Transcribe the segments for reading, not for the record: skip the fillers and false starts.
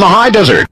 the high desert.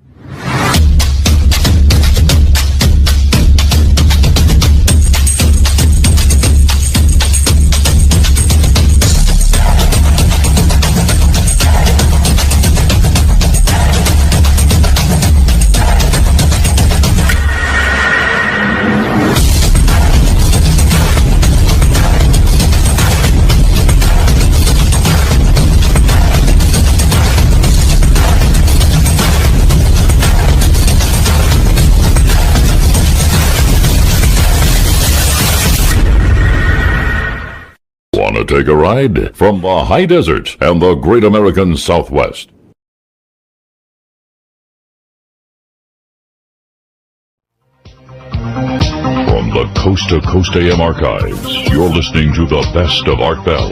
Want to take a ride? From the high desert and the great American Southwest. From the Coast to Coast AM archives, you're listening to the best of Art Bell.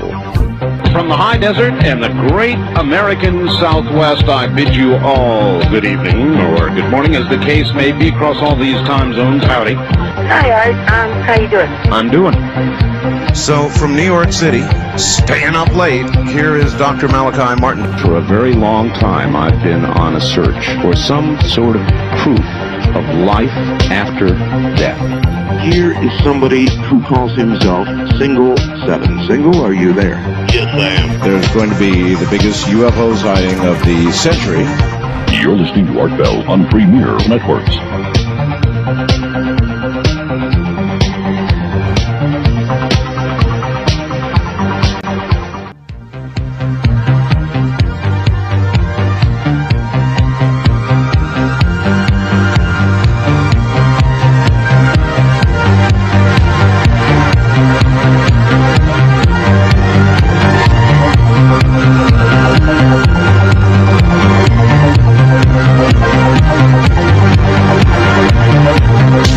From the high desert and the great American Southwest, I bid you all good evening, or good morning, as the case may be, across all these time zones. Howdy. Hi, Art. How you doing? I'm doing. So, from New York City, staying up late, here is Dr. Malachi Martin. For a very long time, I've been on a search for some sort of proof of life after death. Here is somebody who calls himself Single 7. Single, are you there? Yes, I am. There's going to be the biggest UFO sighting of the century. You're listening to Art Bell on Premier Networks.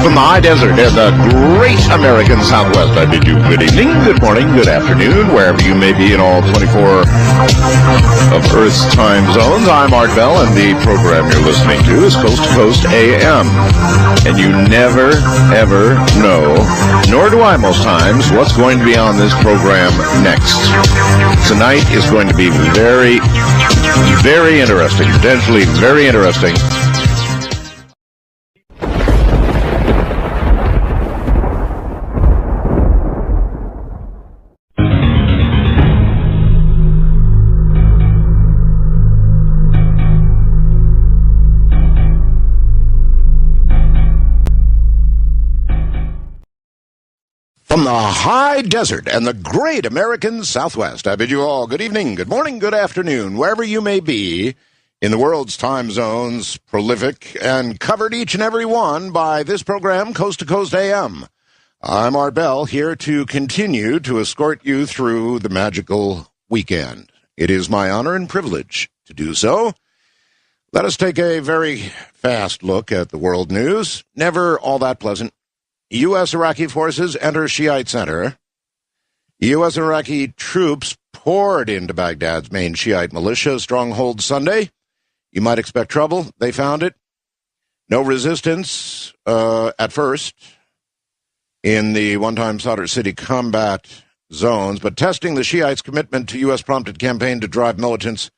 From the high desert and the great American Southwest, I bid you good evening, good morning, good afternoon, wherever you may be in all 24 of Earth's time zones. I'm Art Bell, and the program you're listening to is Coast to Coast AM. And you never, ever know, nor do I most times, what's going to be on this program next. Tonight is going to be very, very interesting, potentially very interesting. From the high desert and the great American Southwest, I bid you all good evening, good morning, good afternoon, wherever you may be in the world's time zones, prolific and covered each and every one by this program, Coast to Coast AM. I'm Art Bell, here to continue to escort you through the magical weekend. It is my honor and privilege to do so. Let us take a very fast look at the world news. Never all that pleasant. U.S. Iraqi forces enter Shiite center. U.S. and Iraqi troops poured into Baghdad's main Shiite militia stronghold Sunday. You might expect trouble. They found it. No resistance at first in the one-time Sadr City combat zones, but testing the Shiites' commitment to U.S.-prompted campaign to drive militants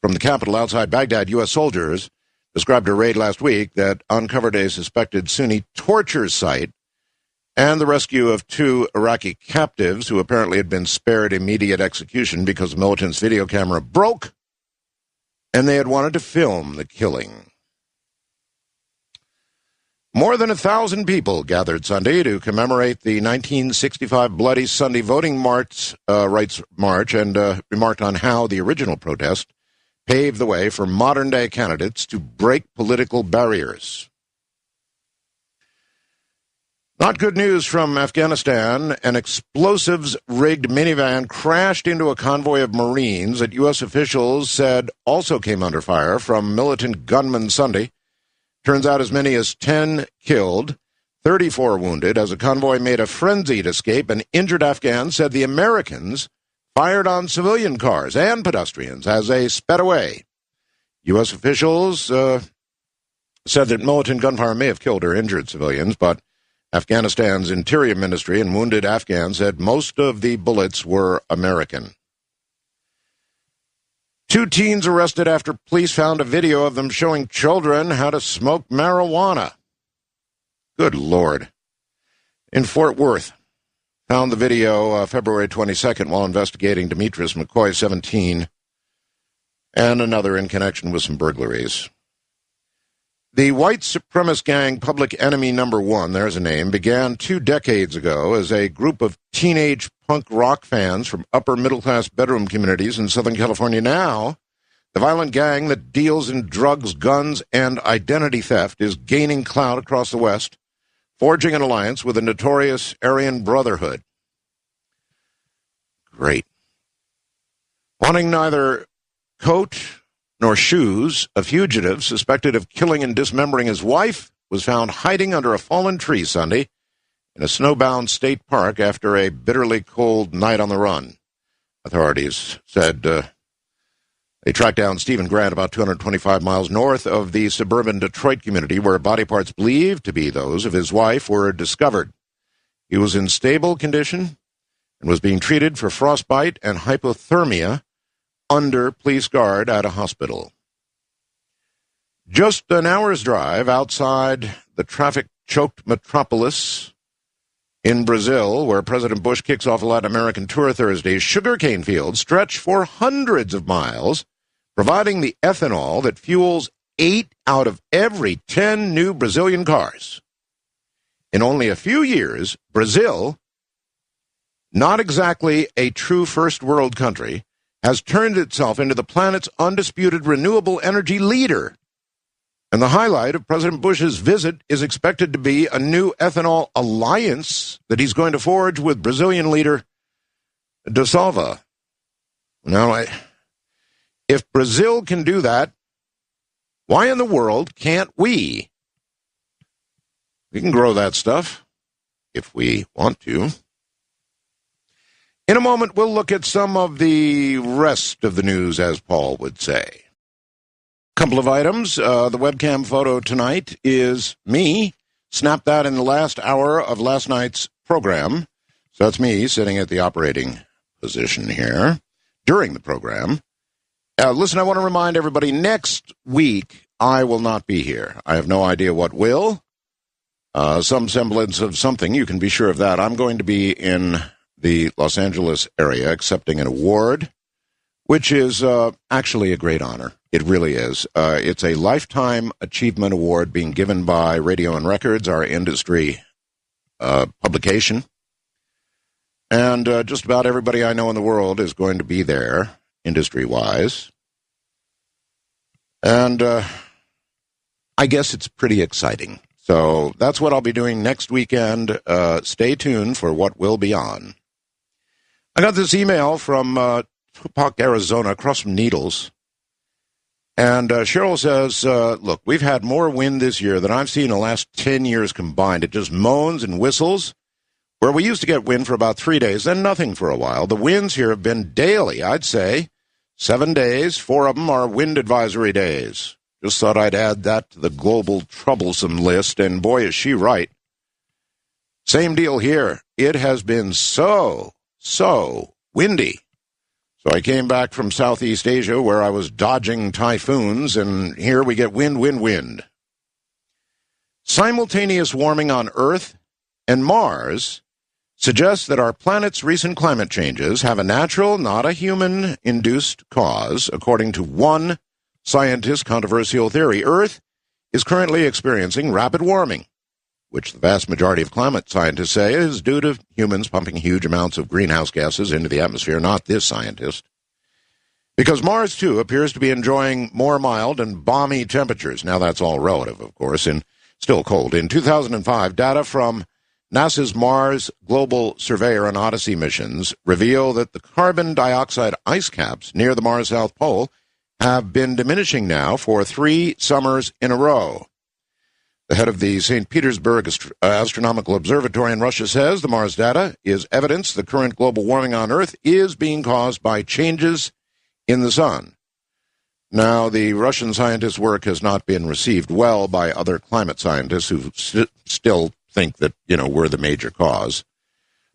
from the capital outside Baghdad, U.S. soldiers described a raid last week that uncovered a suspected Sunni torture site and the rescue of 2 Iraqi captives who apparently had been spared immediate execution because the militants' video camera broke and they had wanted to film the killing. More than 1,000 people gathered Sunday to commemorate the 1965 Bloody Sunday Voting Rights March and remarked on how the original protest paved the way for modern-day candidates to break political barriers. Not good news from Afghanistan. An explosives-rigged minivan crashed into a convoy of Marines that U.S. officials said also came under fire from militant gunmen Sunday. Turns out as many as 10 killed, 34 wounded, as a convoy made a frenzied escape. An injured Afghan said the Americans fired on civilian cars and pedestrians as they sped away. U.S. officials said that militant gunfire may have killed or injured civilians, but Afghanistan's Interior Ministry and wounded Afghans said most of the bullets were American. 2 teens arrested after police found a video of them showing children how to smoke marijuana. Good Lord. In Fort Worth, found the video February 22nd while investigating Demetrius McCoy, 17, and another in connection with some burglaries. The white supremacist gang Public Enemy No. 1, there's a name, began 2 decades ago as a group of teenage punk rock fans from upper-middle-class bedroom communities in Southern California. Now, the violent gang that deals in drugs, guns, and identity theft is gaining clout across the West, forging an alliance with the notorious Aryan Brotherhood. Great. Wanting neither coat nor shoes, a fugitive suspected of killing and dismembering his wife was found hiding under a fallen tree Sunday in a snowbound state park after a bitterly cold night on the run. Authorities said they tracked down Stephen Grant about 225 miles north of the suburban Detroit community where body parts believed to be those of his wife were discovered. He was in stable condition and was being treated for frostbite and hypothermia under police guard at a hospital. Just an hour's drive outside the traffic-choked metropolis in Brazil, where President Bush kicks off a Latin American tour Thursday, sugarcane fields stretch for hundreds of miles, providing the ethanol that fuels 8 out of every 10 new Brazilian cars. In only a few years, Brazil, not exactly a true first-world country, has turned itself into the planet's undisputed renewable energy leader. And the highlight of President Bush's visit is expected to be a new ethanol alliance that he's going to forge with Brazilian leader Da Silva. Now, if Brazil can do that, why in the world can't we? We can grow that stuff if we want to. In a moment, we'll look at some of the rest of the news, as Paul would say. Couple of items. The webcam photo tonight is me. Snapped that in the last hour of last night's program. So that's me sitting at the operating position here during the program. Listen, I want to remind everybody, next week I will not be here. I have no idea what will. Some semblance of something, you can be sure of that. I'm going to be in the Los Angeles area accepting an award, which is actually a great honor. It really is. It's a Lifetime Achievement Award being given by Radio and Records, our industry publication. And just about everybody I know in the world is going to be there, industry-wise. And I guess it's pretty exciting. So that's what I'll be doing next weekend. Stay tuned for what will be on. I got this email from Tupac, Arizona, across from Needles. And Cheryl says, look, we've had more wind this year than I've seen in the last 10 years combined. It just moans and whistles. Where we used to get wind for about 3 days, then nothing for a while. The winds here have been daily, I'd say. 7 days, 4 of them are wind advisory days. Just thought I'd add that to the global troublesome list, and boy, is she right. Same deal here. It has been so windy. So I came back from Southeast Asia where I was dodging typhoons, and here we get wind. Simultaneous warming on Earth and Mars suggests that our planet's recent climate changes have a natural, not a human-induced cause, according to one scientist's controversial theory. Earth is currently experiencing rapid warming, which the vast majority of climate scientists say is due to humans pumping huge amounts of greenhouse gases into the atmosphere, not this scientist. Because Mars, too, appears to be enjoying more mild and balmy temperatures. Now, that's all relative, of course, and still cold. In 2005, data from NASA's Mars Global Surveyor and Odyssey missions reveal that the carbon dioxide ice caps near the Mars South Pole have been diminishing now for 3 summers in a row. The head of the St. Petersburg Astronomical Observatory in Russia says the Mars data is evidence the current global warming on Earth is being caused by changes in the sun. Now, the Russian scientists' work has not been received well by other climate scientists who still think that, we're the major cause.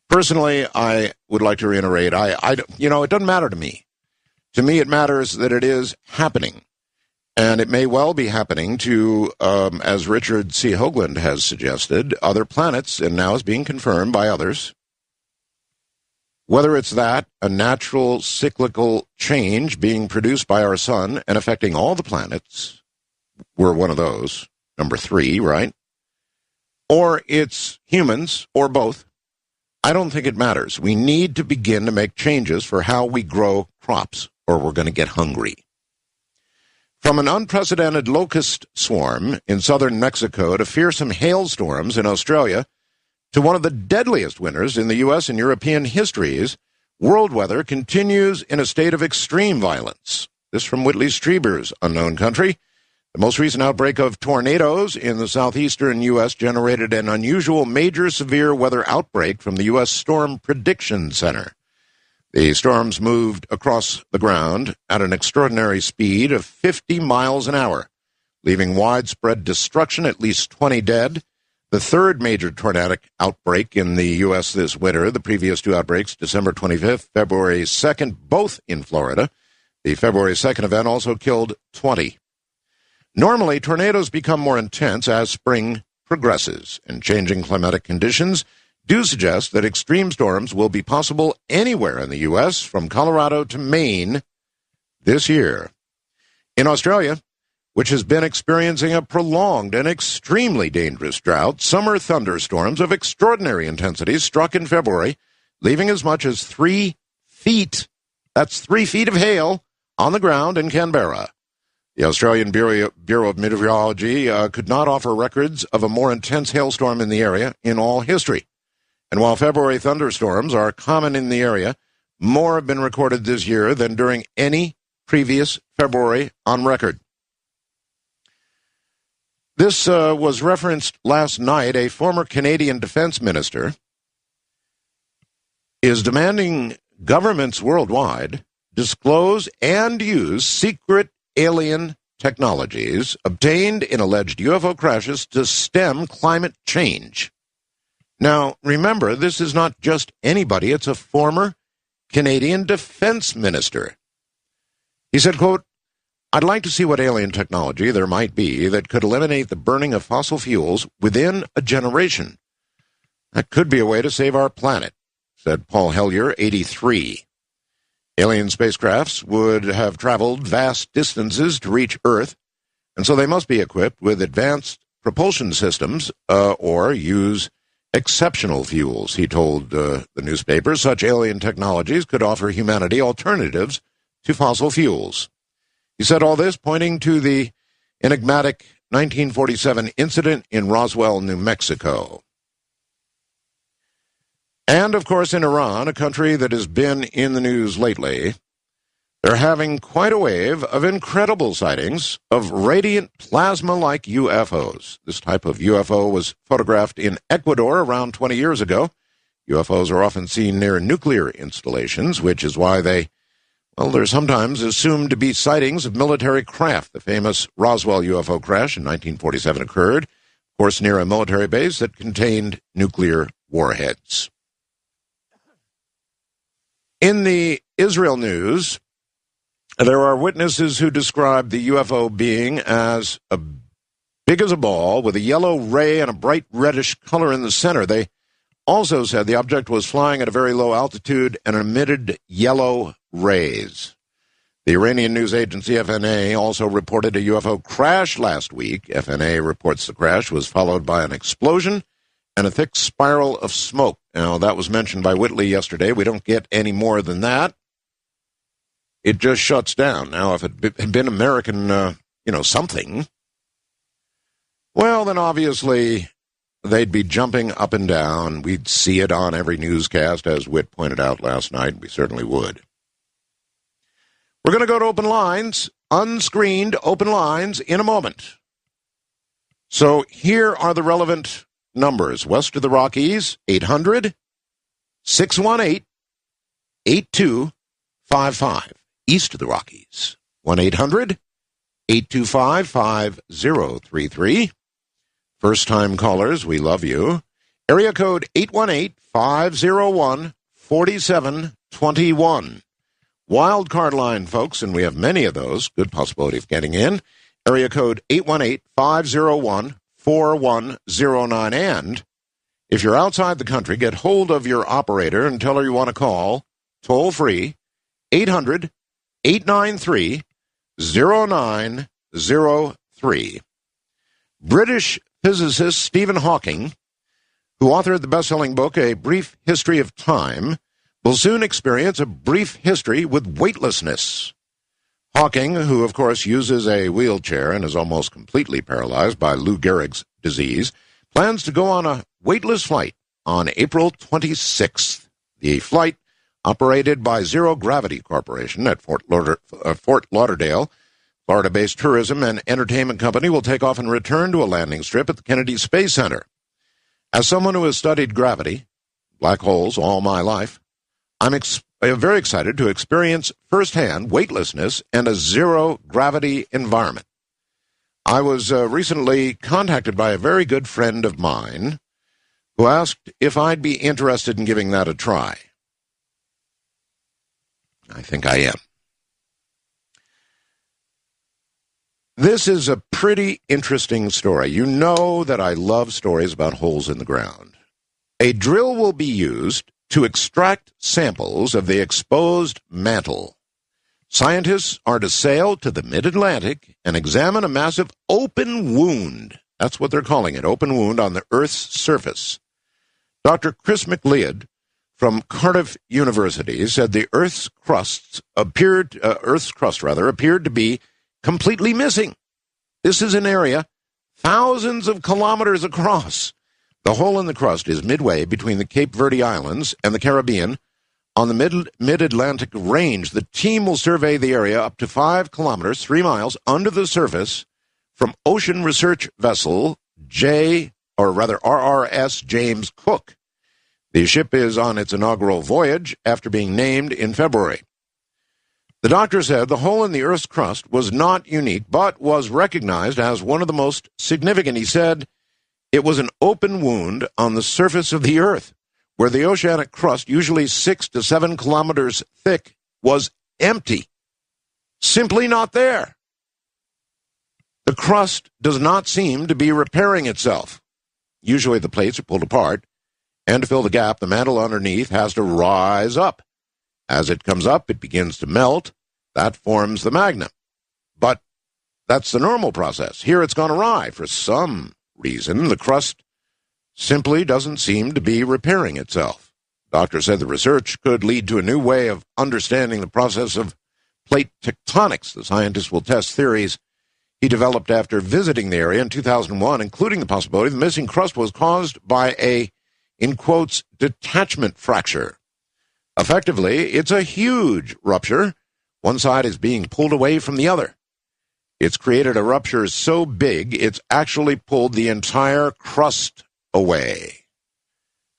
Personally, I would like to reiterate, it doesn't matter to me To me, it matters that it is happening. And it may well be happening to, as Richard C. Hoagland has suggested, other planets, and now is being confirmed by others. Whether it's that, a natural cyclical change being produced by our sun and affecting all the planets, we're one of those, number 3, right? Or it's humans, or both. I don't think it matters. We need to begin to make changes for how we grow crops, or we're going to get hungry. From an unprecedented locust swarm in southern Mexico to fearsome hailstorms in Australia to one of the deadliest winters in the U.S. and European histories, world weather continues in a state of extreme violence. This from Whitley Strieber's Unknown Country. The most recent outbreak of tornadoes in the southeastern U.S. generated an unusual major severe weather outbreak from the U.S. Storm Prediction Center. The storms moved across the ground at an extraordinary speed of 50 miles an hour, leaving widespread destruction, at least 20 dead. The third major tornadic outbreak in the U.S. this winter. The previous 2 outbreaks, December 25th, February 2nd, both in Florida. The February 2nd event also killed 20. Normally, tornadoes become more intense as spring progresses, and changing climatic conditions do suggest that extreme storms will be possible anywhere in the U.S., from Colorado to Maine, this year. In Australia, which has been experiencing a prolonged and extremely dangerous drought, summer thunderstorms of extraordinary intensity struck in February, leaving as much as 3 feet, that's 3 feet of hail, on the ground in Canberra. The Australian Bureau of Meteorology could not offer records of a more intense hailstorm in the area in all history. And while February thunderstorms are common in the area, more have been recorded this year than during any previous February on record. This was referenced last night. A former Canadian defense minister is demanding governments worldwide disclose and use secret alien technologies obtained in alleged UFO crashes to stem climate change. Now, remember, this is not just anybody. It's a former Canadian defense minister. He said, quote, "I'd like to see what alien technology there might be that could eliminate the burning of fossil fuels within a generation. That could be a way to save our planet," said Paul Hellyer, 83. Alien spacecrafts would have traveled vast distances to reach Earth, and so they must be equipped with advanced propulsion systems or use exceptional fuels, he told the newspaper. Such alien technologies could offer humanity alternatives to fossil fuels. He said all this pointing to the enigmatic 1947 incident in Roswell, New Mexico. And, of course, in Iran, a country that has been in the news lately, they're having quite a wave of incredible sightings of radiant plasma-like UFOs. This type of UFO was photographed in Ecuador around 20 years ago. UFOs are often seen near nuclear installations, which is why they're sometimes assumed to be sightings of military craft. The famous Roswell UFO crash in 1947 occurred, of course, near a military base that contained nuclear warheads. In the Israel news, there are witnesses who describe the UFO being as big as a ball with a yellow ray and a bright reddish color in the center. They also said the object was flying at a very low altitude and emitted yellow rays. The Iranian news agency FNA also reported a UFO crash last week. FNA reports the crash was followed by an explosion and a thick spiral of smoke. Now, that was mentioned by Whitley yesterday. We don't get any more than that. It just shuts down. Now, if it had been American, something, well, then obviously they'd be jumping up and down. We'd see it on every newscast, as Whit pointed out last night. We certainly would. We're going to go to open lines, unscreened open lines, in a moment. So here are the relevant numbers. West of the Rockies, 800-618-8255. East of the Rockies, 1-800-825-5033. First-time callers, we love you. Area code 818-501-4721. Wild card line, folks, and we have many of those. Good possibility of getting in. Area code 818-501-4109. And if you're outside the country, get hold of your operator and tell her you want to call toll-free 800-893-0903. British physicist Stephen Hawking, who authored the best-selling book A Brief History of Time, will soon experience a brief history with weightlessness. Hawking, who of course uses a wheelchair and is almost completely paralyzed by Lou Gehrig's disease, plans to go on a weightless flight on April 26th. The flight, operated by Zero Gravity Corporation at Fort Lauderdale, Florida-based tourism and entertainment company, will take off and return to a landing strip at the Kennedy Space Center. As someone who has studied gravity, black holes, all my life, I'm very excited to experience firsthand weightlessness and a zero-gravity environment. I was recently contacted by a very good friend of mine who asked if I'd be interested in giving that a try. I think I am. This is a pretty interesting story. You know that I love stories about holes in the ground. A drill will be used to extract samples of the exposed mantle. Scientists are to sail to the mid-Atlantic and examine a massive open wound. That's what they're calling it, open wound on the Earth's surface. Dr. Chris McLeod from Cardiff University said the Earth's crust appeared to be completely missing. This is an area thousands of kilometers across. The hole in the crust is midway between the Cape Verde Islands and the Caribbean on the mid-Atlantic range. The team will survey the area up to 5 kilometers, 3 miles, under the surface from ocean research vessel RRS James Cook. The ship is on its inaugural voyage after being named in February. The doctor said the hole in the Earth's crust was not unique, but was recognized as one of the most significant. He said it was an open wound on the surface of the Earth, where the oceanic crust, usually 6 to 7 kilometers thick, was empty. Simply not there. The crust does not seem to be repairing itself. Usually the plates are pulled apart, and to fill the gap, the mantle underneath has to rise up. As it comes up, it begins to melt. That forms the magma. But that's the normal process. Here it's gone awry. For some reason, the crust simply doesn't seem to be repairing itself. The doctor said the research could lead to a new way of understanding the process of plate tectonics. The scientists will test theories he developed after visiting the area in 2001, including the possibility the missing crust was caused by a, in quotes, detachment fracture. Effectively, it's a huge rupture. One side is being pulled away from the other. It's created a rupture so big, it's actually pulled the entire crust away.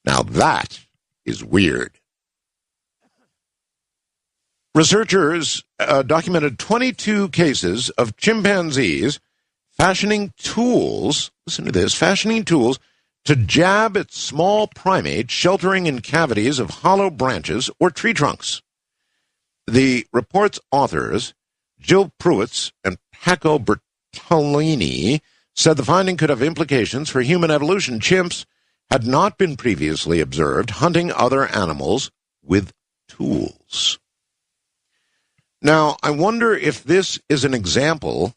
Now that is weird. Researchers documented 22 cases of chimpanzees fashioning tools, listen to this, fashioning tools to jab at small primates sheltering in cavities of hollow branches or tree trunks. The report's authors, Jill Pruitz and Paco Bertolini, said the finding could have implications for human evolution. Chimps had not been previously observed hunting other animals with tools. Now, I wonder if this is an example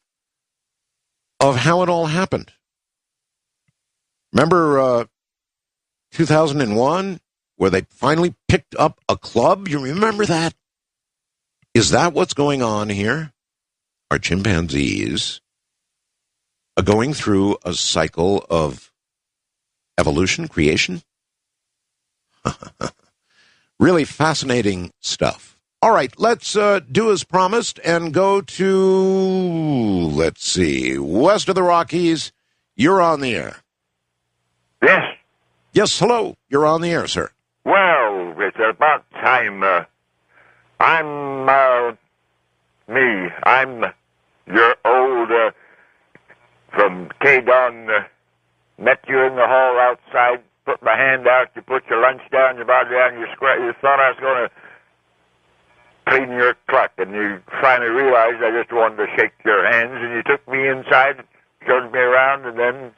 of how it all happened. Remember 2001, where they finally picked up a club? You remember that? Is that what's going on here? Are chimpanzees going through a cycle of evolution, creation? Really fascinating stuff. All right, let's do as promised and go to, let's see, west of the Rockies. You're on the air. Yes. Yes, hello. You're on the air, sir. Well, it's about time. I'm me. I'm your old, from K-Don, met you in the hall outside, put my hand out, you put your lunch down, you brought it down, you thought I was going to clean your cluck, and you finally realized I just wanted to shake your hands, and you took me inside, showed me around, and then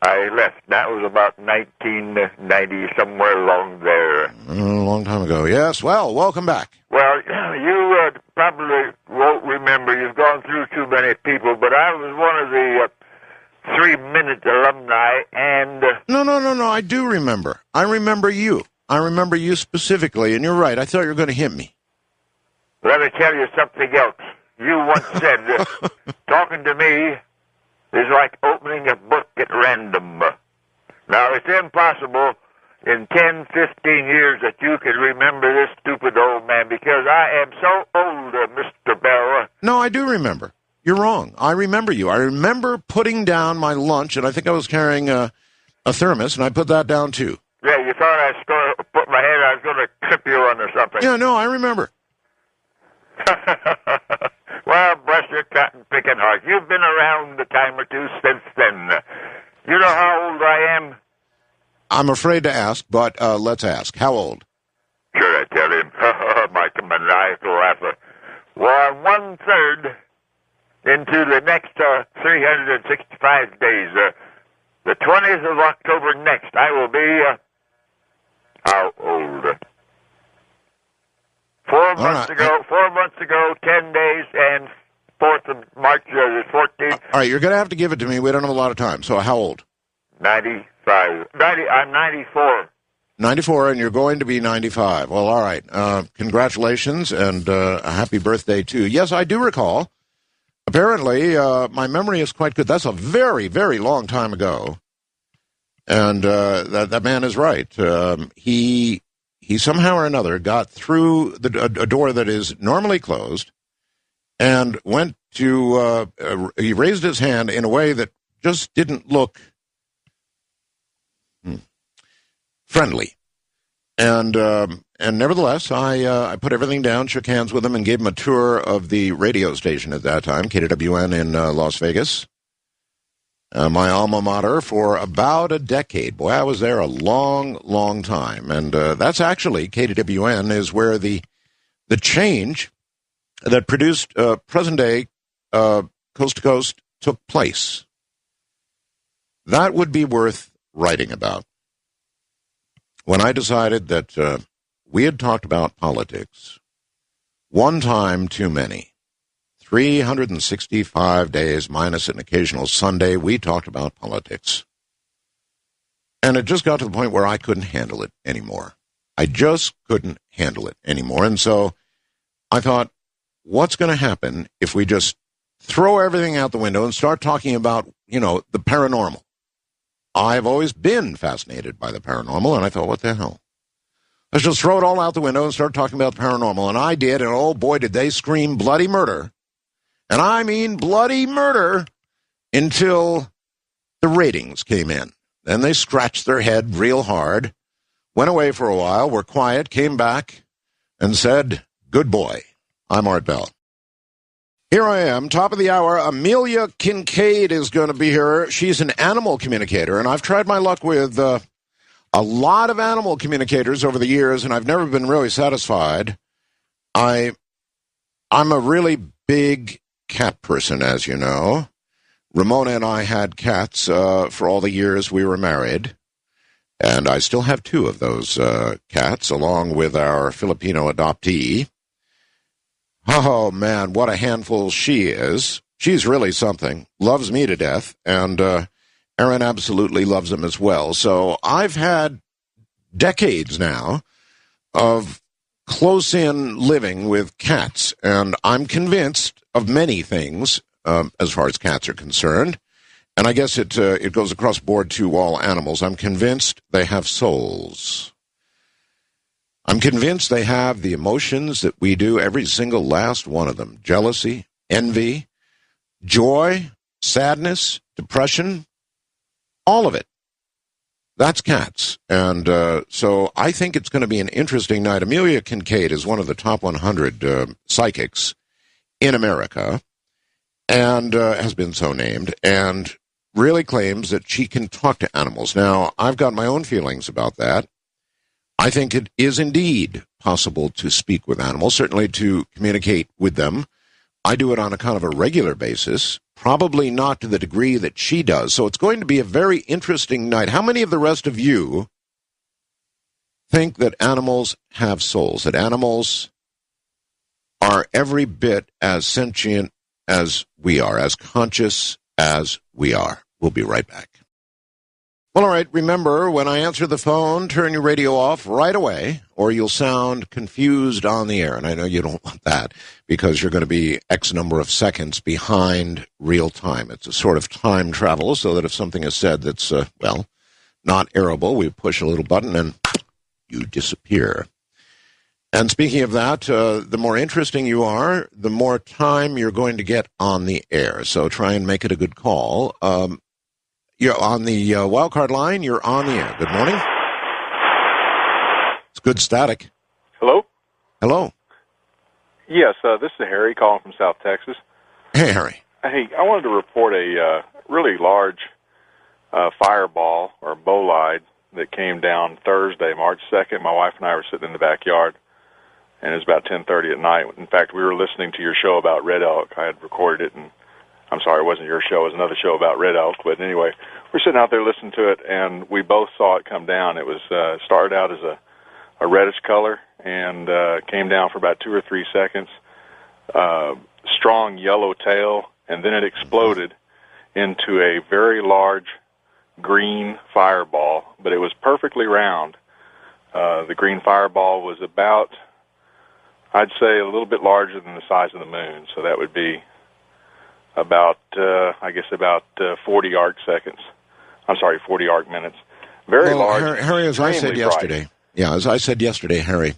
I left. That was about 1990, somewhere along there. A long time ago. Yes. Well, welcome back. Well, you probably won't remember. You've gone through too many people, but I was one of the 3-Minute alumni, and... No. I do remember. I remember you. I remember you specifically, and you're right. I thought you were going to hit me. Let me tell you something else. You once said, talking to me is like opening a book at random. Now, it's impossible in 10, 15 years that you could remember this stupid old man, because I am so old, Mr. Bell. No, I do remember. You're wrong. I remember you. I remember putting down my lunch, and I think I was carrying a thermos, and I put that down, too. Yeah, you thought I was going to put my head, I was going to clip you on or something. Yeah, no, I remember. Well, bless your cotton-picking heart. You've been around a time or two since then. You know how old I am? I'm afraid to ask, but let's ask. How old? Should I tell him? My maniacal laugher. Well, I'm 1/3 into the next 365 days. The 20th of October next, I will be, how old? 4 months ago, 4 months ago, 10 days, and 4th of March, the 14th. All right, you're going to have to give it to me. We don't have a lot of time. So how old? 95. I'm 94. 94, and you're going to be 95. Well, all right. Congratulations, and a happy birthday, too. Yes, I do recall. Apparently, my memory is quite good. That's a very, very long time ago. And that man is right. He somehow or another got through a door that is normally closed and went to, he raised his hand in a way that just didn't look friendly. And nevertheless, I put everything down, shook hands with him, and gave him a tour of the radio station at that time, KWN in Las Vegas, my alma mater, for about a decade. Boy, I was there a long, long time. And that's actually, KWN is where the change that produced present-day Coast to Coast took place. That would be worth writing about. When I decided that we had talked about politics one time too many, 365 days minus an occasional Sunday, we talked about politics. And it just got to the point where I couldn't handle it anymore. I just couldn't handle it anymore. And so I thought, what's going to happen if we just throw everything out the window and start talking about, the paranormal? I've always been fascinated by the paranormal, and I thought, what the hell? Let's just throw it all out the window and start talking about the paranormal. And I did, and oh boy, did they scream bloody murder. And I mean bloody murder until the ratings came in. Then they scratched their head real hard, went away for a while, were quiet, came back, and said, good boy. I'm Art Bell. Here I am, top of the hour. Amelia Kincaid is going to be here. She's an animal communicator, and I've tried my luck with a lot of animal communicators over the years, and I've never been really satisfied. I'm a really big cat person, as you know. Ramona and I had cats for all the years we were married, and I still have 2 of those cats, along with our Filipino adoptee. Oh, man, what a handful she is. She's really something. Loves me to death, and Aaron absolutely loves him as well. So I've had decades now of close-in living with cats, and I'm convinced of many things as far as cats are concerned, and I guess it goes across the board to all animals. I'm convinced they have souls. I'm convinced they have the emotions that we do, every single last one of them. Jealousy, envy, joy, sadness, depression, all of it. That's cats. And so I think it's going to be an interesting night. Amelia Kincaid is one of the top 100 psychics in America, and has been so named, and really claims that she can talk to animals. Now, I've got my own feelings about that. I think it is indeed possible to speak with animals, certainly to communicate with them. I do it on a kind of a regular basis, probably not to the degree that she does. So it's going to be a very interesting night. How many of the rest of you think that animals have souls, that animals are every bit as sentient as we are, as conscious as we are? We'll be right back. Well, all right, remember, when I answer the phone, turn your radio off right away, or you'll sound confused on the air. And I know you don't want that, because you're going to be X number of seconds behind real time. It's a sort of time travel, so that if something is said that's, not airable, we push a little button and you disappear. And speaking of that, the more interesting you are, the more time you're going to get on the air. So try and make it a good call. You're on the wildcard line. You're on the air. Good morning. It's good static. Hello? Hello. Yes, this is Harry calling from South Texas. Hey, Harry. Hey, I wanted to report a really large fireball or bolide that came down Thursday, March 2nd. My wife and I were sitting in the backyard, and it was about 10:30 at night. In fact, we were listening to your show about red elk. I had recorded it, and I'm sorry, it wasn't your show. It was another show about red elk. But anyway, we're sitting out there listening to it, and we both saw it come down. It was started out as a reddish color and came down for about 2 or 3 seconds. Strong yellow tail, and then it exploded into a very large green fireball, but it was perfectly round. The green fireball was about, I'd say, a little bit larger than the size of the moon, so that would be about 40 arc seconds. I'm sorry, 40 arc minutes. Very large. Harry, as I said yesterday, bright. Harry,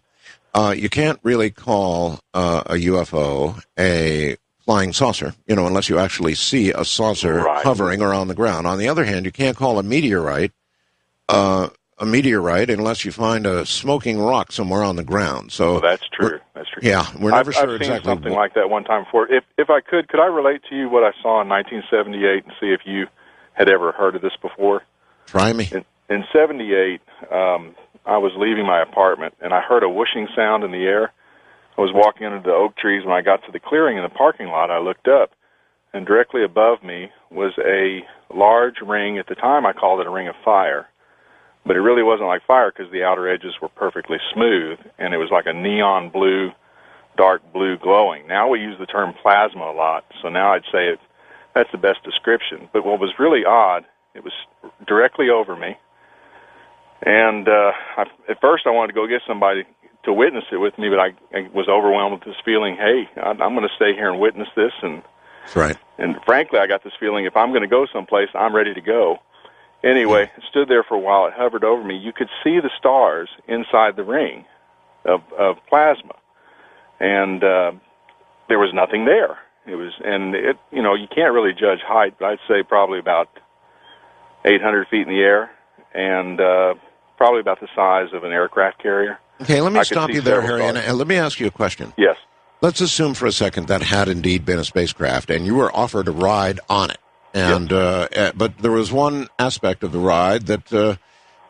you can't really call a UFO a flying saucer, unless you actually see a saucer hovering or on the ground. On the other hand, you can't call a meteorite unless you find a smoking rock somewhere on the ground. So that's true. That's true. Yeah, we're never sure I've exactly. I've seen something like that one time before. If I could I relate to you what I saw in 1978 and see if you had ever heard of this before? Try me. In 78, I was leaving my apartment, and I heard a whooshing sound in the air. I was walking under the oak trees. When I got to the clearing in the parking lot, I looked up, and directly above me was a large ring. At the time, I called it a ring of fire. But it really wasn't like fire because the outer edges were perfectly smooth, and it was like a neon blue, dark blue glowing. Now we use the term plasma a lot, so now I'd say that's the best description. But what was really odd, it was directly over me, and at first I wanted to go get somebody to witness it with me, but I was overwhelmed with this feeling, hey, I'm going to stay here and witness this. And that's right. And frankly, I got this feeling if I'm going to go someplace, I'm ready to go. Anyway, it stood there for a while. It hovered over me. You could see the stars inside the ring of plasma, and there was nothing there. You can't really judge height, but I'd say probably about 800 feet in the air, and probably about the size of an aircraft carrier. Okay, let me stop you there, Harry, and let me ask you a question. Yes. Let's assume for a second that had indeed been a spacecraft, and you were offered a ride on it. And but there was one aspect of the ride that,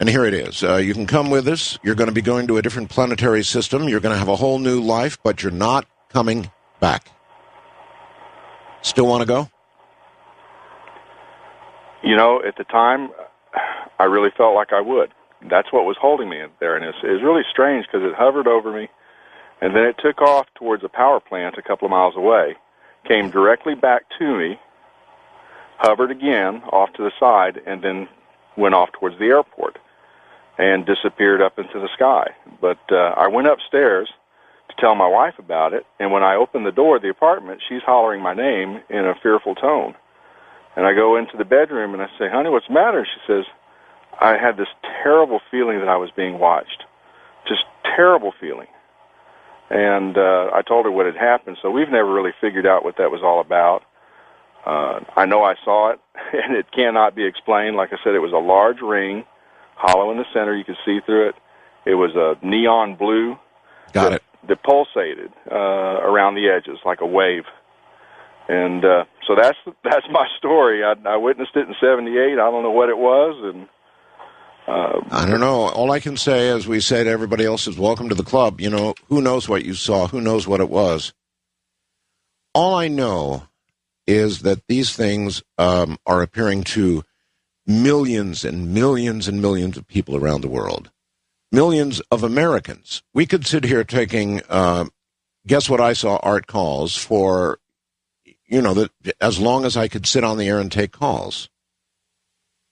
and here it is. You can come with us. You're going to be going to a different planetary system. You're going to have a whole new life, but you're not coming back. Still want to go? At the time, I really felt like I would. That's what was holding me there, and it was really strange because it hovered over me, and then it took off towards a power plant a couple of miles away, came directly back to me, hovered again off to the side, and then went off towards the airport and disappeared up into the sky. But I went upstairs to tell my wife about it, and when I opened the door of the apartment, she's hollering my name in a fearful tone. And I go into the bedroom, and I say, honey, what's the matter? She says, I had this terrible feeling that I was being watched. Just terrible feeling. And I told her what had happened, so we've never really figured out what that was all about. I know I saw it, and it cannot be explained. Like I said, it was a large ring, hollow in the center. You could see through it. It was a neon blue. Got it. That pulsated around the edges like a wave. And so that's my story. I witnessed it in 78. I don't know what it was, and I don't know. All I can say, as we say to everybody else, is welcome to the club. You know, who knows what you saw? Who knows what it was? All I know is that these things are appearing to millions and millions and millions of people around the world. Millions of Americans. We could sit here taking, guess what I saw, Art calls for, as long as I could sit on the air and take calls.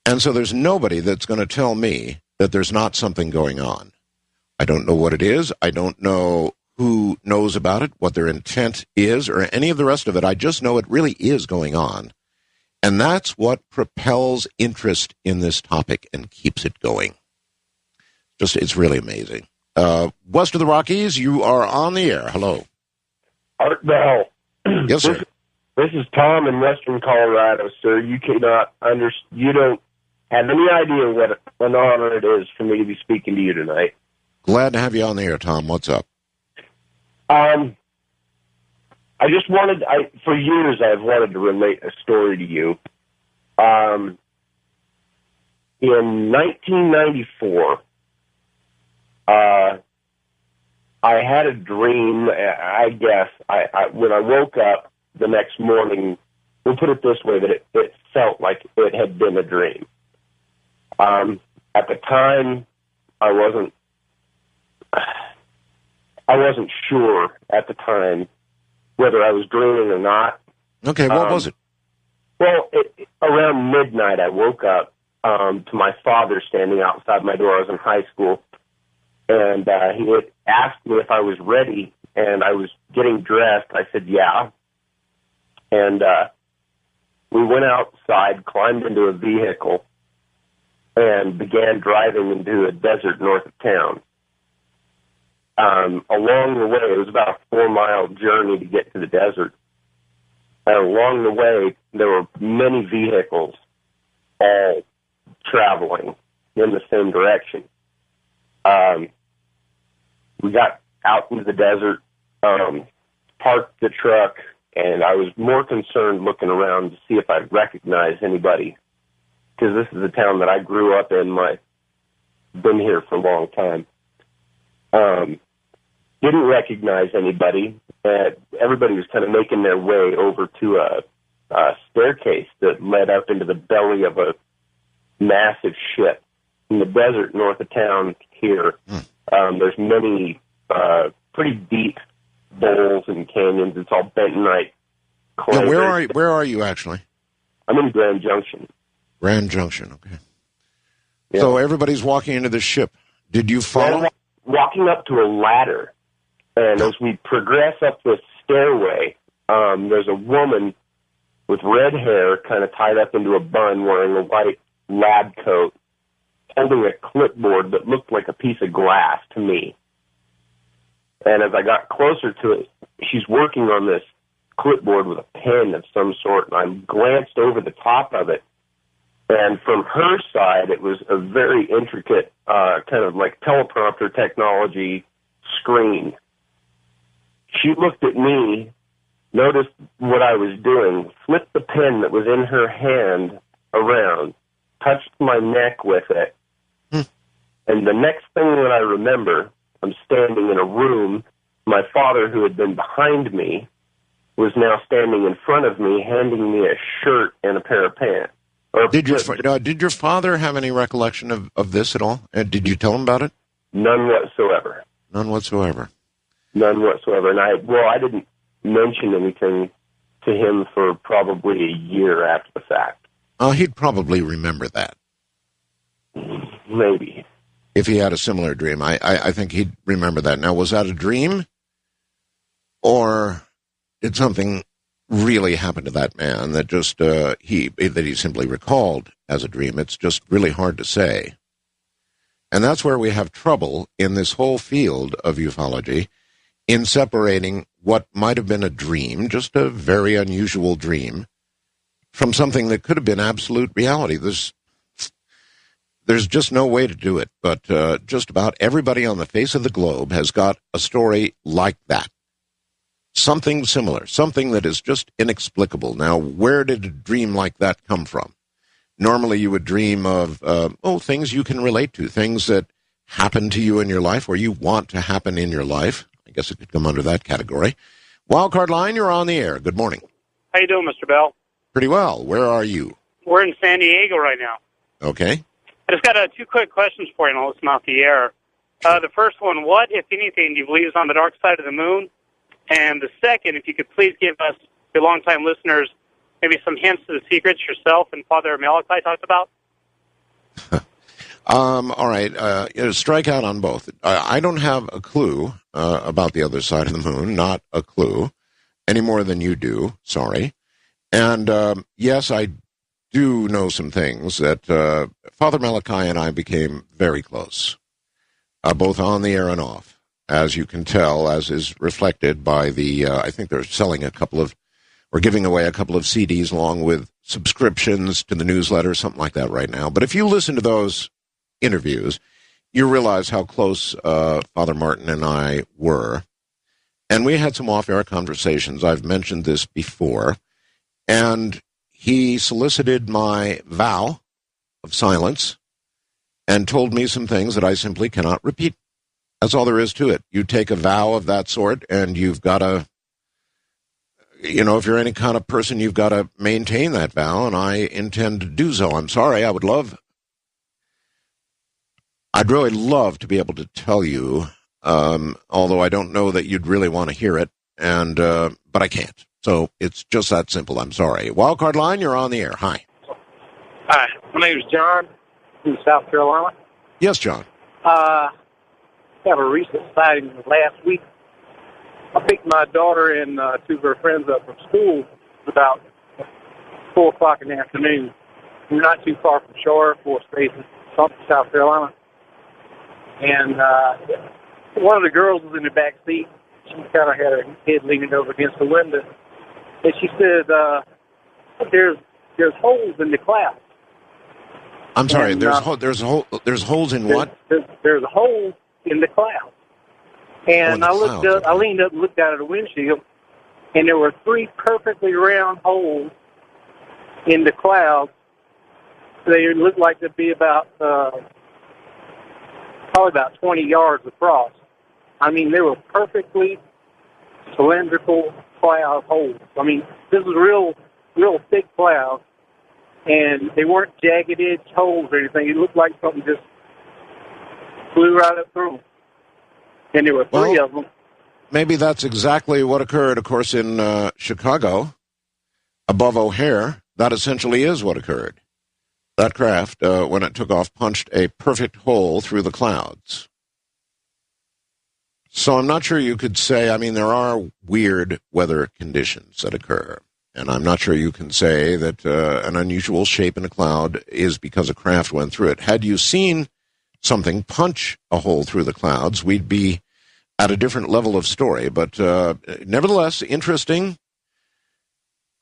And so there's nobody that's going to tell me that there's not something going on. I don't know what it is. I don't know who knows about it, what their intent is, or any of the rest of it. I just know it really is going on. And that's what propels interest in this topic and keeps it going. It's really amazing. West of the Rockies, you are on the air. Hello. Art Bell. Yes, sir. This is Tom in Western Colorado, sir. You don't have any idea what an honor it is for me to be speaking to you tonight. Glad to have you on the air, Tom. What's up? I just for years I've wanted to relate a story to you. In 1994, I had a dream, I guess. When I woke up the next morning, we'll put it this way, that it felt like it had been a dream. At the time, I wasn't sure at the time whether I was dreaming or not. Okay, what was it? Well, around midnight, I woke up to my father standing outside my door. I was in high school, and he had asked me if I was ready, and I was getting dressed. I said, yeah. And we went outside, climbed into a vehicle, and began driving into a desert north of town. Along the way, it was about a 4-mile journey to get to the desert. And along the way, there were many vehicles all traveling in the same direction. We got out into the desert, parked the truck, and I was more concerned looking around to see if I'd recognize anybody, because this is a town that I grew up in. I've been here for a long time. Didn't recognize anybody. Everybody was kind of making their way over to a staircase that led up into the belly of a massive ship in the desert north of town here. There's many pretty deep bowls and canyons. It's all bentonite clay. Yeah, where are you actually? I'm in Grand Junction. Grand Junction, okay. Yeah. So everybody's walking into the ship. Did you follow? Walking up to a ladder. And as we progress up this stairway, there's a woman with red hair kind of tied up into a bun wearing a white lab coat, holding a clipboard that looked like a piece of glass to me. And as I got closer to it, she's working on this clipboard with a pen of some sort, and I glanced over the top of it. And from her side, it was a very intricate kind of like teleprompter technology screen. She looked at me, noticed what I was doing, flipped the pen that was in her hand around, touched my neck with it. And the next thing that I remember, I'm standing in a room. My father, who had been behind me, was now standing in front of me, handing me a shirt and a pair of pants. Did your father have any recollection of this at all? Did you tell him about it? None whatsoever. None whatsoever. None whatsoever. And I didn't mention anything to him for probably a year after the fact. Oh, he'd probably remember that. Maybe. If he had a similar dream. I think he'd remember that. Now, was that a dream? Or did something really happen to that man that just that he simply recalled as a dream? It's just really hard to say. And that's where we have trouble in this whole field of ufology, in separating what might have been a dream, just a very unusual dream, from something that could have been absolute reality. There's just no way to do it, but just about everybody on the face of the globe has got a story like that. Something similar, something that is just inexplicable. Now, where did a dream like that come from? normally you would dream of, things you can relate to, things that happen to you in your life or you want to happen in your life. I guess it could come under that category. Wildcard line, you're on the air. Good morning. How you doing, Mr. Bell? Pretty well. Where are you? We're in San Diego right now. Okay. I just got two quick questions for you, and I'll listen off the air. The first one, what, if anything, do you believe is on the dark side of the moon? And the second, if you could please give us, your longtime listeners, maybe some hints to the secrets yourself and Father Malachi talked about? All right. Strike out on both. I don't have a clue about the other side of the moon. Not a clue. Any more than you do. Sorry. And yes, I do know some things that Father Malachi and I became very close, both on the air and off, as you can tell, as is reflected by the, I think they're selling giving away a couple of CDs along with subscriptions to the newsletter, something like that right now. But if you listen to those interviews, you realize how close Father Martin and I were. And we had some off-air conversations. I've mentioned this before. And he solicited my vow of silence and told me some things that I simply cannot repeat. That's all there is to it. You take a vow of that sort, and you've got to, if you're any kind of person, you've got to maintain that vow, and I intend to do so. I'm sorry, I'd really love to be able to tell you, although I don't know that you'd really want to hear it, but I can't. So it's just that simple. I'm sorry. Wildcard line, you're on the air. Hi. Hi. My name is John from South Carolina. Yes, John. I have a recent sighting last week. I picked my daughter and two of her friends up from school about 4 o'clock in the afternoon. We're not too far from Shaw Air Force Base in South Carolina. And one of the girls was in the back seat. She kind of had her head leaning over against the window. And she said, there's holes in the clouds. I'm sorry, and, there's holes in what? There's a hole in the clouds. And I looked up, I leaned up and looked out of the windshield, and there were 3 perfectly round holes in the clouds. They looked like they'd be about, probably about 20 yards across. I mean, they were perfectly cylindrical cloud holes. I mean, this was real thick clouds, and they weren't jagged edge holes or anything. It looked like something just flew right up through them. And there were 3 of them. Maybe that's exactly what occurred, of course, in Chicago, above O'Hare. That essentially is what occurred. That craft, when it took off, punched a perfect hole through the clouds. So I'm not sure you could say, there are weird weather conditions that occur. And I'm not sure you can say that an unusual shape in a cloud is because a craft went through it. Had you seen something punch a hole through the clouds, we'd be at a different level of story. But nevertheless, interesting,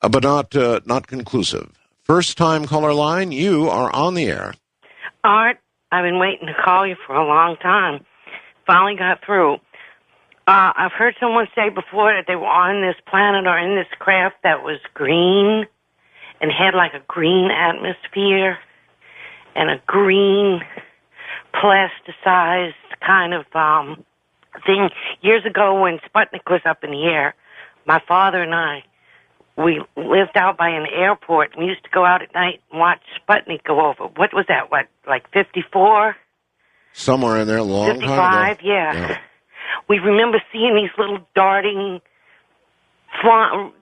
but not conclusive. First-time caller line, you are on the air. Art, I've been waiting to call you for a long time. Finally got through. I've heard someone say before that they were on this planet or in this craft that was green and had like a green atmosphere and a green plasticized kind of thing. Years ago when Sputnik was up in the air, my father and I, we lived out by an airport. We used to go out at night and watch Sputnik go over. What was that, like 54? Somewhere in there, long 55, time ago. Yeah. We remember seeing these little darting...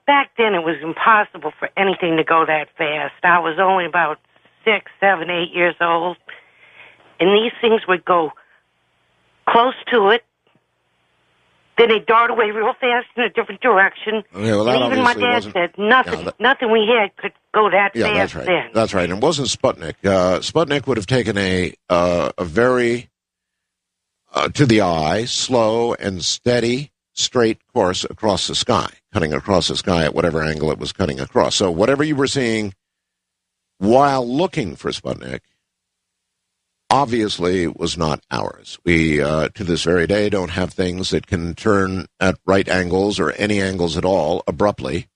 Back then, it was impossible for anything to go that fast. I was only about 6, 7, 8 years old. And these things would go close to it. Then they dart away real fast in a different direction. Okay, well, and even my dad said nothing we had could go that fast. That's right. Then. That's right. And it wasn't Sputnik. Sputnik would have taken a very, to the eye, slow and steady, straight course across the sky, cutting across the sky at whatever angle it was cutting across. So whatever you were seeing while looking for Sputnik obviously was not ours. We, to this very day, don't have things that can turn at right angles or any angles at all abruptly.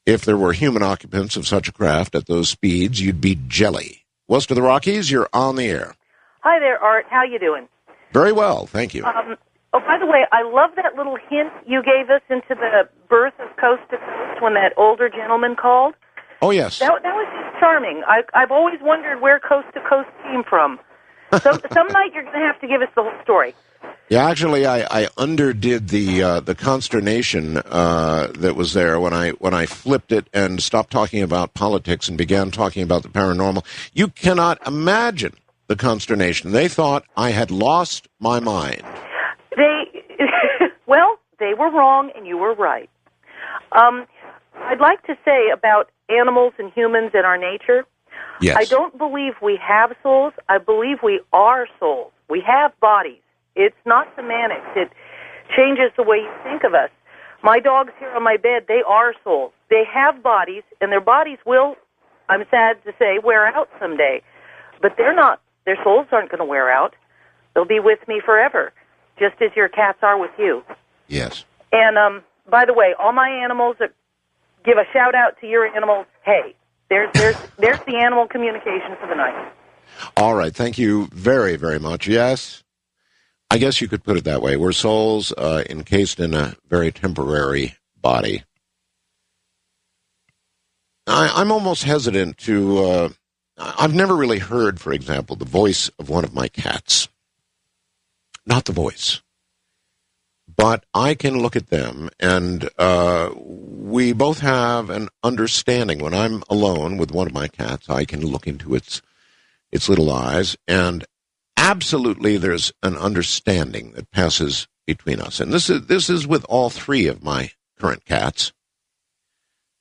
if there were human occupants of such a craft at those speeds, you'd be jelly. West of the Rockies, you're on the air. Hi there, Art. How you doing? Very well, thank you. By the way, I love that little hint you gave us into the birth of Coast to Coast when that older gentleman called. Oh, yes. That was just charming. I've always wondered where Coast to Coast came from. Some night you're going to have to give us the whole story. Yeah, actually, I underdid the consternation that was there when I flipped it and stopped talking about politics and began talking about the paranormal. You cannot imagine the consternation. They thought I had lost my mind. They were wrong and you were right. I'd like to say about animals and humans and our nature. Yes. I don't believe we have souls. I believe we are souls. We have bodies. It's not semantics. It changes the way you think of us. My dogs here on my bed, they are souls. They have bodies, and their bodies will, I'm sad to say, wear out someday. But they're not. Their souls aren't going to wear out. They'll be with me forever, just as your cats are with you. Yes. And by the way, all my animals, give a shout-out to your animals. Hey, there's the animal communication for the night. All right. Thank you very, very much. Yes. I guess you could put it that way. We're souls encased in a very temporary body. I'm almost hesitant to... I've never really heard, for example, the voice of one of my cats. Not the voice. But I can look at them, and we both have an understanding. When I'm alone with one of my cats, I can look into its little eyes, and absolutely there's an understanding that passes between us. And this is with all three of my current cats.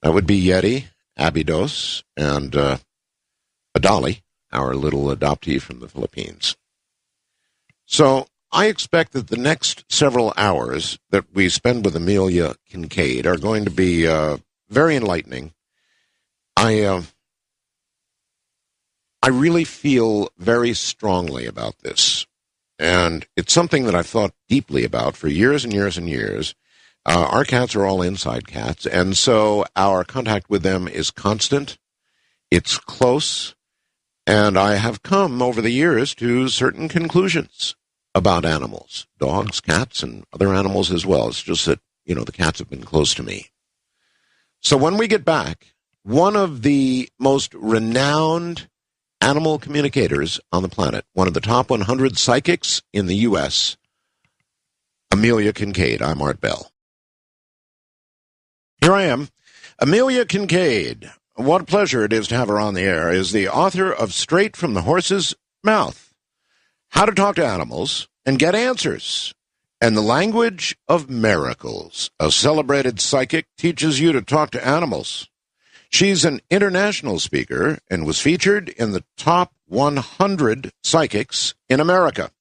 That would be Yeti, Abydos, and Adali, our little adoptee from the Philippines. So I expect that the next several hours that we spend with Amelia Kincaid are going to be very enlightening. I really feel very strongly about this, and it's something that I've thought deeply about for years and years and years. Our cats are all inside cats, and so our contact with them is constant. It's close, and I have come over the years to certain conclusions about animals, dogs, cats, and other animals as well. It's just that, the cats have been close to me. So when we get back, one of the most renowned animal communicators on the planet, one of the top 100 psychics in the U.S., Amelia Kincaid. I'm Art Bell. Here I am. Amelia Kincaid, what a pleasure it is to have her on the air, is the author of Straight from the Horse's Mouth, How to Talk to Animals and Get Answers, and The Language of Miracles. A celebrated psychic teaches you to talk to animals. She's an international speaker and was featured in the top 100 psychics in America.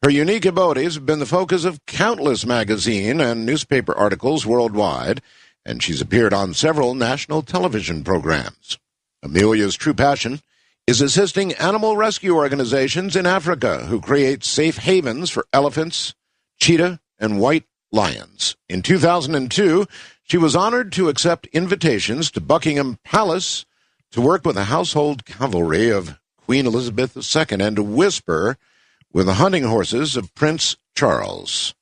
Her unique abilities have been the focus of countless magazine and newspaper articles worldwide, and she's appeared on several national television programs. Amelia's true passion is assisting animal rescue organizations in Africa who create safe havens for elephants, cheetah, and white lions. In 2002, she was honored to accept invitations to Buckingham Palace to work with the household cavalry of Queen Elizabeth II and to whisper with the hunting horses of Prince Charles.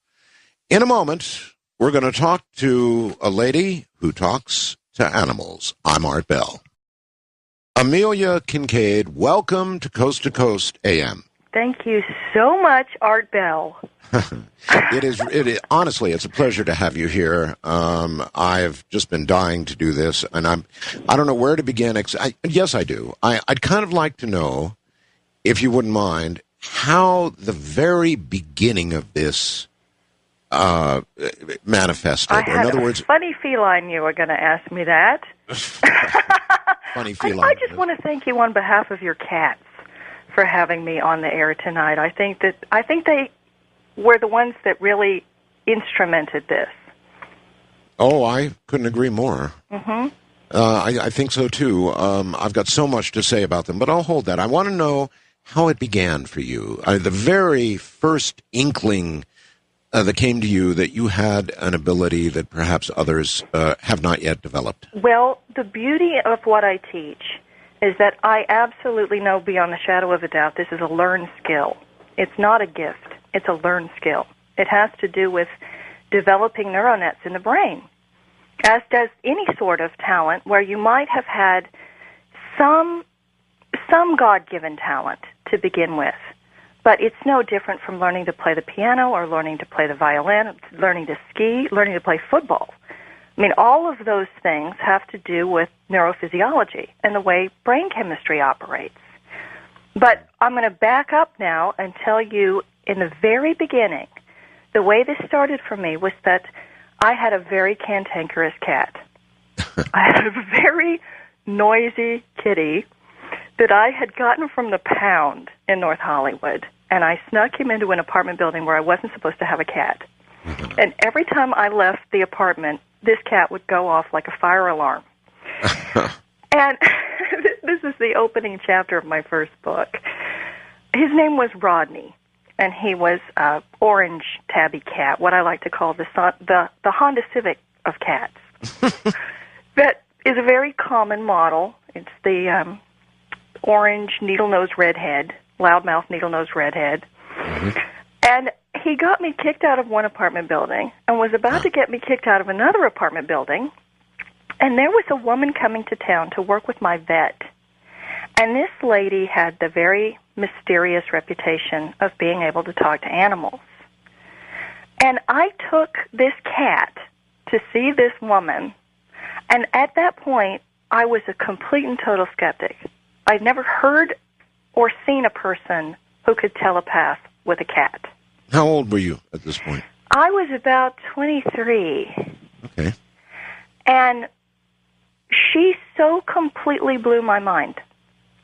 In a moment, we're going to talk to a lady who talks to animals. I'm Art Bell. Amelia Kincaid, welcome to Coast AM. Thank you so much, Art Bell. Honestly, it's a pleasure to have you here. I've just been dying to do this, and I don't know where to begin. Yes, I do. I'd kind of like to know, if you wouldn't mind, how the very beginning of this manifested. I had a funny feeling you were going to ask me that. Funny feeling. I just want to thank you on behalf of your cats for having me on the air tonight. I think they were the ones that really instrumented this. Oh, I couldn't agree more. Mm-hmm. I think so, too. I've got so much to say about them, but I'll hold that. I want to know how it began for you. The very first inkling that came to you that you had an ability that perhaps others have not yet developed? Well, the beauty of what I teach is that I absolutely know beyond the shadow of a doubt this is a learned skill. It's not a gift. It's a learned skill. It has to do with developing neuronets in the brain, as does any sort of talent where you might have had some God-given talent to begin with. But it's no different from learning to play the piano or learning to play the violin, learning to ski, learning to play football. I mean, all of those things have to do with neurophysiology and the way brain chemistry operates. But I'm going to back up now and tell you in the very beginning, the way this started for me was that I had a very cantankerous cat. I had a very noisy kitty that I had gotten from the pound in North Hollywood, and I snuck him into an apartment building where I wasn't supposed to have a cat. And every time I left the apartment, this cat would go off like a fire alarm. And this is the opening chapter of my first book. His name was Rodney, and he was an orange tabby cat, what I like to call the Honda Civic of cats. That is a very common model. It's the orange needle-nosed redhead, loudmouth needle-nosed redhead. Mm-hmm. And he got me kicked out of one apartment building and was about to get me kicked out of another apartment building. And there was a woman coming to town to work with my vet. And this lady had the very mysterious reputation of being able to talk to animals. And I took this cat to see this woman. And at that point, I was a complete and total skeptic. I'd never heard or seen a person who could telepath with a cat. How old were you at this point? I was about 23. Okay. And she so completely blew my mind.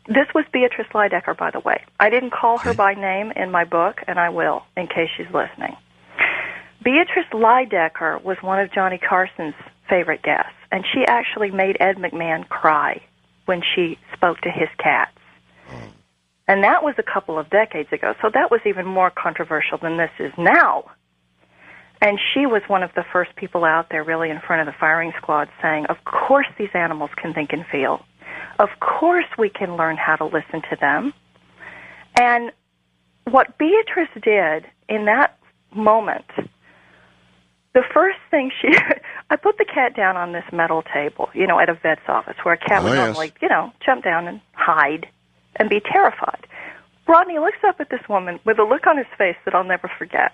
This was Beatrice Lydecker, by the way. I didn't call her by name in my book, and I will, in case she's listening. Beatrice Lydecker was one of Johnny Carson's favorite guests, and she actually made Ed McMahon cry when she spoke to his cats. And that was a couple of decades ago, so that was even more controversial than this is now. And she was one of the first people out there really in front of the firing squad saying, of course these animals can think and feel. Of course we can learn how to listen to them. And what Beatrice did in that moment, the first thing I put the cat down on this metal table, at a vet's office where a cat would normally, jump down and hide and be terrified. Rodney looks up at this woman with a look on his face that I'll never forget.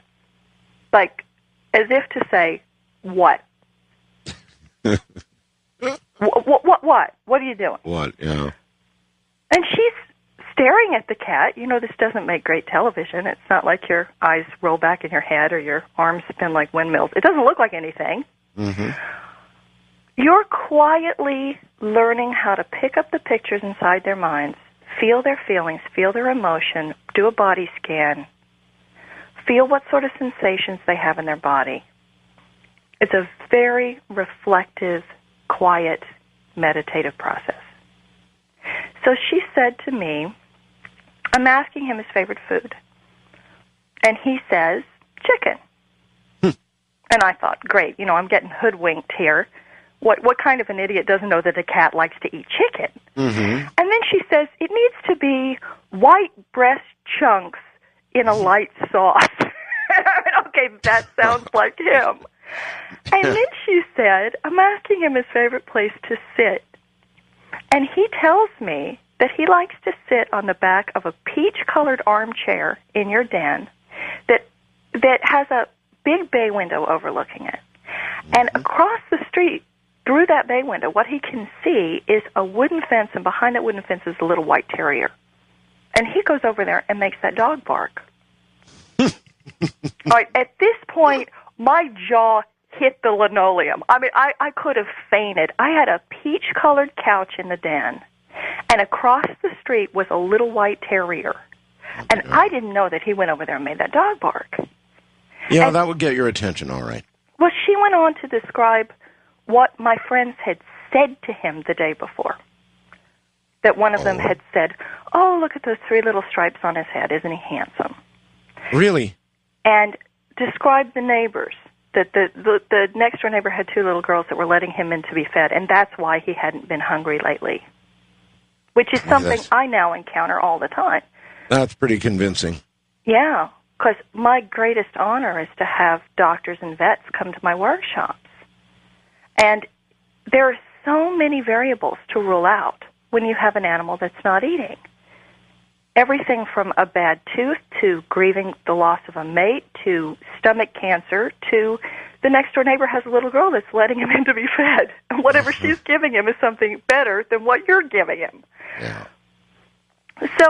Like, as if to say, what? What? What are you doing? What, yeah. And she's staring at the cat. This doesn't make great television. It's not like your eyes roll back in your head or your arms spin like windmills. It doesn't look like anything. Mm-hmm. You're quietly learning how to pick up the pictures inside their minds, feel their feelings, feel their emotion, do a body scan, feel what sort of sensations they have in their body. It's a very reflective, quiet, meditative process. So she said to me, I'm asking him his favorite food. And he says, chicken. And I thought, great, I'm getting hoodwinked here. What kind of an idiot doesn't know that a cat likes to eat chicken? Mm-hmm. And then she says, it needs to be white breast chunks in a light sauce. Okay, that sounds like him. And then she said, I'm asking him his favorite place to sit. And he tells me that he likes to sit on the back of a peach-colored armchair in your den that has a big bay window overlooking it. And across the street, through that bay window, what he can see is a wooden fence, and behind that wooden fence is a little white terrier. And he goes over there and makes that dog bark. All right, at this point, my jaw hit the linoleum. I mean, I could have fainted. I had a peach-colored couch in the den, and across the street was a little white terrier. And I didn't know that he went over there and made that dog bark. Yeah, that would get your attention, all right. Well, she went on to describe what my friends had said to him the day before. That one of them had said, oh, look at those 3 little stripes on his head. Isn't he handsome? Really? And described the neighbors, that the next-door neighbor had 2 little girls that were letting him in to be fed, and that's why he hadn't been hungry lately, which is something I now encounter all the time. That's pretty convincing. Yeah, because my greatest honor is to have doctors and vets come to my workshops. And there are so many variables to rule out when you have an animal that's not eating. Everything from a bad tooth to grieving the loss of a mate to stomach cancer to the next-door neighbor has a little girl that's letting him in to be fed. And whatever she's giving him is something better than what you're giving him. Yeah.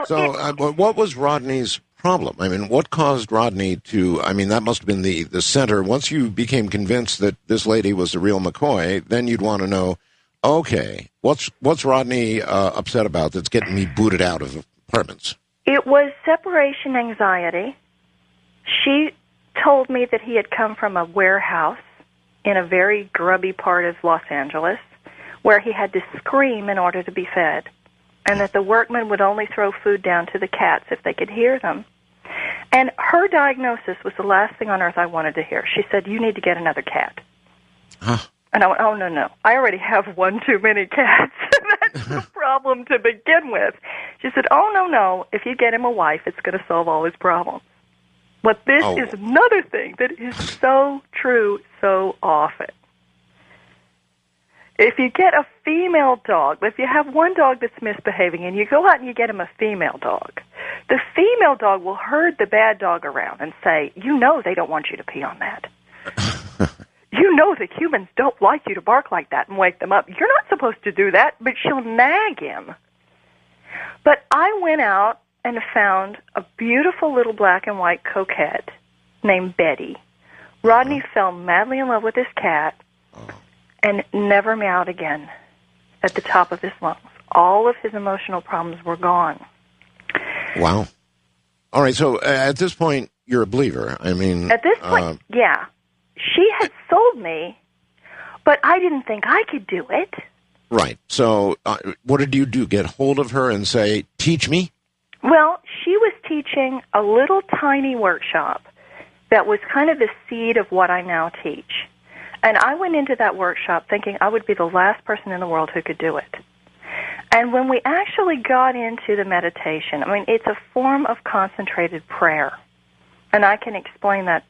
So what was Rodney's problem? I mean, what caused Rodney to, I mean, that must have been the center. Once you became convinced that this lady was the real McCoy, then you'd want to know, okay, what's Rodney upset about that's getting me booted out of apartments? It was separation anxiety. She told me that he had come from a warehouse in a very grubby part of Los Angeles where he had to scream in order to be fed, and that the workmen would only throw food down to the cats if they could hear them. And her diagnosis was the last thing on earth I wanted to hear. She said, "You need to get another cat." Huh. And I went, "Oh, no. I already have one too many cats. That's the problem to begin with." She said, "Oh, no. If you get him a wife, it's going to solve all his problems." But this is another thing that is so true so often. If you get a female dog, if you have one dog that's misbehaving and you go out and you get him a female dog, the female dog will herd the bad dog around and say, "You know they don't want you to pee on that. You know the humans don't like you to bark like that and wake them up. You're not supposed to do that," but she'll nag him. But I went out and found a beautiful little black and white coquette named Betty. Rodney fell madly in love with this cat and never meowed again at the top of his lungs. All of his emotional problems were gone. Wow. All right, so at this point, you're a believer. I mean... At this point, yeah. She had sold me, but I didn't think I could do it. Right. So what did you do? Get hold of her and say, "Teach me"? Well, she was teaching a little tiny workshop that was kind of the seed of what I now teach. And I went into that workshop thinking I would be the last person in the world who could do it. And when we actually got into the meditation, I mean, it's a form of concentrated prayer. And I can explain that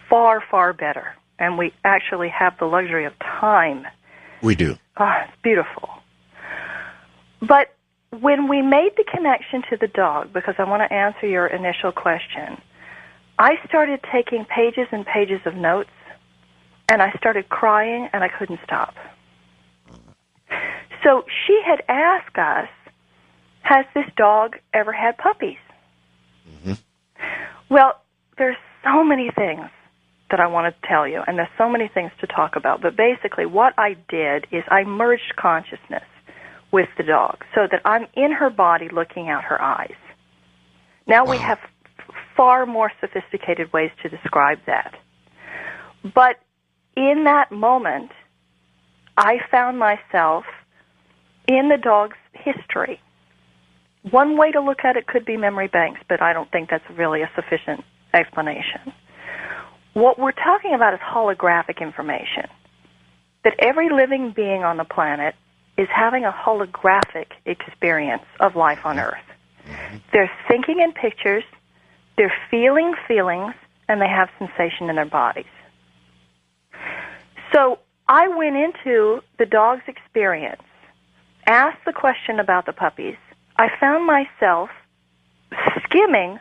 far, far better. And we actually have the luxury of time. We do. Oh, it's beautiful. But when we made the connection to the dog, because I want to answer your initial question, I started taking pages and pages of notes, and I started crying, and I couldn't stop. So she had asked us, "Has this dog ever had puppies?" Mm-hmm. Well, there's so many things that I want to tell you, and there's so many things to talk about. But basically what I did is I merged consciousness with the dog so that I'm in her body looking out her eyes. Now we have far more sophisticated ways to describe that. But in that moment, I found myself in the dog's history. One way to look at it could be memory banks, but I don't think that's really a sufficient explanation. What we're talking about is holographic information, that every living being on the planet is having a holographic experience of life on Earth. They're thinking in pictures, they're feeling feelings, and they have sensation in their bodies. So I went into the dog's experience, asked the question about the puppies. I found myself skimming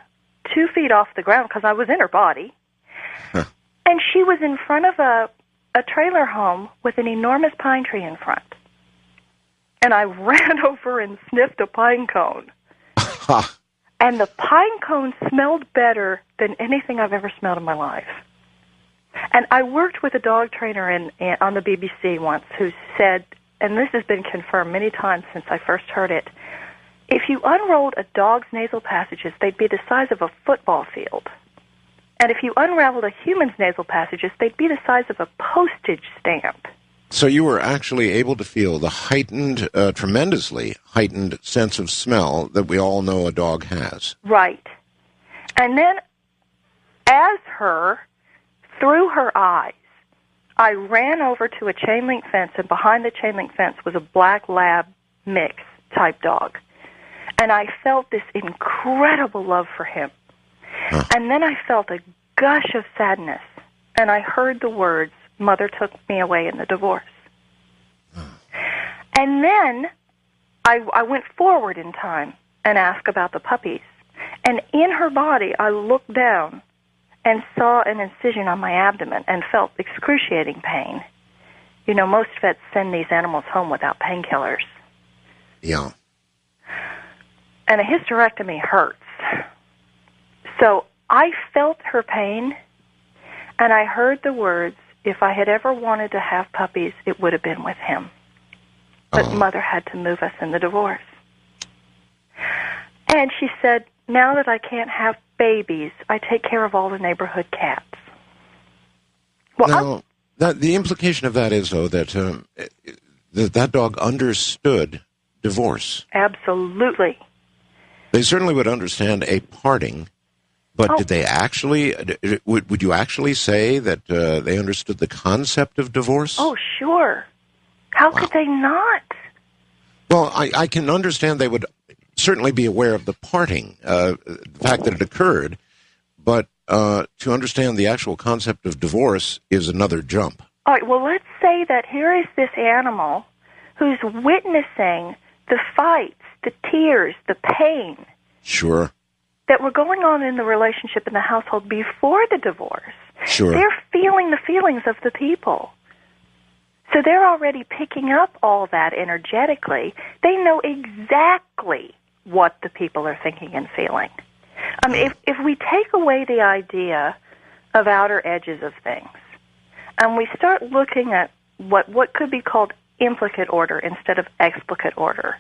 2 feet off the ground because I was in her body. Huh. And she was in front of a trailer home with an enormous pine tree in front. And I ran over and sniffed a pine cone. And the pine cone smelled better than anything I've ever smelled in my life. And I worked with a dog trainer on the BBC once who said, and this has been confirmed many times since I first heard it, if you unrolled a dog's nasal passages, they'd be the size of a football field. And if you unraveled a human's nasal passages, they'd be the size of a postage stamp. So you were actually able to feel the heightened, tremendously heightened sense of smell that we all know a dog has. Right. And then, as her, through her eyes, I ran over to a chain link fence, and behind the chain link fence was a black lab mix type dog. And I felt this incredible love for him. And then I felt a gush of sadness, and I heard the words, "Mother took me away in the divorce." And then I went forward in time and asked about the puppies. And in her body, I looked down and saw an incision on my abdomen and felt excruciating pain. You know, most vets send these animals home without painkillers. Yeah. And a hysterectomy hurts. So I felt her pain, and I heard the words, if I had ever wanted to have puppies, it would have been with him. But Mother had to move us in the divorce. And she said, now that I can't have babies, I take care of all the neighborhood cats. Well, now, the implication of that is, though, that that dog understood divorce. Absolutely. They certainly would understand a parting, but did they actually, would you actually say that they understood the concept of divorce? Oh, sure. How could they not? Well, I can understand they would certainly be aware of the parting, the fact that it occurred, but to understand the actual concept of divorce is another jump. All right, well, let's say that here is this animal who's witnessing the fights, the tears, the pain. Sure. That were going on in the relationship in the household before the divorce. Sure. They're feeling the feelings of the people. So they're already picking up all that energetically. They know exactly what the people are thinking and feeling. If we take away the idea of outer edges of things, and we start looking at what could be called implicate order instead of explicate order.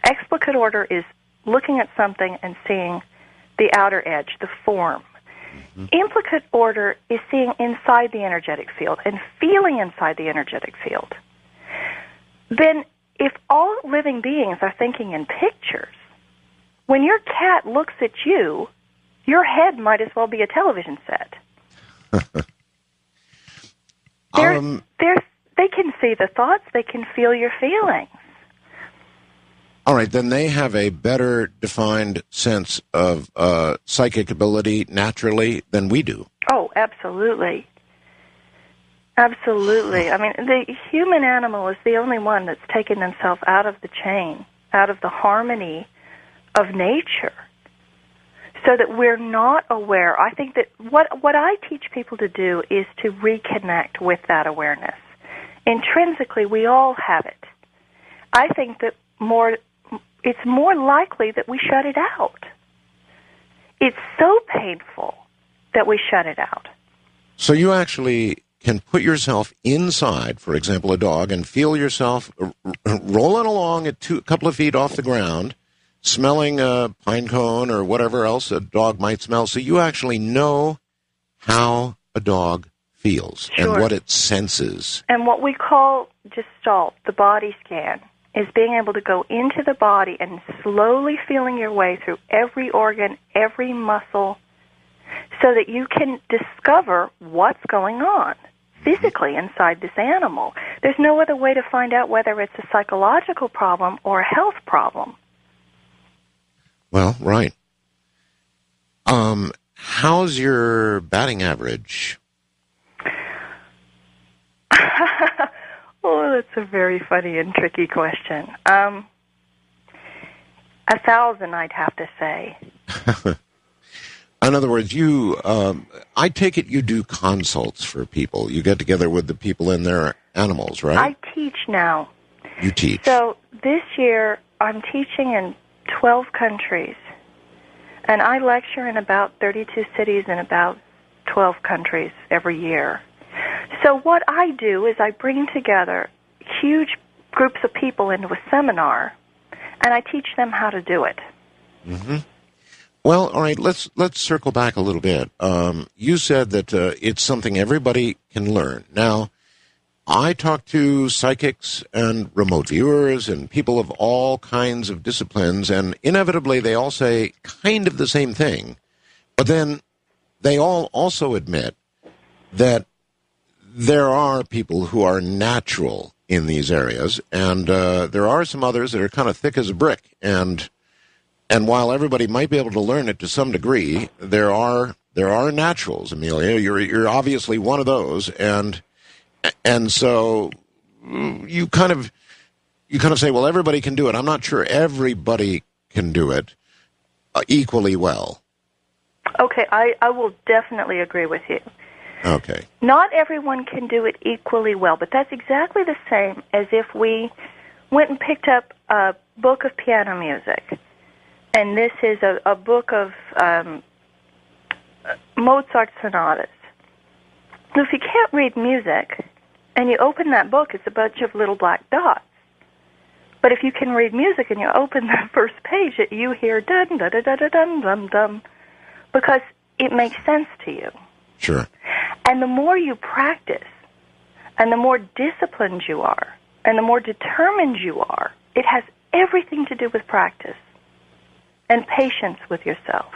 Explicate order is looking at something and seeing the outer edge, the form. Mm-hmm. Implicate order is seeing inside the energetic field and feeling inside the energetic field. Then if all living beings are thinking in pictures, when your cat looks at you, your head might as well be a television set. They can see the thoughts, they can feel your feelings. All right, then they have a better defined sense of psychic ability naturally than we do. Oh, absolutely. Absolutely. I mean, the human animal is the only one that's taken themselves out of the chain, out of the harmony of nature, so that we're not aware. I think that what I teach people to do is to reconnect with that awareness. Intrinsically, we all have it. I think that it's more likely that we shut it out. It's so painful that we shut it out. So you actually can put yourself inside, for example, a dog, and feel yourself rolling along a couple of feet off the ground, smelling a pine cone or whatever else a dog might smell. So you actually know how a dog feels and what it senses. And what we call Gestalt, the body scan, is being able to go into the body and slowly feeling your way through every organ, every muscle, so that you can discover what's going on physically inside this animal. There's no other way to find out whether it's a psychological problem or a health problem. Well, right. How's your batting average? Oh, that's a very funny and tricky question. 1,000, I'd have to say. In other words, I take it you do consults for people. You get together with the people and their animals, right? I teach now. You teach. So this year, I'm teaching in 12 countries, and I lecture in about 32 cities in about 12 countries every year. So what I do is I bring together huge groups of people into a seminar, and I teach them how to do it. Mm-hmm. Well, all right, let's circle back a little bit. You said that it's something everybody can learn. Now, I talk to psychics and remote viewers and people of all kinds of disciplines, and inevitably they all say kind of the same thing. But then they all also admit that there are people who are natural in these areas, and there are some others that are kind of thick as a brick. And while everybody might be able to learn it to some degree, there are naturals, Amelia. You're obviously one of those, and so you kind of say, well, everybody can do it. I'm not sure everybody can do it equally well. Okay, I will definitely agree with you. Okay. Not everyone can do it equally well, but that's exactly the same as if we went and picked up a book of piano music, and this is a book of Mozart sonatas. If you can't read music, and you open that book, it's a bunch of little black dots. But if you can read music and you open the first page, you hear dun da da da da dum dum dum, because it makes sense to you. Sure. And the more you practice, and the more disciplined you are, and the more determined you are, it has everything to do with practice and patience with yourself.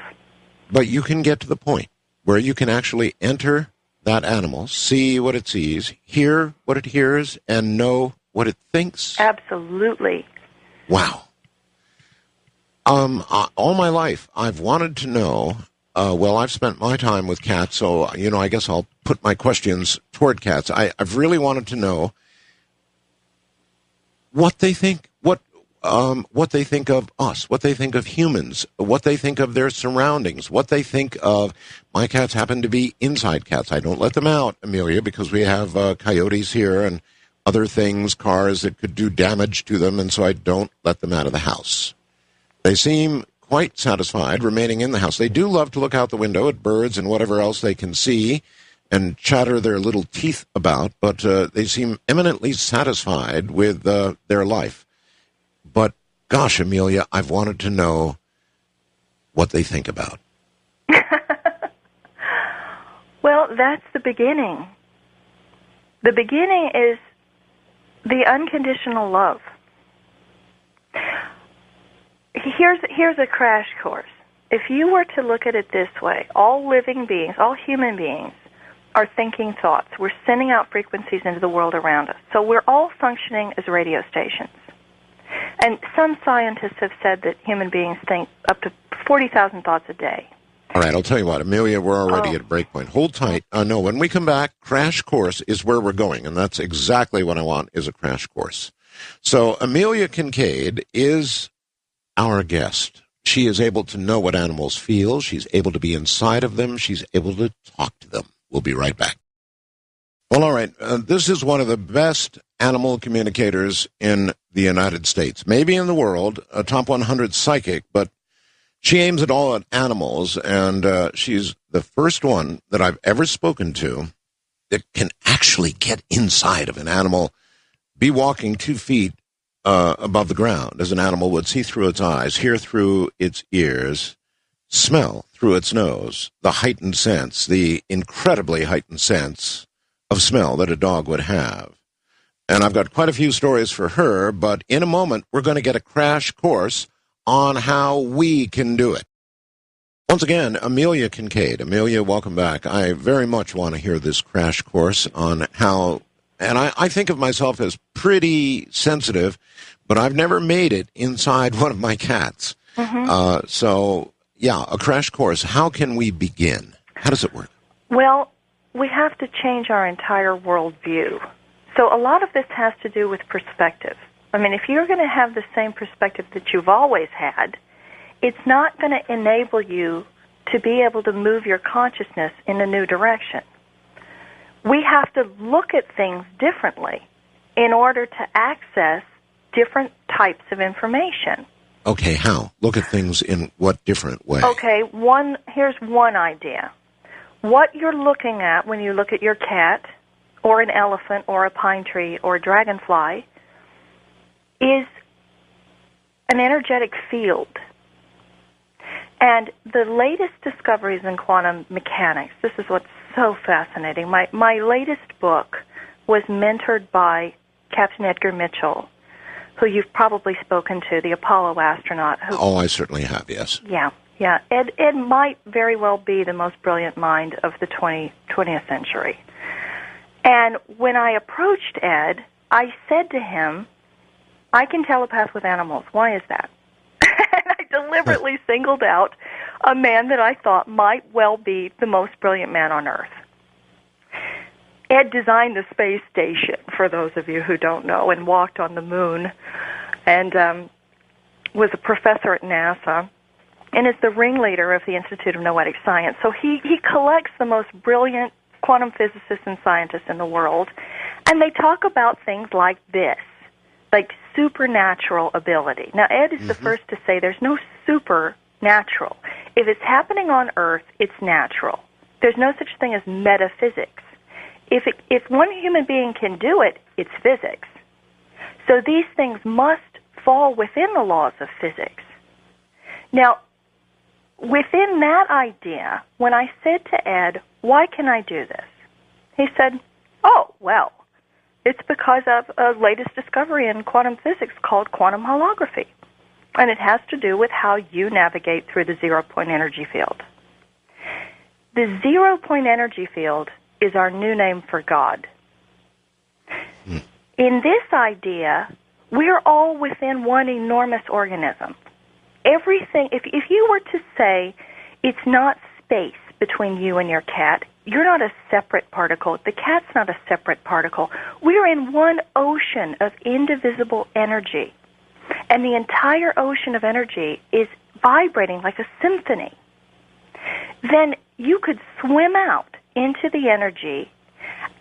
But you can get to the point where you can actually enter that animal, see what it sees, hear what it hears, and know what it thinks. Absolutely. Wow. All my life, I've wanted to know. I've spent my time with cats, so I guess I'll put my questions toward cats. I've really wanted to know what they think, what they think of us, what they think of humans, what they think of their surroundings, what they think of. My cats happen to be inside cats. I don't let them out, Amelia, because we have coyotes here and other things, cars that could do damage to them, and so I don't let them out of the house. They seem quite satisfied remaining in the house. They do love to look out the window at birds and whatever else they can see and chatter their little teeth about, but they seem eminently satisfied with their life. But, gosh, Amelia, I've wanted to know what they think about. Well, that's the beginning. The beginning is the unconditional love. Here's a crash course. If you were to look at it this way, all living beings, all human beings, are thinking thoughts. We're sending out frequencies into the world around us. So we're all functioning as radio stations. And some scientists have said that human beings think up to 40,000 thoughts a day. All right, I'll tell you what, Amelia, we're already at a break point. Hold tight. No, when we come back, crash course is where we're going, and that's exactly what I want, is a crash course. So Amelia Kincaid is our guest. She is able to know what animals feel. She's able to be inside of them. She's able to talk to them. We'll be right back. Well, all right. This is one of the best animal communicators in the United States, maybe in the world, a top 100 psychic, but she aims it all at animals, and she's the first one that I've ever spoken to that can actually get inside of an animal, be walking 2 feet above the ground, as an animal would see through its eyes, hear through its ears, smell through its nose, the heightened sense, the incredibly heightened sense of smell that a dog would have. And I've got quite a few stories for her, but in a moment, we're going to get a crash course on how we can do it. Once again, Amelia Kincaid. Amelia, welcome back. I very much want to hear this crash course on how, and I think of myself as pretty sensitive, but I've never made it inside one of my cats. Mm-hmm. So, a crash course. How can we begin? How does it work? Well, we have to change our entire worldview. So a lot of this has to do with perspective. I mean, if you're going to have the same perspective that you've always had, it's not going to enable you to be able to move your consciousness in a new direction. We have to look at things differently in order to access different types of information. Okay, how? Look at things in what different way? Okay, here's one idea. What you're looking at when you look at your cat or an elephant or a pine tree or a dragonfly is an energetic field. And the latest discoveries in quantum mechanics, this is what's so fascinating. My latest book was mentored by Captain Edgar Mitchell, who you've probably spoken to, the Apollo astronaut. I certainly have, yes. Yeah. Yeah, Ed might very well be the most brilliant mind of the 20th century. And when I approached Ed, I said to him, I can telepath with animals. Why is that? And I deliberately singled out a man that I thought might well be the most brilliant man on Earth. Ed designed the space station, for those of you who don't know, and walked on the moon, and was a professor at NASA, and is the ringleader of the Institute of Noetic Science. So he collects the most brilliant quantum physicists and scientists in the world, and they talk about things like this, like supernatural ability. Now, Ed is the first to say there's no supernatural. If it's happening on Earth, it's natural. There's no such thing as metaphysics. If one human being can do it, it's physics. So these things must fall within the laws of physics. Now, within that idea, when I said to Ed, why can I do this? He said, oh, well, it's because of a latest discovery in quantum physics called quantum holography. And it has to do with how you navigate through the zero-point energy field. The zero-point energy field is our new name for God. In this idea, we're all within one enormous organism. Everything, if you were to say it's not space between you and your cat, you're not a separate particle. The cat's not a separate particle. We're in one ocean of indivisible energy. And the entire ocean of energy is vibrating like a symphony. Then you could swim out into the energy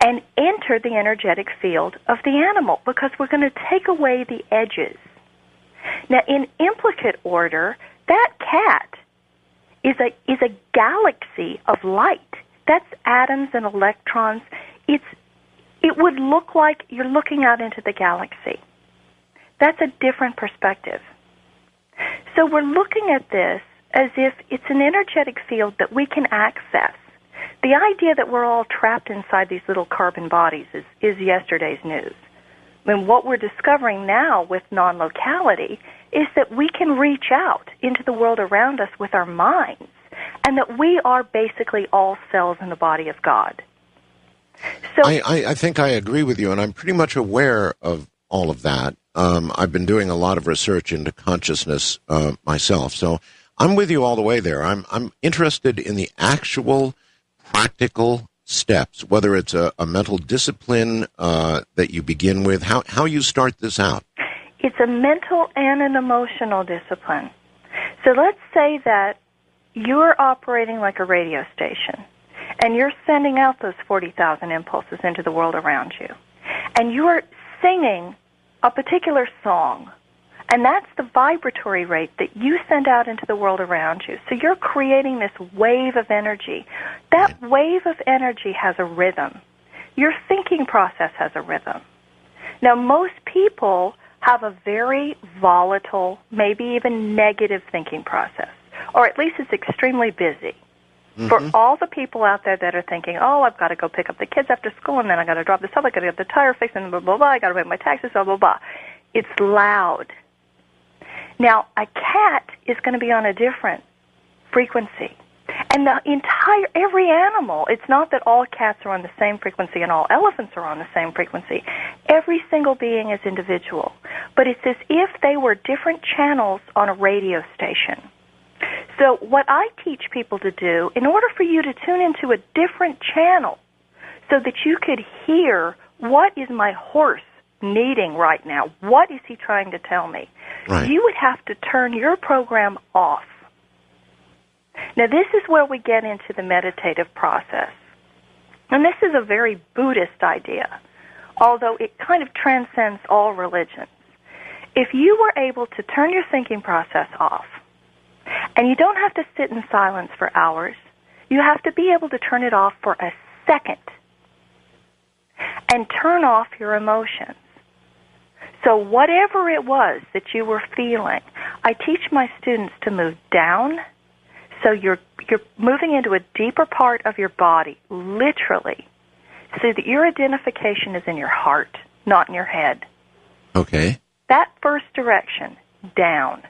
and enter the energetic field of the animal, because we're going to take away the edges. Now, in implicate order, that cat is a galaxy of light. That's atoms and electrons. It would look like you're looking out into the galaxy. That's a different perspective. So we're looking at this as if it's an energetic field that we can access. The idea that we're all trapped inside these little carbon bodies is yesterday's news. I mean, what we're discovering now with non-locality is that we can reach out into the world around us with our minds, and that we are basically all cells in the body of God. So I think I agree with you, and I'm pretty much aware of all of that. I've been doing a lot of research into consciousness myself, so I'm with you all the way there. I'm interested in the actual practical steps, whether it's a mental discipline that you begin with, how you start this out. It's a mental and an emotional discipline. So let's say that you're operating like a radio station, and you're sending out those 40,000 impulses into the world around you, and you're singing a particular song, and that's the vibratory rate that you send out into the world around you. So you're creating this wave of energy. That wave of energy has a rhythm. Your thinking process has a rhythm. Now, most people have a very volatile, maybe even negative thinking process, or at least it's extremely busy. For all the people out there that are thinking, oh, I've got to go pick up the kids after school, and then I've got to drop this up, I've got to get the tire fixed, and blah, blah, blah, I've got to make my taxes, blah, blah, blah. It's loud. Now, a cat is going to be on a different frequency. And every animal, it's not that all cats are on the same frequency and all elephants are on the same frequency. Every single being is individual. But it's as if they were different channels on a radio station. So what I teach people to do, in order for you to tune into a different channel so that you could hear, what is my horse needing right now? What is he trying to tell me? Right. You would have to turn your program off. Now, this is where we get into the meditative process. And this is a very Buddhist idea, although it kind of transcends all religions. If you were able to turn your thinking process off, and you don't have to sit in silence for hours, you have to be able to turn it off for a second and turn off your emotions. So whatever it was that you were feeling, I teach my students to move down. So you're moving into a deeper part of your body, literally, so that your identification is in your heart, not in your head. Okay. That first direction, down.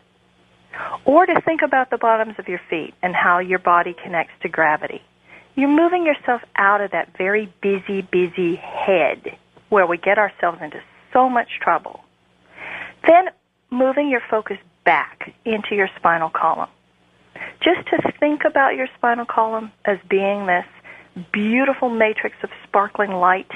Or to think about the bottoms of your feet and how your body connects to gravity. You're moving yourself out of that very busy head where we get ourselves into so much trouble. Then moving your focus back into your spinal column. Just to think about your spinal column as being this beautiful matrix of sparkling light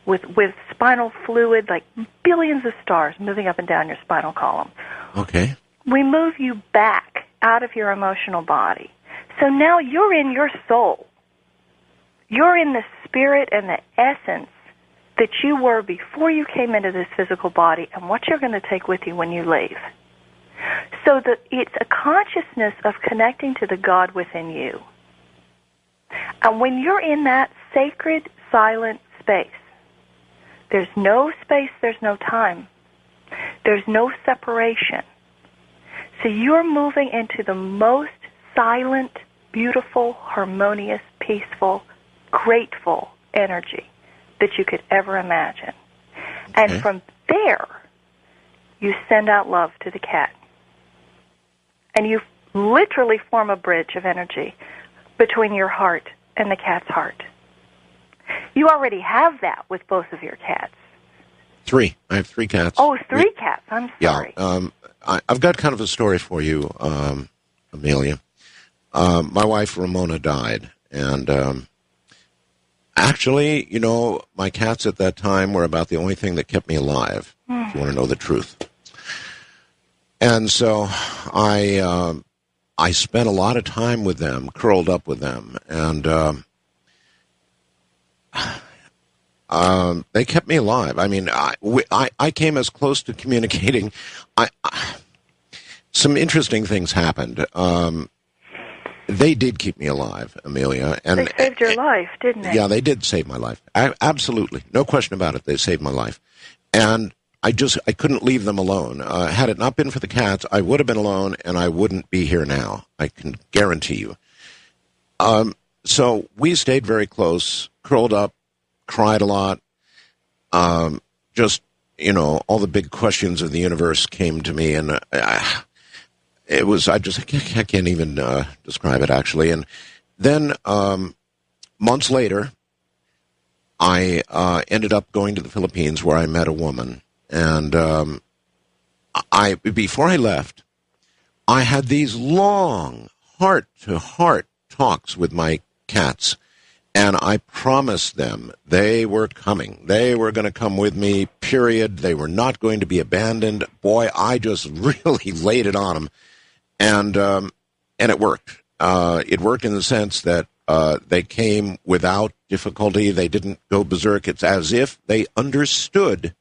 with spinal fluid, like billions of stars moving up and down your spinal column. Okay. We move you back out of your emotional body. So now you're in your soul. You're in the spirit and the essence that you were before you came into this physical body and what you're going to take with you when you leave. So that it's a consciousness of connecting to the God within you. And when you're in that sacred, silent space, there's no space, there's no time. There's no separation. So you're moving into the most silent, beautiful, harmonious, peaceful, grateful energy that you could ever imagine. Okay. And from there, you send out love to the cat. And you literally form a bridge of energy between your heart and the cat's heart. You already have that with both of your cats. 3. I have 3 cats. Oh, 3 cats. I'm sorry. Yeah. I've got kind of a story for you, Amelia. My wife, Ramona, died. And actually, you know, my cats at that time were about the only thing that kept me alive, if you want to know the truth. And so I spent a lot of time with them, curled up with them, and they kept me alive. I mean, I came as close to communicating. Some interesting things happened. They did keep me alive, Amelia. And they saved your life, didn't they? Yeah, they did save my life. Absolutely. No question about it. They saved my life. And I couldn't leave them alone. Had it not been for the cats, I would have been alone, and I wouldn't be here now. I can guarantee you. So we stayed very close, curled up, cried a lot. Just, you know, all the big questions of the universe came to me, and I can't even describe it, actually. And then months later, I ended up going to the Philippines, where I met a woman. And before I left, I had these long heart-to-heart talks with my cats, and I promised them they were coming. They were going to come with me, period. They were not going to be abandoned. Boy, I just really laid it on them, and it worked. It worked in the sense that they came without difficulty. They didn't go berserk. It's as if they understood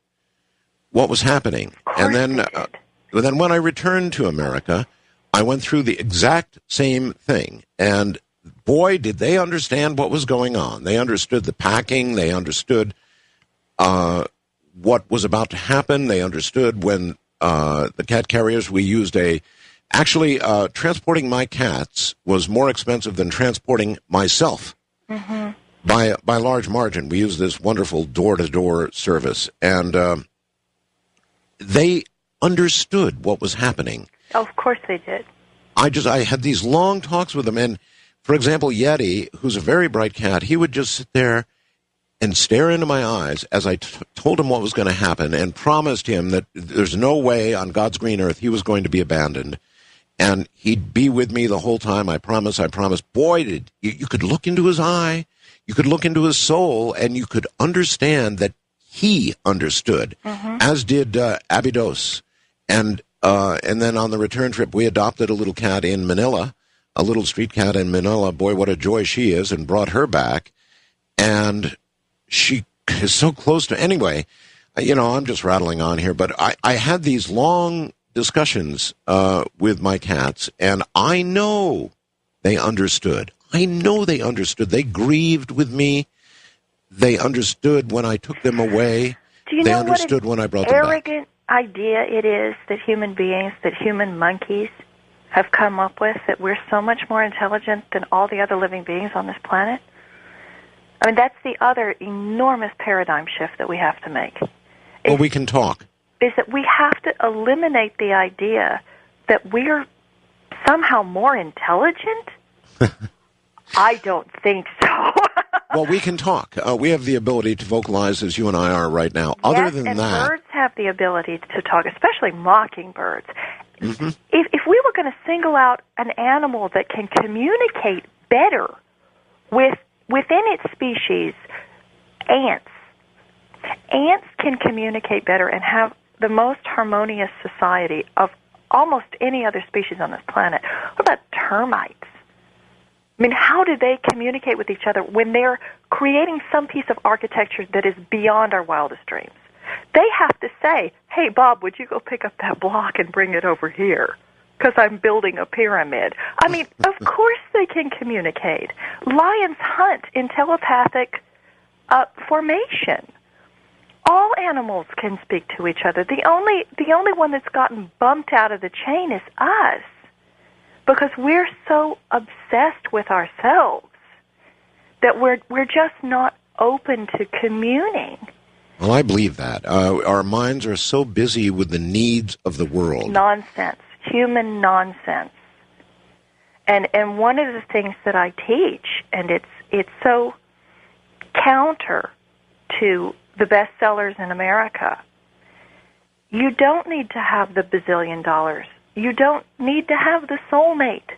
what was happening. And then when I returned to America, I went through the exact same thing. And boy, did they understand what was going on. They understood the packing. They understood what was about to happen. They understood when the cat carriers, we used transporting my cats was more expensive than transporting myself. Mm-hmm. By a large margin. We used this wonderful door-to-door service. And they understood what was happening. Oh, of course they did. I had these long talks with them, and for example, Yeti, who's a very bright cat, he would just sit there and stare into my eyes as I told him what was going to happen and promised him that there's no way on God's green earth he was going to be abandoned, and he'd be with me the whole time. I promise. Boy, you could look into his eye, you could look into his soul, and you could understand that he understood, as did Abydos. And then on the return trip, we adopted a little cat in Manila, a little street cat in Manila. Boy, what a joy she is, and brought her back. And she is so close to... Anyway, you know, I'm just rattling on here, but I had these long discussions with my cats, and I know they understood. They grieved with me. They understood when I took them away. Do you they know understood what when I brought them back. Arrogant idea it is that human monkeys have come up with, that we're so much more intelligent than all the other living beings on this planet? I mean, that's the other enormous paradigm shift that we have to make. Well, we can talk. Is that we have to eliminate the idea that we're somehow more intelligent? I don't think so. Well, we can talk. We have the ability to vocalize as you and I are right now. Other yes, than and that, birds have the ability to talk, especially mockingbirds. mm-hmm. If we were going to single out an animal that can communicate better within its species, ants. Ants can communicate better and have the most harmonious society of almost any other species on this planet. What about termites? I mean, how do they communicate with each other when they're creating some piece of architecture that is beyond our wildest dreams? They have to say, hey, Bob, would you go pick up that block and bring it over here? Because I'm building a pyramid. I mean, of course they can communicate. Lions hunt in telepathic formation. All animals can speak to each other. The only one that's gotten bumped out of the chain is us, because we're so obsessed with ourselves that we're just not open to communing. Well, I believe that. Our minds are so busy with the needs of the world. Nonsense. Human nonsense. And one of the things that I teach, and it's so counter to the bestsellers in America, you don't need to have the bazillion dollars. You don't need to have the soulmate.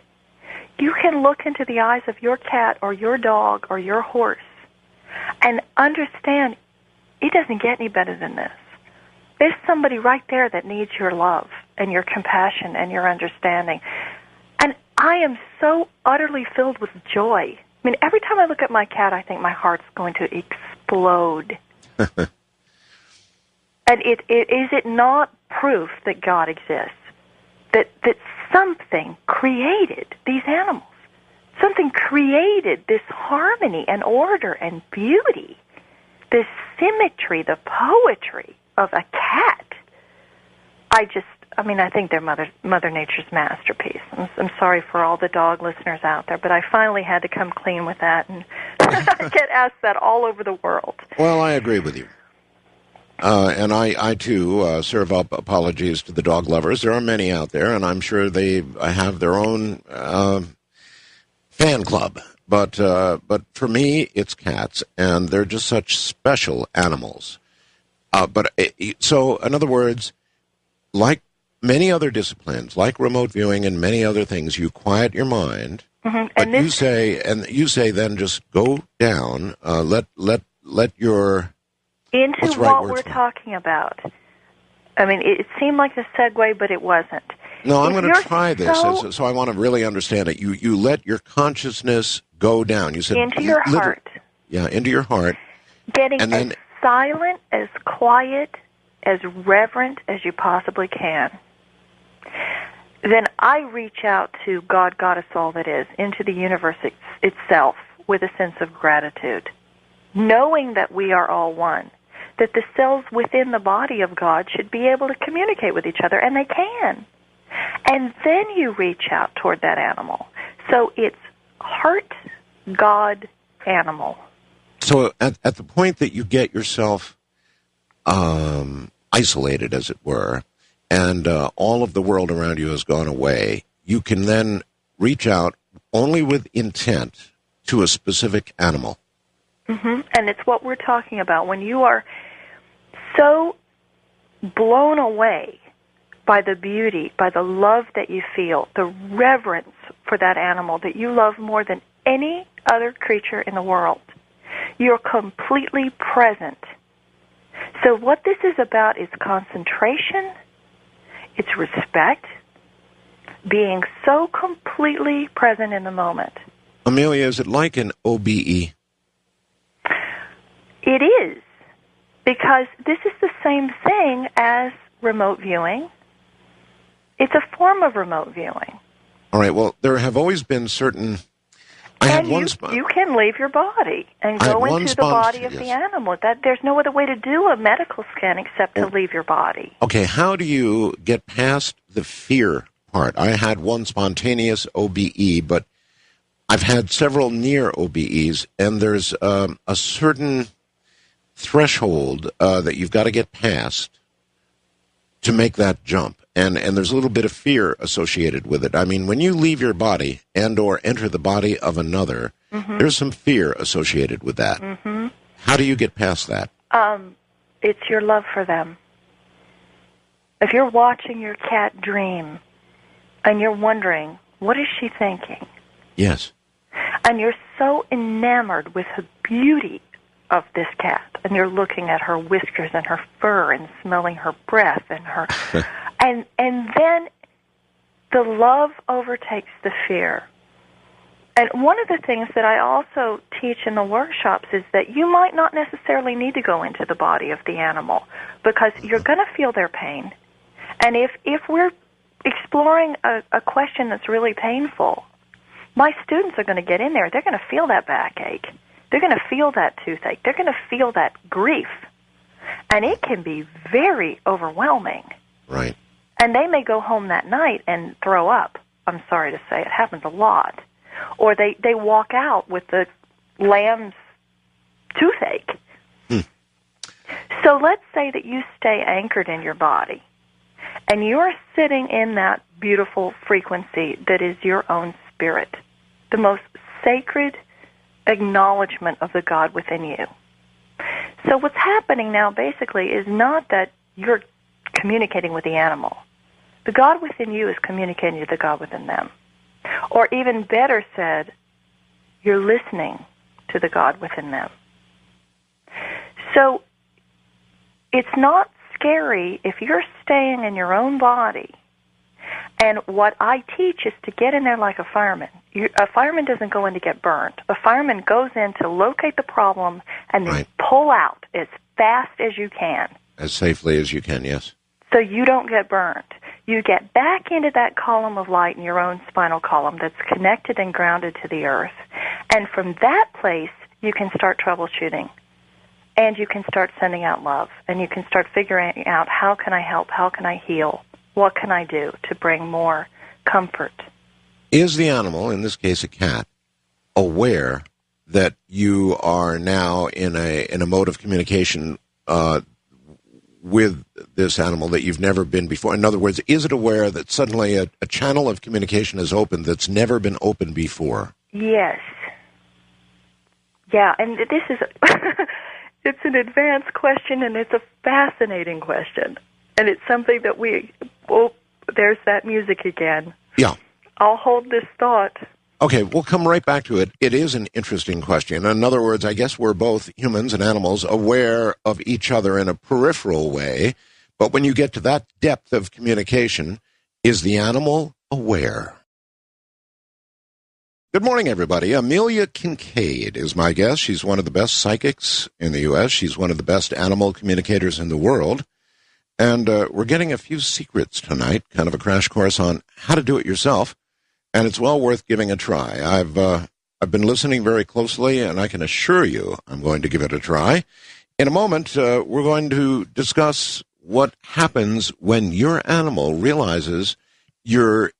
You can look into the eyes of your cat or your dog or your horse and understand it doesn't get any better than this. There's somebody right there that needs your love and your compassion and your understanding. And I am so utterly filled with joy. I mean, every time I look at my cat, I think my heart's going to explode. And is it not proof that God exists? That something created these animals. Something created this harmony and order and beauty, this symmetry, the poetry of a cat. I think they're Mother Nature's masterpiece. I'm sorry for all the dog listeners out there, but I finally had to come clean with that and get asked that all over the world. Well, I agree with you. And I too, serve up apologies to the dog lovers. There are many out there, and I'm sure they have their own fan club. But for me, it's cats, and they're just such special animals. So, in other words, like many other disciplines, like remote viewing and many other things, you quiet your mind. Mm-hmm. But you say then just go down, let your into what we're talking about. I mean, it seemed like a segue, but it wasn't. No, I'm going to try this, so I want to really understand it. You let your consciousness go down. You said into your heart. Yeah, into your heart. Getting as silent, as quiet, as reverent as you possibly can. Then I reach out to God, Goddess, all that is, into the universe itself with a sense of gratitude, knowing that we are all one, that the cells within the body of God should be able to communicate with each other, and they can. And then you reach out toward that animal. So it's heart, God, animal. So at the point that you get yourself isolated, as it were, and all of the world around you has gone away, you can then reach out only with intent to a specific animal. Mm-hmm. And it's what we're talking about. When you are so blown away by the beauty, by the love that you feel, the reverence for that animal that you love more than any other creature in the world, you're completely present. So what this is about is concentration, it's respect, being so completely present in the moment. Amelia, is it like an OBE? It is, because this is the same thing as remote viewing. It's a form of remote viewing. All right, well, there have always been certain... You can leave your body and go into the body of the animal. There's no other way to do a medical scan except to leave your body. Okay, how do you get past the fear part? I had one spontaneous OBE, but I've had several near OBEs, and there's a certain threshold that you've got to get past to make that jump. And there's a little bit of fear associated with it. I mean, when you leave your body and or enter the body of another, there's some fear associated with that. How do you get past that? It's your love for them. If you're watching your cat dream and you're wondering, what is she thinking? Yes. And you're so enamored with the beauty of this cat, and you're looking at her whiskers and her fur and smelling her breath and her... and then the love overtakes the fear. And one of the things that I also teach in the workshops is that you might not necessarily need to go into the body of the animal, because you're going to feel their pain. And if we're exploring a question that's really painful, my students are going to get in there. They're going to feel that backache. They're going to feel that toothache. They're going to feel that grief. And it can be very overwhelming. Right. And they may go home that night and throw up. I'm sorry to say, it happens a lot. Or they walk out with the lamb's toothache. So let's say that you stay anchored in your body, and you're sitting in that beautiful frequency that is your own spirit, the most sacred acknowledgement of the God within you. So what's happening now basically is not that you're communicating with the animal. The God within you is communicating to the God within them. Or even better said, you're listening to the God within them. So it's not scary if you're staying in your own body. And what I teach is to get in there like a fireman. A fireman doesn't go in to get burned. A fireman goes in to locate the problem and then pull out as fast as you can. As safely as you can, yes. So you don't get burned. You get back into that column of light in your own spinal column that's connected and grounded to the earth. And from that place, you can start troubleshooting. And you can start sending out love. And you can start figuring out, how can I help? How can I heal? What can I do to bring more comfort? Is the animal, in this case a cat, aware that you are now in a mode of communication with this animal that you've never been before? In other words, is it aware that suddenly a channel of communication is open that's never been open before? Yes. Yeah, and this is it's an advanced question, and it's a fascinating question. And it's something that there's that music again. Yeah. I'll hold this thought. Okay, we'll come right back to it. It is an interesting question. In other words, I guess we're both humans and animals aware of each other in a peripheral way. But when you get to that depth of communication, is the animal aware? Good morning, everybody. Amelia Kincaid is my guest. She's one of the best psychics in the U.S. She's one of the best animal communicators in the world. And we're getting a few secrets tonight, kind of a crash course on how to do it yourself. And it's well worth giving a try. I've been listening very closely, and I can assure you I'm going to give it a try. In a moment, we're going to discuss what happens when your animal realizes you're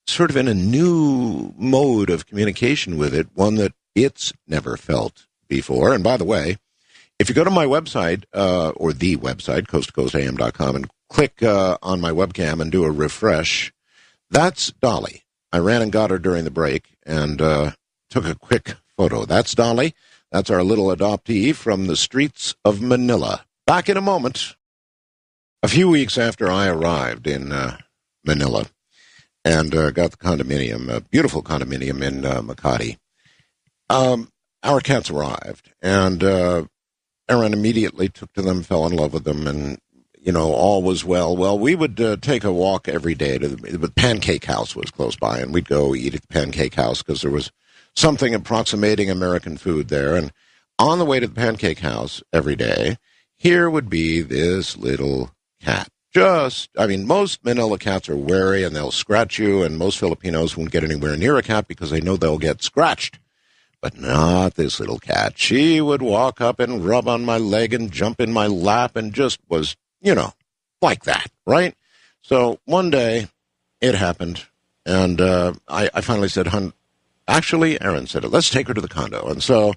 sort of in a new mode of communication with it, one that it's never felt before. And by the way, if you go to my website, or the website, coasttocoastam.com, and click on my webcam and do a refresh, that's Dolly. I ran and got her during the break and took a quick photo. That's Dolly. That's our little adoptee from the streets of Manila. Back in a moment. A few weeks after I arrived in Manila and got the condominium, a beautiful condominium in Makati, our cats arrived. And Erin immediately took to them, fell in love with them, and all was well. Well, we would take a walk every day to the Pancake House was close by, and we'd go eat at the Pancake House because there was something approximating American food there. And on the way to the Pancake House every day, here would be this little cat. Most Manila cats are wary and they'll scratch you, and most Filipinos won't get anywhere near a cat because they know they'll get scratched. But not this little cat. She would walk up and rub on my leg and jump in my lap and just was like that, right? So one day it happened, and I finally said, actually, Erin said it, let's take her to the condo. And so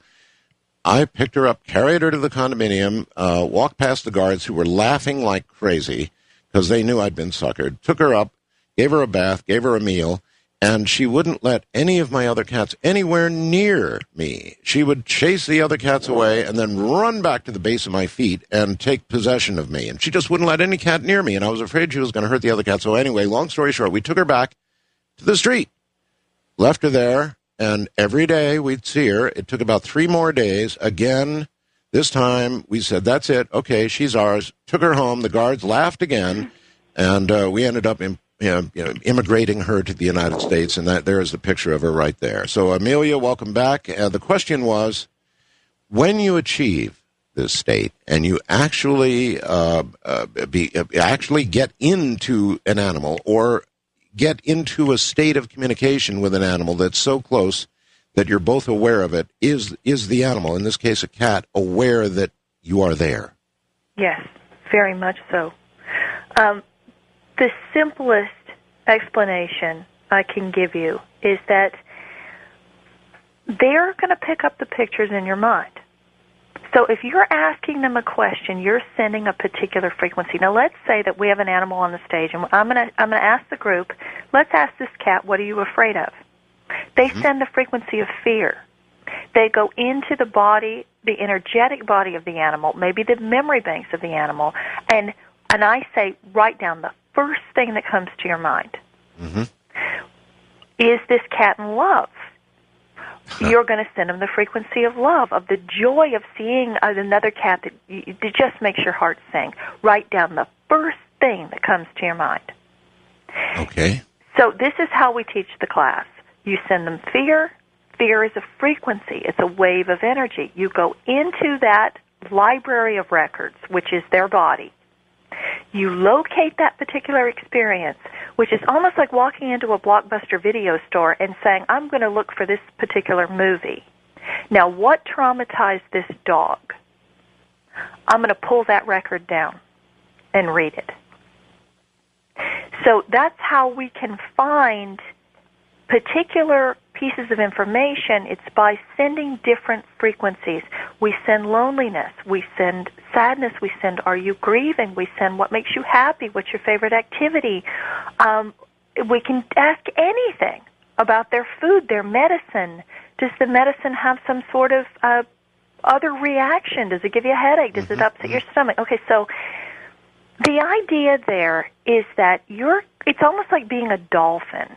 I picked her up, carried her to the condominium, walked past the guards who were laughing like crazy, because they knew I'd been suckered, took her up, gave her a bath, gave her a meal, and she wouldn't let any of my other cats anywhere near me. She would chase the other cats away and then run back to the base of my feet and take possession of me. And she just wouldn't let any cat near me, and I was afraid she was going to hurt the other cat. So anyway, long story short, we took her back to the street, left her there, and every day we'd see her. It took about 3 more days. Again, this time we said, that's it. Okay, she's ours. Took her home. The guards laughed again, and we ended up immigrating her to the United States, and there is the picture of her right there. So, Amelia, welcome back. The question was, when you achieve this state and you actually actually get into an animal or get into a state of communication with an animal that's so close that you're both aware of it, is the animal, in this case a cat, aware that you are there? Yes, very much so. The simplest explanation I can give you is that they're going to pick up the pictures in your mind. So if you're asking them a question, you're sending a particular frequency. Now, let's say that we have an animal on the stage, and I'm going to ask the group, let's ask this cat, what are you afraid of? They send the frequency of fear. They go into the body, the energetic body of the animal, maybe the memory banks of the animal, and I say, write down the first thing that comes to your mind. Is this cat in love? You're going to send them the frequency of love, of the joy of seeing another cat that just makes your heart sing. Write down the first thing that comes to your mind. Okay. So this is how we teach the class. You send them fear. Fear is a frequency. It's a wave of energy. You go into that library of records, which is their body. You locate that particular experience, which is almost like walking into a Blockbuster video store and saying, I'm going to look for this particular movie. Now, what traumatized this dog? I'm going to pull that record down and read it. So that's how we can find particular pieces of information. It's by sending different frequencies. We send loneliness, we send sadness, we send are you grieving, we send what makes you happy, what's your favorite activity. We can ask anything about their food, their medicine. Does the medicine have some sort of other reaction? Does it give you a headache? Does it upset your stomach? Okay, so the idea there is that it's almost like being a dolphin.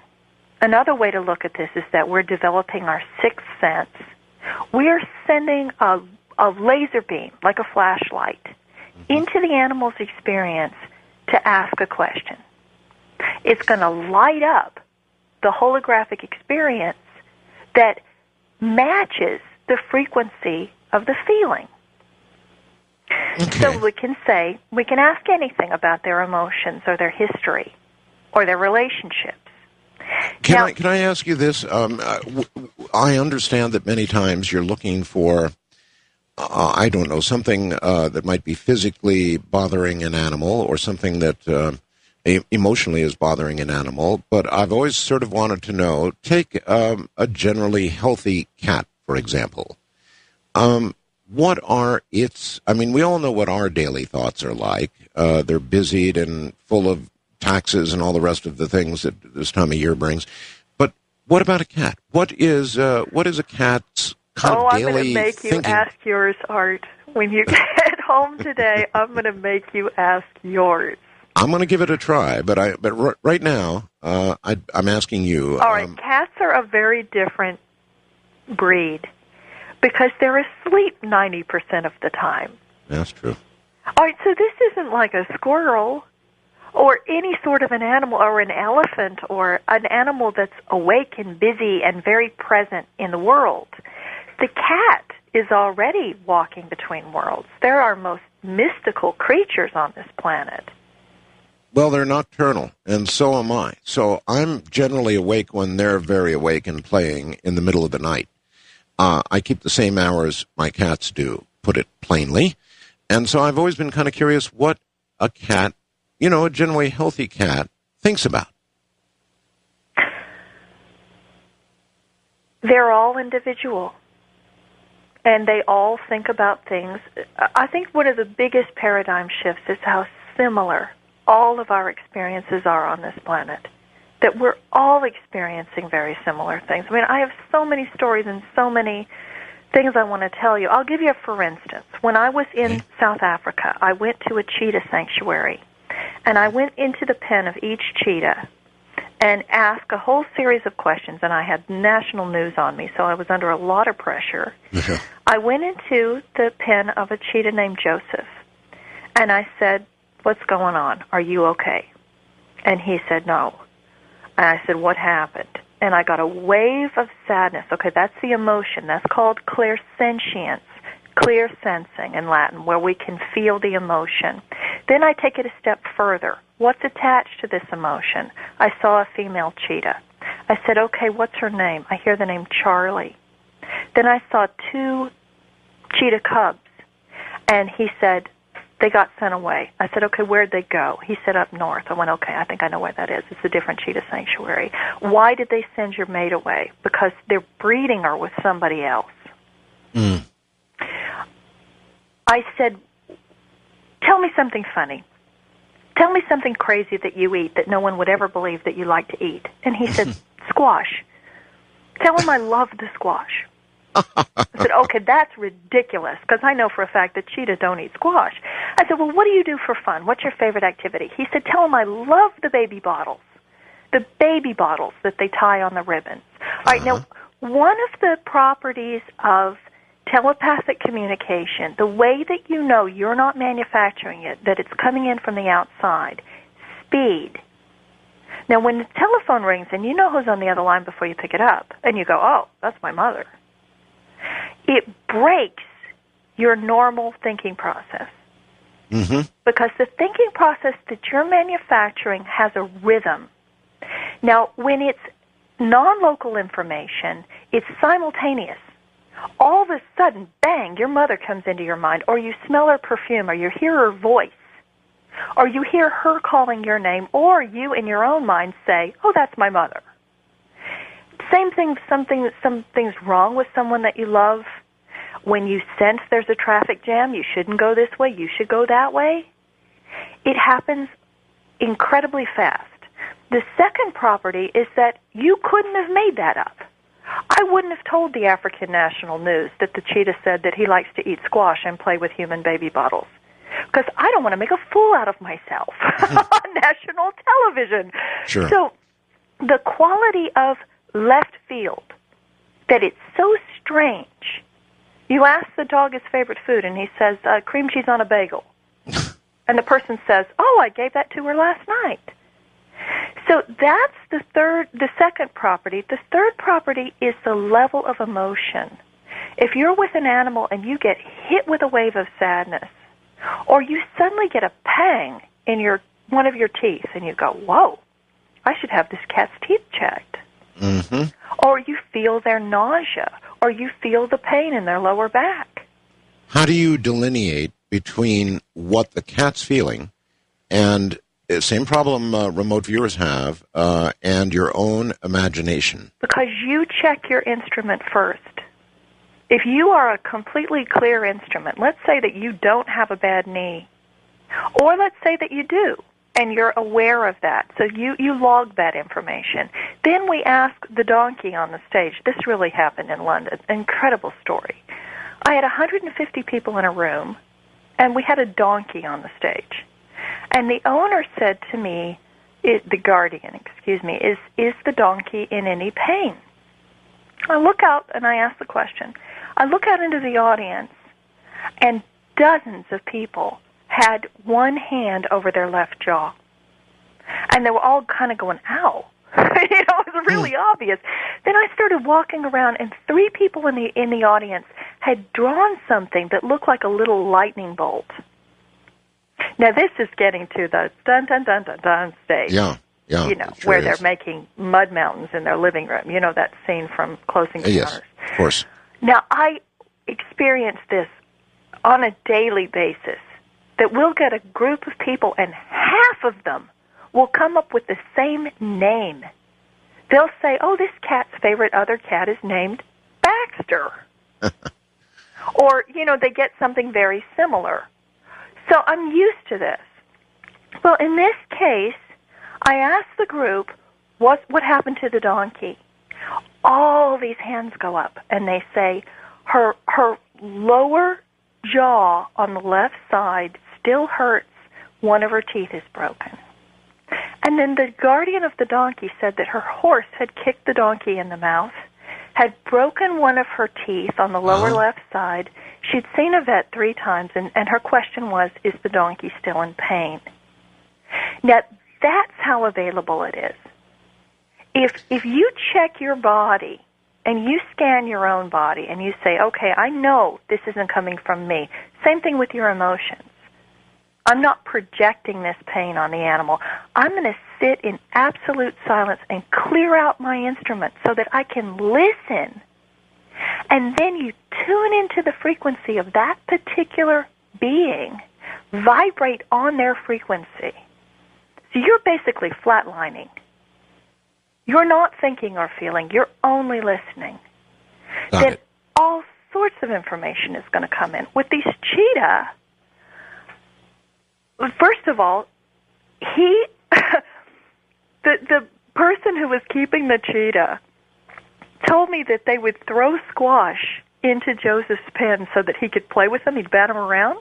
Another way to look at this is that we're developing our sixth sense. We're sending a laser beam, like a flashlight, into the animal's experience to ask a question. It's going to light up the holographic experience that matches the frequency of the feeling. Okay. So we can ask anything about their emotions or their history or their relationships. Can I ask you this? I understand that many times you're looking for, I don't know, something that might be physically bothering an animal or something that emotionally is bothering an animal. But I've always sort of wanted to know, take a generally healthy cat, for example. What are its, we all know what our daily thoughts are like. They're busied and full of taxes and all the rest of the things that this time of year brings. But what about a cat? What is a cat's kind of daily thinking? I'm going to make you ask yours, Art. When you get home today, I'm going to make you ask yours. I'm going to give it a try, but right now, I'm asking you. All right, cats are a very different breed because they're asleep 90% of the time. That's true. All right, so this isn't like a squirrel or any sort of an animal or an elephant or an animal that's awake and busy and very present in the world. The cat is already walking between worlds. They're our most mystical creatures on this planet. Well, they're nocturnal, and so am I. So I'm generally awake when they're very awake and playing in the middle of the night. I keep the same hours my cats do, put it plainly. And so I've always been kind of curious what a cat, a generally healthy cat, thinks about. They're all individual, and they all think about things. I think one of the biggest paradigm shifts is how similar all of our experiences are on this planet, that we're all experiencing very similar things. I mean, I have so many stories and so many things I want to tell you. I'll give you a for instance. When I was in South Africa, I went to a cheetah sanctuary, and I went into the pen of each cheetah and asked a whole series of questions, and I had national news on me, so I was under a lot of pressure. I went into the pen of a cheetah named Joseph, and I said, "What's going on? Are you okay?" And he said, "No." And I said, "What happened?" And I got a wave of sadness. Okay, that's the emotion. That's called clairsentience, clear sensing in Latin, where we can feel the emotion. Then I take it a step further. What's attached to this emotion? I saw a female cheetah. I said, "Okay, what's her name?" I hear the name Charlie. Then I saw 2 cheetah cubs, and he said, "They got sent away." I said, "Okay, where'd they go?" He said, "Up north." I went, "Okay, I think I know where that is. It's a different cheetah sanctuary." "Why did they send your mate away?" "Because they're breeding her with somebody else." I said, "Tell me something funny. Tell me something crazy that you eat that no one would ever believe that you like to eat." And he said, "Squash." "Tell him I love the squash." I said, "Okay, that's ridiculous, because I know for a fact that cheetahs don't eat squash." I said, "Well, what do you do for fun? What's your favorite activity?" He said, "Tell him I love the baby bottles that they tie on the ribbons." All right, now, one of the properties of telepathic communication, the way that you know you're not manufacturing it, that it's coming in from the outside, speed. Now, when the telephone rings and you know who's on the other line before you pick it up, and you go, "Oh, that's my mother," it breaks your normal thinking process. Because the thinking process that you're manufacturing has a rhythm. Now, when it's non-local information, it's simultaneous. All of a sudden, bang, your mother comes into your mind, or you smell her perfume, or you hear her voice, or you hear her calling your name, or you in your own mind say, "Oh, that's my mother." Same thing, something's wrong with someone that you love. When you sense there's a traffic jam, you shouldn't go this way, you should go that way. It happens incredibly fast. The second property is that you couldn't have made that up. I wouldn't have told the African National News that the cheetah said that he likes to eat squash and play with human baby bottles, because I don't want to make a fool out of myself on national television. Sure. So the quality of left field, that it's so strange. You ask the dog his favorite food, and he says, "Cream cheese on a bagel." And the person says, "Oh, I gave that to her last night." So that's the second property. The third property is the level of emotion. If you're with an animal and you get hit with a wave of sadness, or you suddenly get a pang in one of your teeth, and you go, "Whoa, I should have this cat's teeth checked." Or you feel their nausea, or you feel the pain in their lower back. How do you delineate between what the cat's feeling and same problem remote viewers have, and your own imagination? Because you check your instrument first. If you are a completely clear instrument, let's say that you don't have a bad knee, or let's say that you do, and you're aware of that, so you log that information. Then we ask the donkey on the stage. This really happened in London. Incredible story. I had 150 people in a room, and we had a donkey on the stage. And the owner said to me, the guardian, is the donkey in any pain? I look out and I ask the question. I look out into the audience, and dozens of people had one hand over their left jaw. And they were all kind of going, "Ow." It was really obvious. Then I started walking around, and 3 people in the audience had drawn something that looked like a little lightning bolt. Now, this is getting to the dun-dun-dun-dun-dun stage. Yeah, where they're making mud mountains in their living room. You know that scene from Closing Encounters? Yes, of course. Now, I experience this on a daily basis, that we'll get a group of people, and half of them will come up with the same name. They'll say, "Oh, this cat's favorite other cat is named Baxter." Or, they get something very similar. So I'm used to this. Well, in this case, I asked the group, what happened to the donkey? All these hands go up, and they say her lower jaw on the left side still hurts. One of her teeth is broken. And then the guardian of the donkey said that her horse had kicked the donkey in the mouth, had broken one of her teeth on the lower left side. She'd seen a vet 3 times, and her question was, is the donkey still in pain? Now, that's how available it is. If you check your body and you scan your own body and you say, okay, I know this isn't coming from me. Same thing with your emotions. I'm not projecting this pain on the animal. I'm going to sit in absolute silence and clear out my instrument so that I can listen. And then you tune into the frequency of that particular being, vibrate on their frequency. So you're basically flatlining. You're not thinking or feeling. You're only listening. Then all sorts of information is going to come in. With these cheetah, first of all, the person who was keeping the cheetah told me that they would throw squash into Joseph's pen so that he could play with them. He'd bat them around.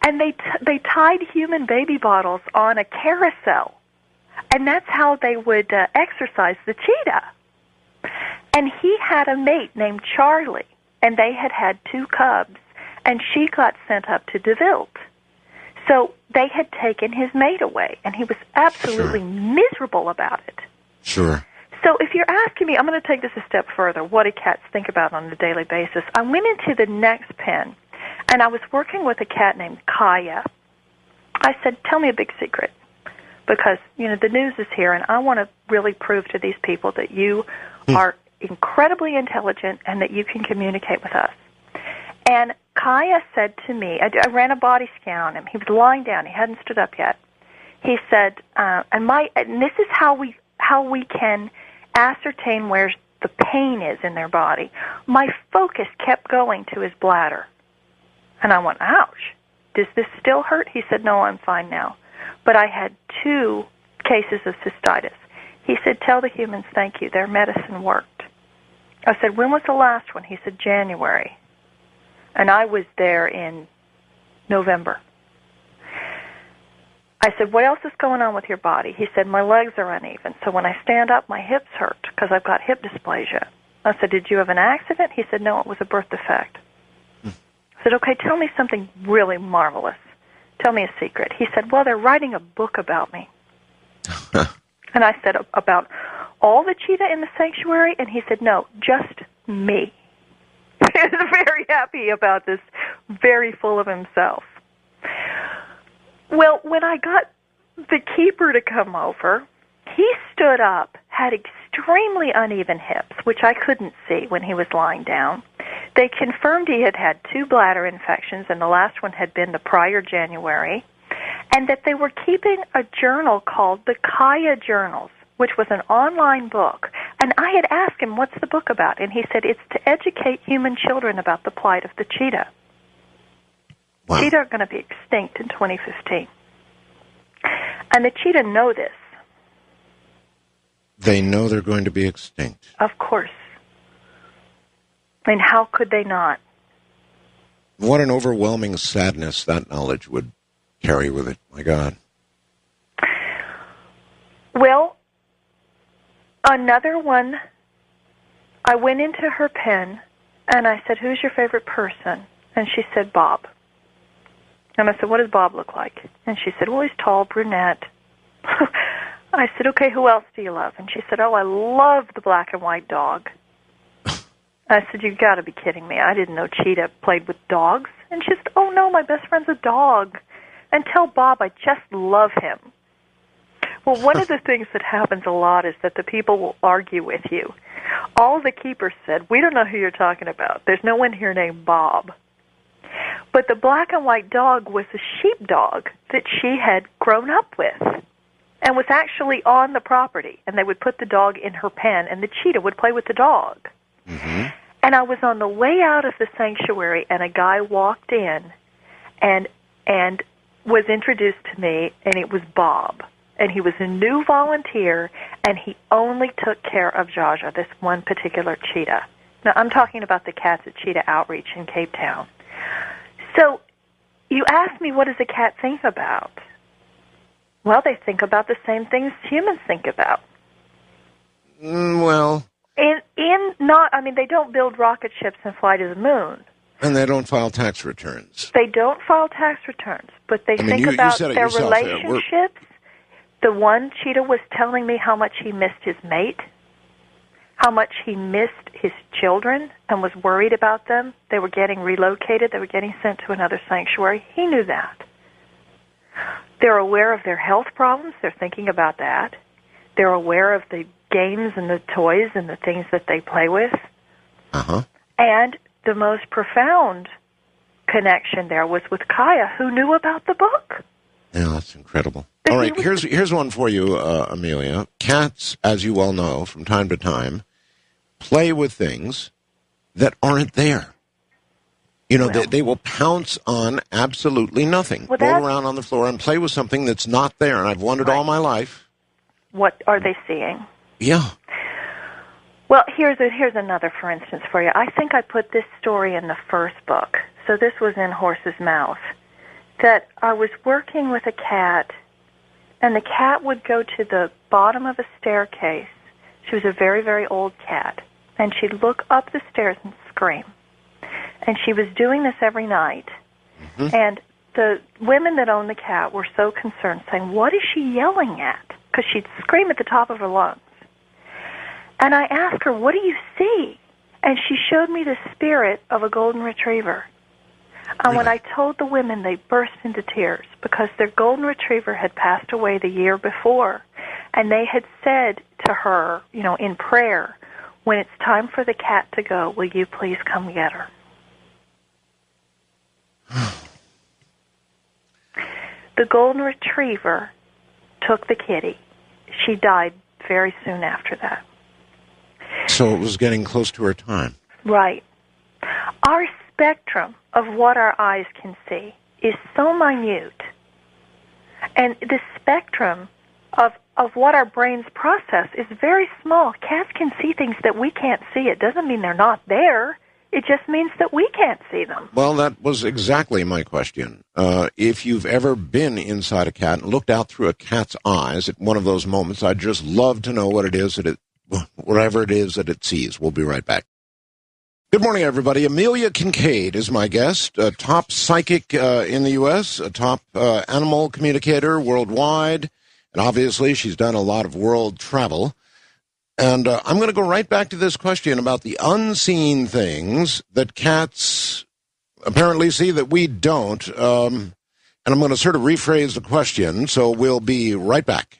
And they tied human baby bottles on a carousel. And that's how they would exercise the cheetah. And he had a mate named Charlie, and they had 2 cubs, and she got sent up to DeVilt. So they had taken his mate away, and he was absolutely miserable about it. Sure. So if you're asking me, I'm going to take this a step further, what do cats think about on a daily basis? I went into the next pen, and I was working with a cat named Kaya. I said, tell me a big secret. Because, the news is here, and I want to really prove to these people that you are incredibly intelligent and that you can communicate with us. And Kaya said to me, I ran a body scan on him. He was lying down. He hadn't stood up yet. He said, and this is how we can ascertain where the pain is in their body. My focus kept going to his bladder. And I went, ouch, does this still hurt? He said, no, I'm fine now. But I had 2 cases of cystitis. He said, tell the humans thank you. Their medicine worked. I said, when was the last one? He said, January. And I was there in November. I said, what else is going on with your body? He said, my legs are uneven. So when I stand up, my hips hurt because I've got hip dysplasia. I said, did you have an accident? He said, no, it was a birth defect. I said, okay, tell me something really marvelous. Tell me a secret. He said, well, they're writing a book about me. And I said, about all the cheetah in the sanctuary? And he said, no, just me. He was very happy about this, very full of himself. Well, when I got the keeper to come over, he stood up, had extremely uneven hips, which I couldn't see when he was lying down. They confirmed he had 2 bladder infections, and the last one had been the prior January, and that they were keeping a journal called the Kaya Journals, which was an online book. And I had asked him, what's the book about? And he said, it's to educate human children about the plight of the cheetah. Wow. Cheetah are going to be extinct in 2015. And the cheetah know this. They know they're going to be extinct. Of course. I mean, how could they not? What an overwhelming sadness that knowledge would carry with it. My God. Well, another one, I went into her pen, and I said, who's your favorite person? And she said, Bob. And I said, what does Bob look like? And she said, well, he's tall, brunette. I said, okay, who else do you love? And she said, oh, I love the black and white dog. I said, you've got to be kidding me. I didn't know Cheetah played with dogs. And she said, oh, no, my best friend's a dog. And tell Bob I just love him. Well, one of the things that happens a lot is that the people will argue with you. All the keepers said, we don't know who you're talking about. There's no one here named Bob. But the black and white dog was a sheepdog that she had grown up with and was actually on the property. And they would put the dog in her pen, and the cheetah would play with the dog. Mm-hmm. And I was on the way out of the sanctuary, and a guy walked in and was introduced to me, and it was Bob. And he was a new volunteer, and he only took care of Jaja, this one particular cheetah. Now, I'm talking about the cats at Cheetah Outreach in Cape Town. So you asked me, what does a cat think about? Well, they think about the same things humans think about. Well... they don't build rocket ships and fly to the moon. And they don't file tax returns. They don't file tax returns, but they think about their relationships. The one cheetah was telling me how much he missed his mate, how much he missed his children and was worried about them. They were getting relocated. They were getting sent to another sanctuary. He knew that. They're aware of their health problems. They're thinking about that. They're aware of the games and the toys and the things that they play with. Uh-huh. And the most profound connection there was with Kaya, who knew about the book. Yeah, that's incredible. All right, here's one for you, Amelia. Cats, as you well know, from time to time, play with things that aren't there. You know, they will pounce on absolutely nothing, roll around on the floor and play with something that's not there. And I've wondered all my life. What are they seeing? Yeah. Well, here's another, for instance, for you. I think I put this story in the first book. So this was in Horse's Mouth. That I was working with a cat, and the cat would go to the bottom of a staircase. She was a very, very old cat. And she'd look up the stairs and scream. And she was doing this every night. Mm-hmm. And the women that owned the cat were so concerned, saying, what is she yelling at? Because she'd scream at the top of her lungs. And I asked her, what do you see? And she showed me the spirit of a golden retriever. And when I told the women, they burst into tears because their golden retriever had passed away the year before. And they had said to her, you know, in prayer, when it's time for the cat to go, will you please come get her? The golden retriever took the kitty. She died very soon after that. So it was getting close to her time. Right. Our spectrum of what our eyes can see is so minute. And the spectrum of what our brains process is very small. Cats can see things that we can't see. It doesn't mean they're not there. It just means that we can't see them. Well, that was exactly my question. If you've ever been inside a cat and looked out through a cat's eyes at one of those moments, I'd just love to know what it is whatever it is that it sees. We'll be right back. Good morning, everybody. Amelia Kincaid is my guest, a top psychic in the U.S., a top animal communicator worldwide, and obviously she's done a lot of world travel. And I'm going to go right back to this question about the unseen things that cats apparently see that we don't. And I'm going to sort of rephrase the question, so we'll be right back.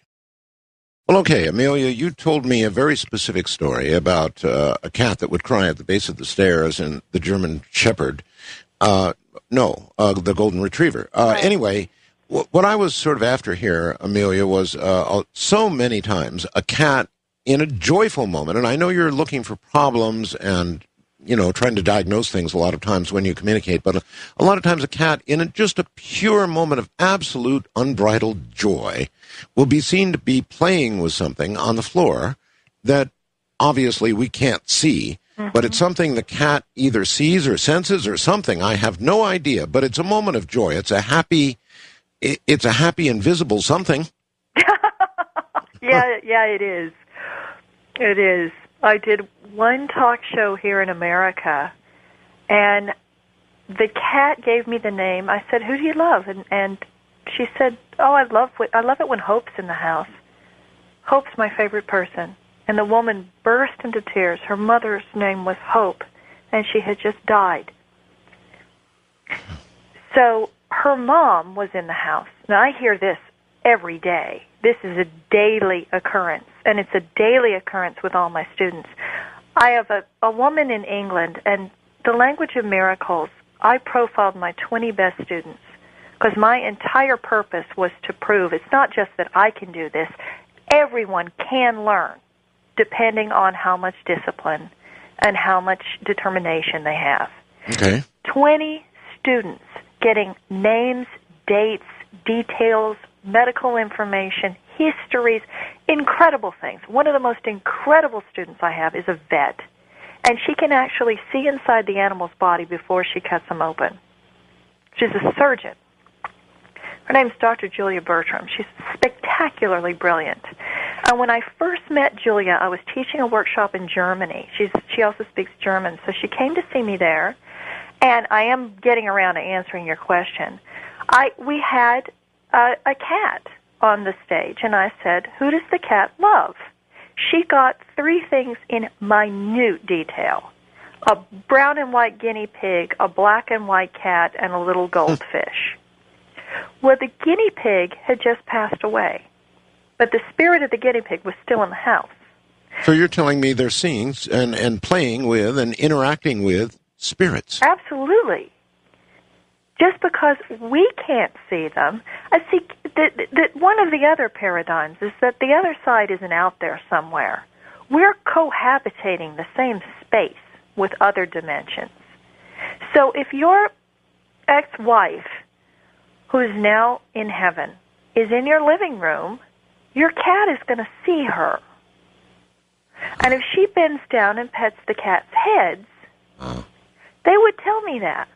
Well, okay, Amelia, you told me a very specific story about a cat that would cry at the base of the stairs and the German Shepherd. The Golden Retriever. Right. Anyway, what I was sort of after here, Amelia, was so many times a cat in a joyful moment, and I know you're looking for problems and, you know, trying to diagnose things a lot of times when you communicate, but a lot of times a cat in just a pure moment of absolute unbridled joy will be seen to be playing with something on the floor that obviously we can't see, but it's something the cat either sees or senses or something. I have no idea, but it's a moment of joy. It's a happy invisible something. Yeah, it is. It is. I did one talk show here in America, and the cat gave me the name. I said, "Who do you love?" And she said, "Oh, I love it when Hope's in the house. Hope's my favorite person." And the woman burst into tears. Her mother's name was Hope, and she had just died. So her mom was in the house. Now, I hear this every day. This is a daily occurrence, and it's a daily occurrence with all my students. I have a woman in England, and the language of miracles, I profiled my 20 best students because my entire purpose was to prove it's not just that I can do this. Everyone can learn, depending on how much discipline and how much determination they have. Okay. 20 students getting names, dates, details, medical information, histories, incredible things. One of the most incredible students I have is a vet, and she can actually see inside the animal's body before she cuts them open. She's a surgeon. Her name's Dr. Julia Bertram. She's spectacularly brilliant. And when I first met Julia, I was teaching a workshop in Germany. She also speaks German, so she came to see me there. And I am getting around to answering your question. We had a cat on the stage, and I said, "Who does the cat love?" She got 3 things in minute detail: a brown and white guinea pig, a black and white cat, and a little goldfish. Well, the guinea pig had just passed away, but the spirit of the guinea pig was still in the house. So you're telling me they're seeing and playing with and interacting with spirits? Absolutely. Just because we can't see them, I see that one of the other paradigms is that the other side isn't out there somewhere. We're cohabitating the same space with other dimensions. So if your ex-wife, who is now in heaven, is in your living room, your cat is going to see her. And if she bends down and pets the cat's heads, they would tell me that.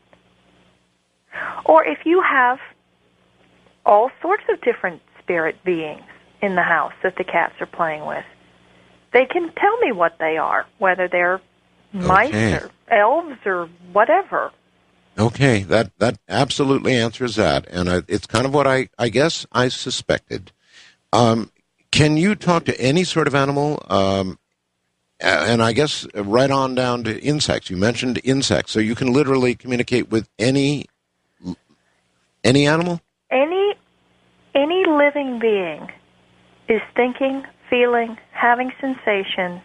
Or if you have all sorts of different spirit beings in the house that the cats are playing with, they can tell me what they are, whether they're mice or elves or whatever. Okay, that absolutely answers that, and it's kind of what I guess I suspected. Can you talk to any sort of animal? And I guess right on down to insects. You mentioned insects, so you can literally communicate with any animal? Any living being is thinking, feeling, having sensations,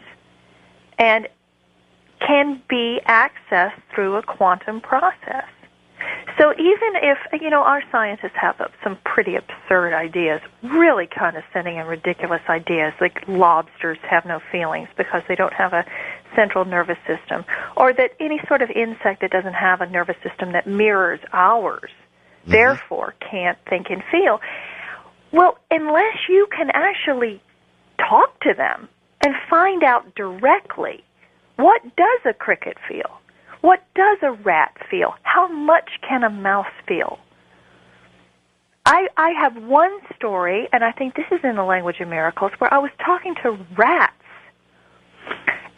and can be accessed through a quantum process. So even if, our scientists have some pretty absurd ideas, really condescending and ridiculous ideas, like lobsters have no feelings because they don't have a central nervous system, or that any sort of insect that doesn't have a nervous system that mirrors ours, therefore can't think and feel. Well, unless you can actually talk to them and find out directly, what does a cricket feel? What does a rat feel? How much can a mouse feel? I have one story, and I think this is in the Language of Miracles, where I was talking to rats.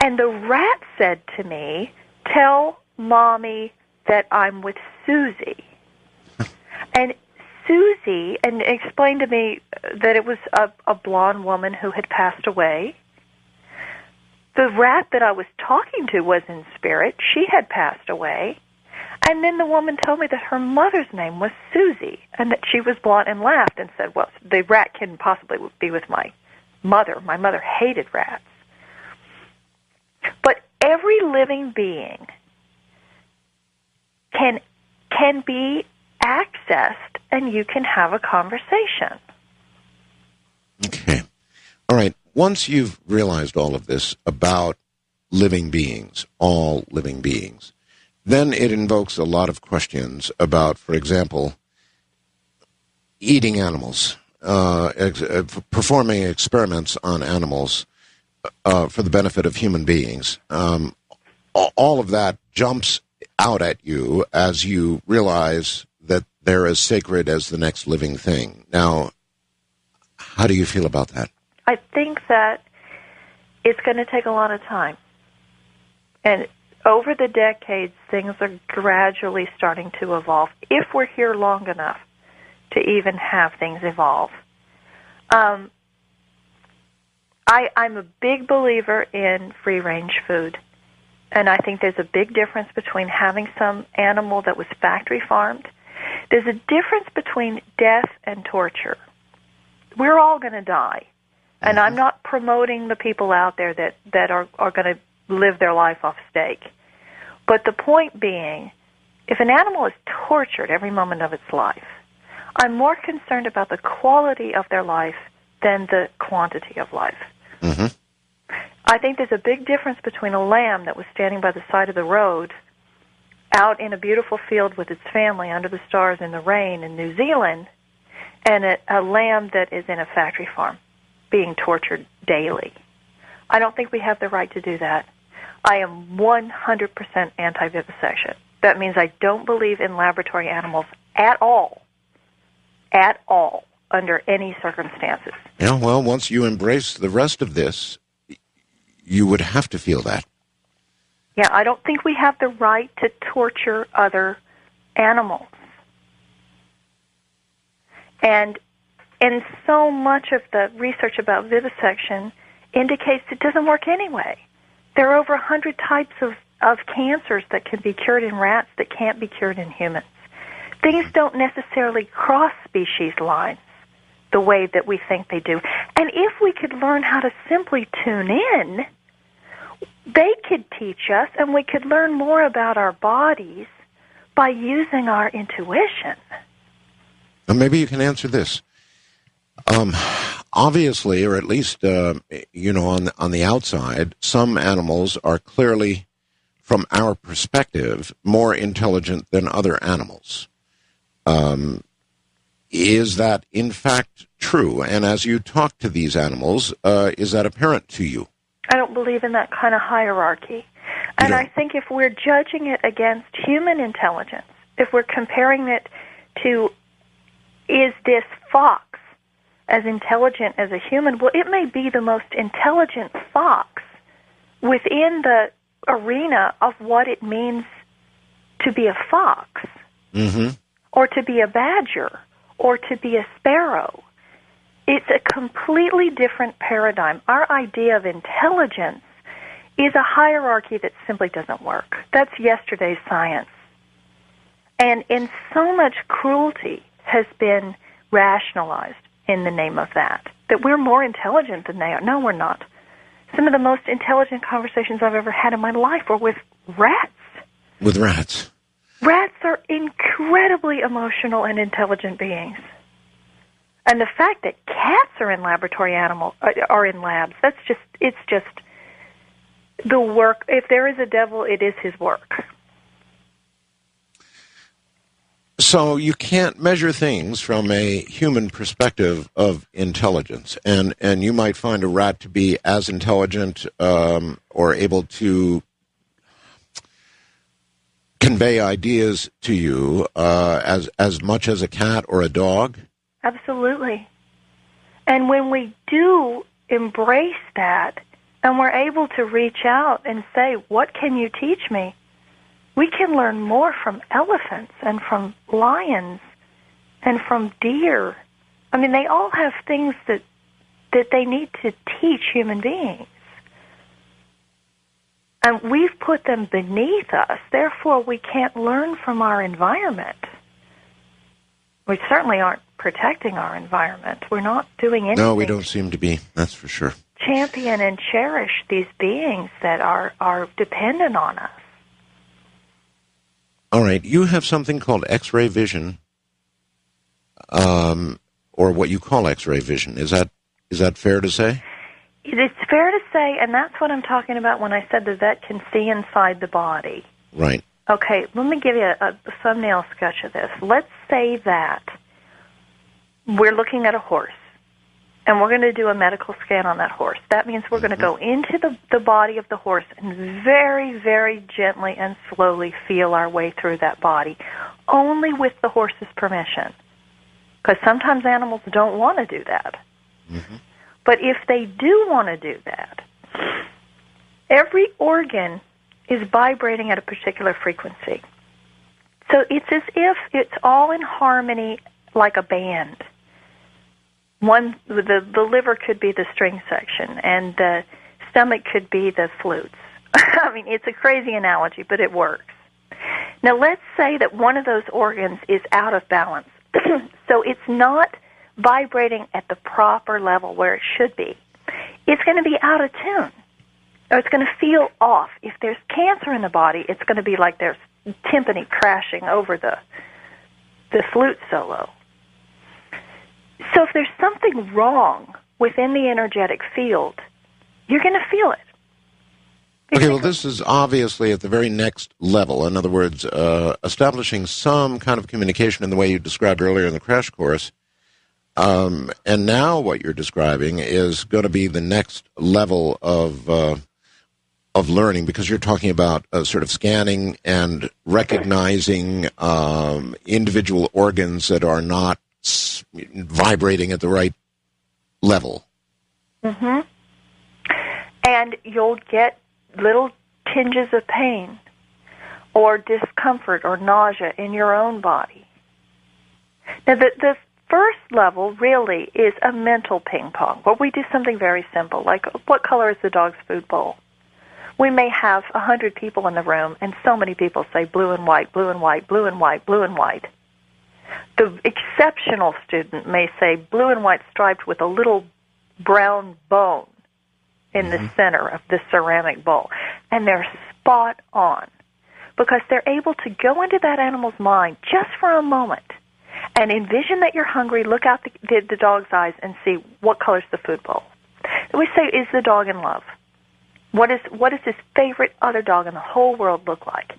And the rat said to me, "Tell Mommy that I'm with Susie." And Susie, and explained to me that it was a blonde woman who had passed away. The rat that I was talking to was in spirit. She had passed away. And then the woman told me that her mother's name was Susie, and that she was blonde, and laughed and said, "Well, the rat can possibly be with my mother. My mother hated rats." But every living being can be accessed, and you can have a conversation. Okay. All right. Once you've realized all of this about living beings, all living beings, then it invokes a lot of questions about, for example, eating animals, performing experiments on animals for the benefit of human beings. All of that jumps out at you as you realize that they're as sacred as the next living thing. Now, how do you feel about that? I think that it's going to take a lot of time. And over the decades, things are gradually starting to evolve, if we're here long enough to even have things evolve. I'm a big believer in free-range food. And I think there's a big difference between having some animal that was factory farmed. There's a difference between death and torture. We're all going to die. And I'm not promoting the people out there that are going to live their life off steak. But the point being, if an animal is tortured every moment of its life, I'm more concerned about the quality of their life than the quantity of life. Mm-hmm. I think there's a big difference between a lamb that was standing by the side of the road out in a beautiful field with its family under the stars in the rain in New Zealand and a lamb that is in a factory farm being tortured daily. I don't think we have the right to do that. I am 100% anti-vivisection. That means I don't believe in laboratory animals at all, under any circumstances. Yeah, well, once you embrace the rest of this, you would have to feel that. Yeah, I don't think we have the right to torture other animals. And so much of the research about vivisection indicates it doesn't work anyway. There are over 100 types of cancers that can be cured in rats that can't be cured in humans. Things don't necessarily cross species lines the way that we think they do. And if we could learn how to simply tune in, they could teach us, and we could learn more about our bodies by using our intuition. Maybe you can answer this. Obviously, or at least, on the outside, some animals are clearly, from our perspective, more intelligent than other animals. Is that, in fact, true? And as you talk to these animals, is that apparent to you? I don't believe in that kind of hierarchy. And I think if we're judging it against human intelligence, if we're comparing it to, is this fox as intelligent as a human? Well, it may be the most intelligent fox within the arena of what it means to be a fox, or to be a badger, or to be a sparrow. It's a completely different paradigm. Our idea of intelligence is a hierarchy that simply doesn't work. That's yesterday's science. And so much cruelty has been rationalized in the name of that we're more intelligent than they are. No, we're not. Some of the most intelligent conversations I've ever had in my life were with rats. With rats? Rats are incredibly emotional and intelligent beings. And the fact that cats are in laboratory animals, are in labs, it's just the work. If there is a devil, it is his work. So you can't measure things from a human perspective of intelligence, and you might find a rat to be as intelligent or able to convey ideas to you as much as a cat or a dog? Absolutely. And when we do embrace that, and we're able to reach out and say, what can you teach me? We can learn more from elephants and from lions and from deer. I mean, they all have things that they need to teach human beings. And we've put them beneath us. Therefore, we can't learn from our environment. We certainly aren't protecting our environment. We're not doing anything. No, we don't seem to be. That's for sure. Champion and cherish these beings that are dependent on us. All right. You have something called X-ray vision, or what you call X-ray vision. Is that fair to say? It's fair to say, and that's what I'm talking about when I said the vet can see inside the body. Right. Okay, let me give you a thumbnail sketch of this. Let's say that we're looking at a horse, and we're going to do a medical scan on that horse. That means we're going to go into the body of the horse and very, very gently and slowly feel our way through that body, only with the horse's permission. Because sometimes animals don't want to do that. Mm-hmm. But if they do want to do that, every organ is vibrating at a particular frequency. So it's as if it's all in harmony like a band. The liver could be the string section, and the stomach could be the flutes. I mean, it's a crazy analogy, but it works. Now, let's say that one of those organs is out of balance. So it's not vibrating at the proper level where it should be. It's going to be out of tune, or it's going to feel off. If there's cancer in the body, it's going to be like there's timpani crashing over the flute solo. So if there's something wrong within the energetic field, you're going to feel it. Okay, well, this is obviously at the very next level. In other words, establishing some kind of communication in the way you described earlier in the crash course And now what you're describing is going to be the next level of learning, because you're talking about sort of scanning and recognizing individual organs that are not vibrating at the right level. Mm-hmm. And you'll get little tinges of pain or discomfort or nausea in your own body. Now, the first level really is a mental ping pong, where we do something very simple, like what color is the dog's food bowl? We may have 100 people in the room, and so many people say blue and white, blue and white, blue and white, blue and white. The exceptional student may say blue and white striped with a little brown bone in the center of the ceramic bowl. And they're spot on, because they're able to go into that animal's mind just for a moment and envision that you're hungry, look out the dog's eyes, and see what color's the food bowl. We say, is the dog in love? What does his favorite other dog in the whole world look like?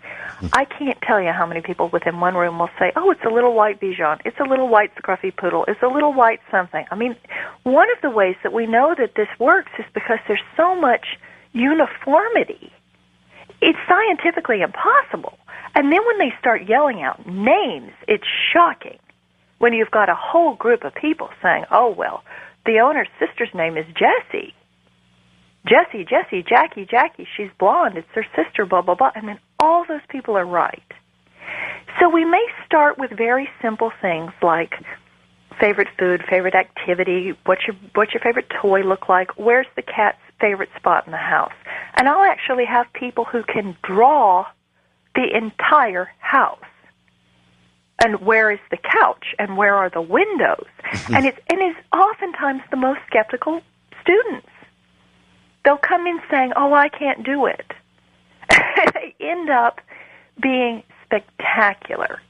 I can't tell you how many people within one room will say, oh, it's a little white Bichon, it's a little white scruffy poodle, it's a little white something. I mean, one of the ways that we know that this works is because there's so much uniformity. It's scientifically impossible. And then when they start yelling out names, it's shocking. When you've got a whole group of people saying, oh, well, the owner's sister's name is Jessie. Jessie, Jackie, she's blonde, it's her sister, blah, blah, blah. And then all those people are right. So we may start with very simple things like favorite food, favorite activity, what's your favorite toy look like, where's the cat's favorite spot in the house. And I'll actually have people who can draw the entire house. And where is the couch? And where are the windows? and it's oftentimes the most skeptical students. They'll come in saying, oh, I can't do it. They end up being spectacular.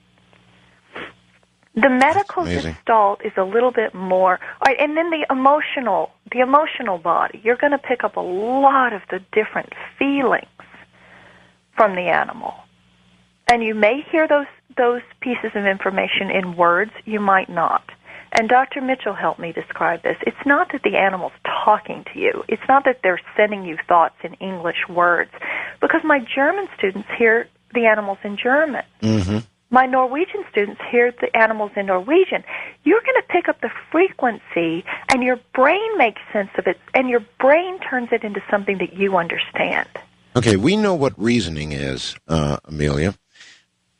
The medical gestalt is a little bit more, all right, and then the emotional body. You're going to pick up a lot of the different feelings from the animal. And you may hear those pieces of information in words, you might not. And Dr. Mitchell helped me describe this. It's not that the animal's talking to you. It's not that they're sending you thoughts in English words. Because my German students hear the animals in German. Mm-hmm. My Norwegian students hear the animals in Norwegian. You're going to pick up the frequency, and your brain makes sense of it, and your brain turns it into something that you understand. Okay, we know what reasoning is, Amelia.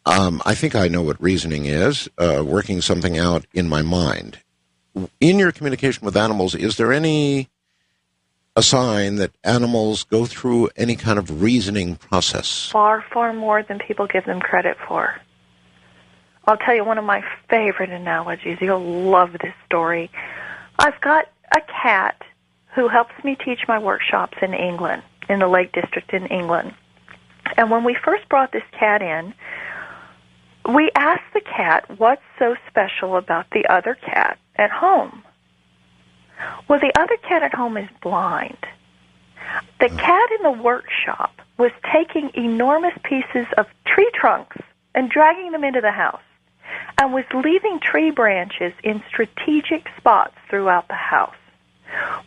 I think I know what reasoning is, working something out in my mind. In your communication with animals, is there a sign that animals go through any kind of reasoning process? Far, far more than people give them credit for. I'll tell you one of my favorite analogies. You'll love this story. I've got a cat who helps me teach my workshops in England, in the Lake District in England. And when we first brought this cat in, we asked the cat what's so special about the other cat at home. Well, the other cat at home is blind. The cat in the workshop was taking enormous pieces of tree trunks and dragging them into the house, and was leaving tree branches in strategic spots throughout the house.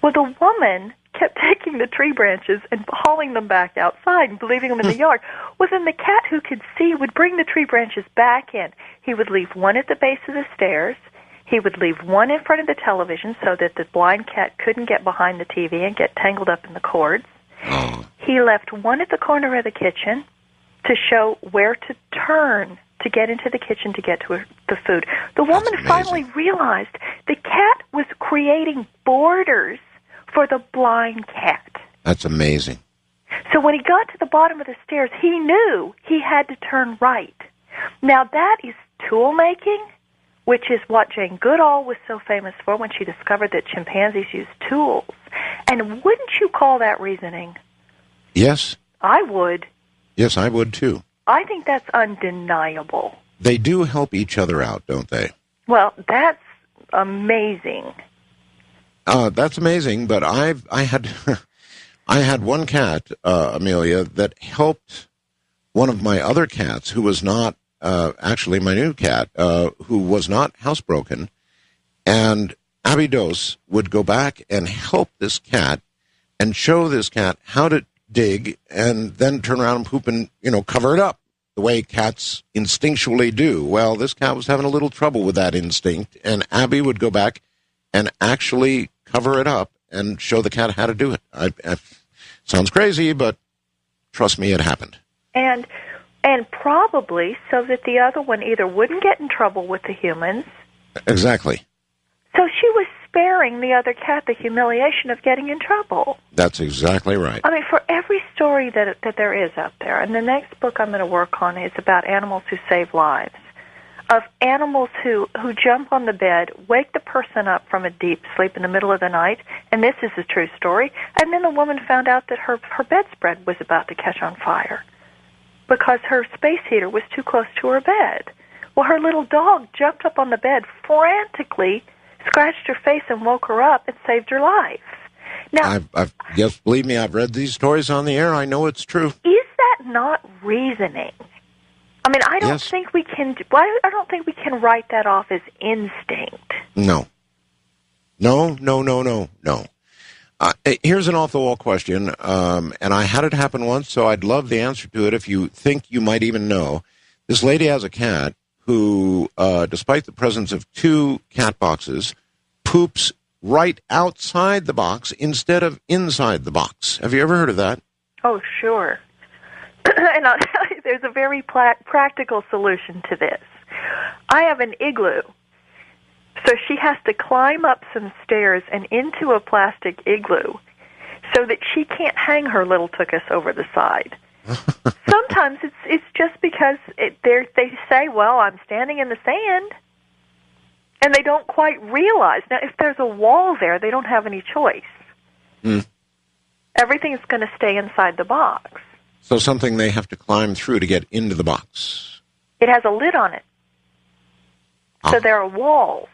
Well, the woman kept taking the tree branches and hauling them back outside and leaving them in the yard. Well, then the cat who could see would bring the tree branches back in. He would leave one at the base of the stairs. He would leave one in front of the television so that the blind cat couldn't get behind the TV and get tangled up in the cords. He left one at the corner of the kitchen to show where to turn to get into the kitchen to get to the food. The woman finally realized the cat was creating borders for the blind cat. That's amazing. So when he got to the bottom of the stairs, he knew he had to turn right. Now that is tool making, which is what Jane Goodall was so famous for when she discovered that chimpanzees use tools. And wouldn't you call that reasoning? Yes. I would. Yes, I would too. I think that's undeniable. They do help each other out, don't they? Well, that's amazing. That's amazing, but I had one cat, Amelia, that helped one of my other cats who was not actually my new cat, who was not housebroken, and Abby Dose would go back and help this cat and show this cat how to dig and then turn around and poop and, cover it up the way cats instinctually do. Well, this cat was having a little trouble with that instinct, and Abby would go back and actually cover it up and show the cat how to do it. Sounds crazy, but trust me, it happened. And probably so that the other one either wouldn't get in trouble with the humans. Exactly. So she was sparing the other cat the humiliation of getting in trouble. That's exactly right. I mean, for every story that there is out there, and the next book I'm going to work on is about animals who save lives, of animals who jump on the bed, wake the person up from a deep sleep in the middle of the night, and this is a true story, and then the woman found out that her bedspread was about to catch on fire because her space heater was too close to her bed. Well, her little dog jumped up on the bed, frantically scratched her face and woke her up and saved her life. Now, yes, believe me, I've read these stories on the air. I know it's true. Is that not reasoning? I mean, I don't think we can. I don't think we can write that off as instinct. No. Here's an off-the-wall question, and I had it happen once, so I'd love the answer to it if you think you might even know. This lady has a cat who, despite the presence of 2 cat boxes, poops right outside the box instead of inside the box. Have you ever heard of that? Oh, sure. And I'll tell you, there's a very practical solution to this. I have an igloo, so she has to climb up some stairs and into a plastic igloo so that she can't hang her little tuchus over the side. Sometimes it's just because they say, well, I'm standing in the sand, and they don't quite realize. Now, if there's a wall there, they don't have any choice. Everything's going to stay inside the box. So something they have to climb through to get into the box. It has a lid on it. So there are walls.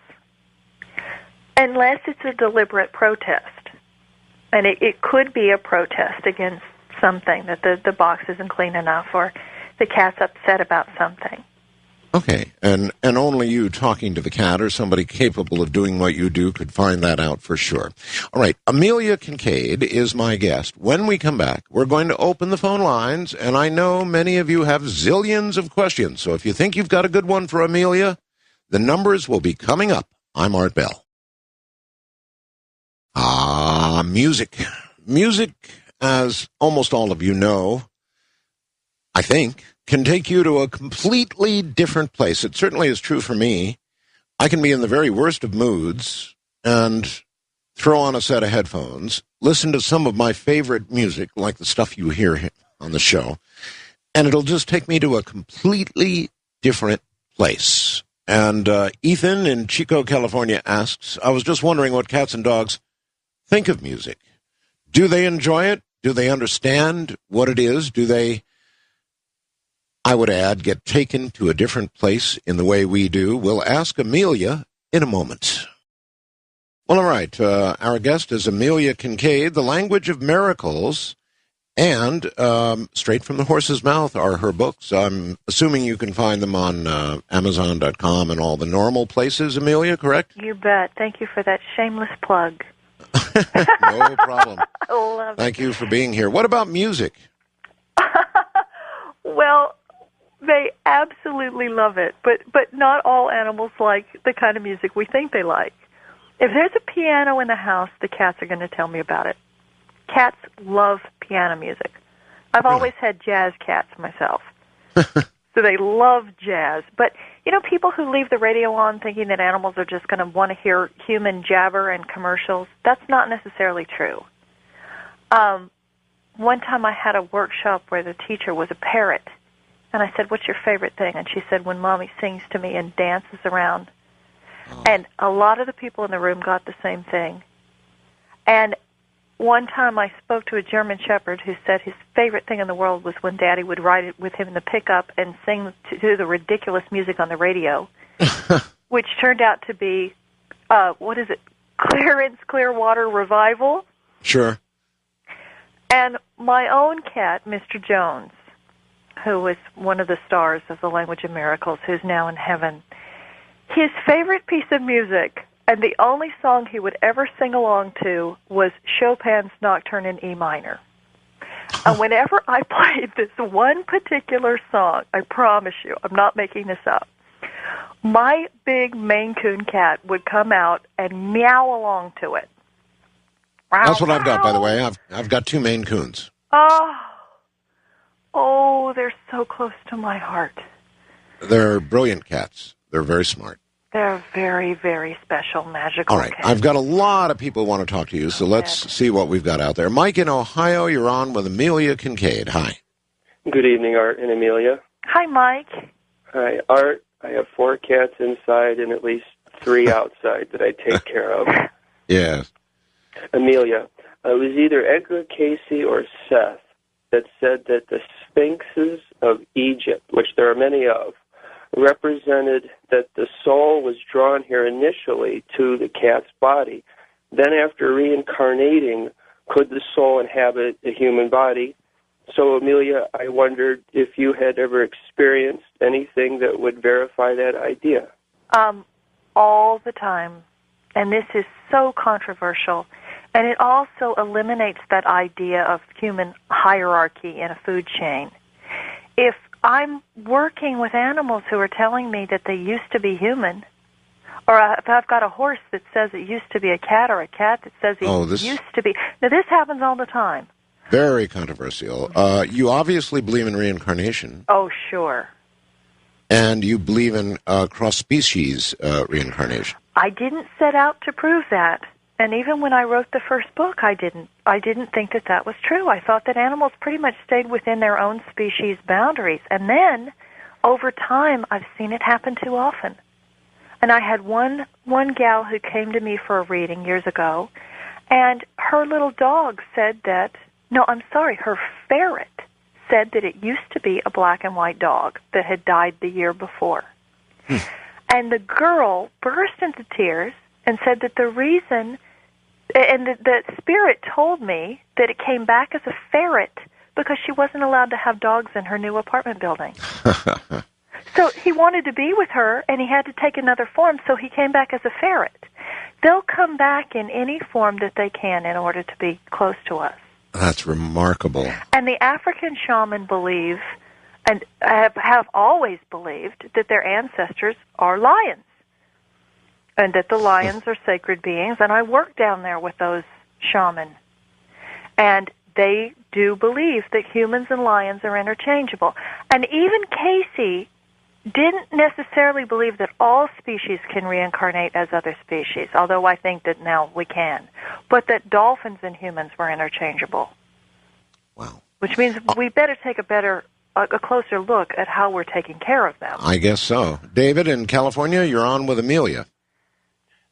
Unless it's a deliberate protest. And it could be a protest against something, that the box isn't clean enough or the cat's upset about something. Okay, and only you talking to the cat or somebody capable of doing what you do could find that out for sure. All right, Amelia Kincaid is my guest. When we come back, we're going to open the phone lines, and I know many of you have zillions of questions, so if you think you've got a good one for Amelia, the numbers will be coming up. I'm Art Bell. Music. Music, as almost all of you know, I think, can take you to a completely different place. It certainly is true for me. I can be in the very worst of moods and throw on a set of headphones, listen to some of my favorite music, like the stuff you hear on the show, and it'll just take me to a completely different place. And Ethan in Chico, California asks, I was just wondering what cats and dogs think of music. Do they enjoy it? Do they understand what it is? Do they, I would add, get taken to a different place in the way we do? We'll ask Amelia in a moment. Well, all right. Our guest is Amelia Kincaid. The Language of Miracles and Straight from the Horse's Mouth are her books. I'm assuming you can find them on Amazon.com and all the normal places, Amelia, correct? You bet. Thank you for that shameless plug. No problem. I love it. Thank you for being here. What about music? Well, they absolutely love it, but not all animals like the kind of music we think they like. If there's a piano in the house, the cats are going to tell me about it. Cats love piano music. I've always had jazz cats myself. So they love jazz. But, you know, people who leave the radio on thinking that animals are just going to want to hear human jabber and commercials, that's not necessarily true. One time I had a workshop where the teacher was a parrot. And I said, what's your favorite thing? And she said, when Mommy sings to me and dances around. Oh. And a lot of the people in the room got the same thing. And one time I spoke to a German Shepherd who said his favorite thing in the world was when Daddy would ride it with him in the pickup and sing to the ridiculous music on the radio, which turned out to be, Clarence Clearwater Revival? Sure. And my own cat, Mr. Jones, who was one of the stars of The Language of Miracles, who's now in heaven, his favorite piece of music And the only song he would ever sing along to was Chopin's Nocturne in E minor. And whenever I played this one particular song, I promise you, I'm not making this up, my big Maine Coon cat would come out and meow along to it. That's what I've got, by the way. I've got 2 Maine Coons. Oh, they're so close to my heart. They're brilliant cats. They're very smart. They're very, very special, magical All right. cats. I've got a lot of people who want to talk to you, so let's see what we've got out there. Mike in Ohio, you're on with Amelia Kincaid. Hi. Good evening, Art and Amelia. Hi, Mike. Hi, Art. I have 4 cats inside and at least 3 outside that I take care of. Yes. Amelia, it was either Edgar Casey or Seth that said that the sphinxes of Egypt, which there are many of, represented that the soul was drawn here initially to the cat's body. Then after reincarnating, could the soul inhabit a human body? So, Amelia, I wondered if you had ever experienced anything that would verify that idea. All the time. And this is so controversial. And it also eliminates that idea of human hierarchy in a food chain. If I'm working with animals who are telling me that they used to be human, or if I've got a horse that says it used to be a cat, or a cat that says it used to be... Now, this happens all the time. Very controversial. You obviously believe in reincarnation. Oh, sure. And you believe in cross-species reincarnation. I didn't set out to prove that. And even when I wrote the first book, I didn't think that that was true. I thought that animals pretty much stayed within their own species boundaries. And then, over time, I've seen it happen too often. And I had one gal who came to me for a reading years ago, and her little dog said that, no, I'm sorry, her ferret said that it used to be a black and white dog that had died the year before. And the girl burst into tears and said that the reason... And the spirit told me that it came back as a ferret because she wasn't allowed to have dogs in her new apartment building. So he wanted to be with her, and he had to take another form, so he came back as a ferret. They'll come back in any form that they can in order to be close to us. That's remarkable. And the African shaman believe, and have always believed, that their ancestors are lions. And that the lions are sacred beings, and I work down there with those shaman. And they do believe that humans and lions are interchangeable. And even Casey didn't necessarily believe that all species can reincarnate as other species, although I think that now we can. But that dolphins and humans were interchangeable. Wow. Which means we better take a closer look at how we're taking care of them. I guess so. David in California, you're on with Amelia.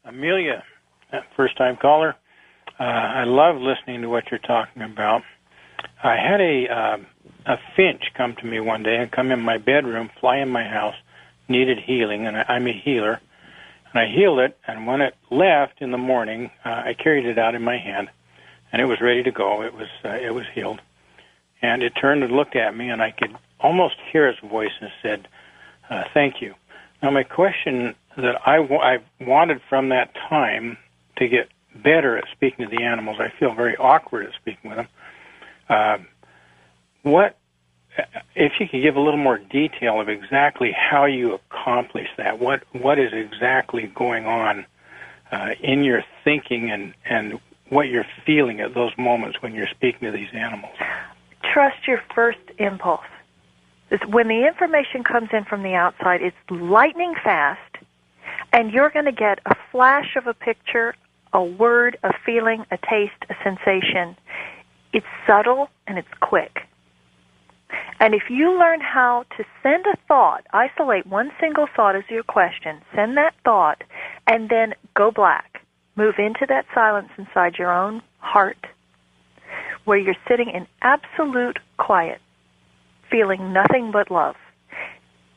Amelia, first-time caller. I love listening to what you're talking about. I had a finch come to me one day and come in my bedroom, fly in my house, needed healing, and I'm a healer. And I healed it, and when it left in the morning, I carried it out in my hand, and it was ready to go. It was healed. And it turned and looked at me, and I could almost hear its voice and said, thank you. Now, my question that I wanted from that time to get better at speaking to the animals, I feel very awkward at speaking with them. What, if you could give a little more detail of exactly how you accomplish that, what is exactly going on in your thinking and what you're feeling at those moments when you're speaking to these animals? Trust your first impulse. When the information comes in from the outside, it's lightning fast, and you're going to get a flash of a picture, a word, a feeling, a taste, a sensation. It's subtle and it's quick. And if you learn how to send a thought, isolate one single thought as your question, send that thought, and then go black. Move into that silence inside your own heart, where you're sitting in absolute quiet, feeling nothing but love.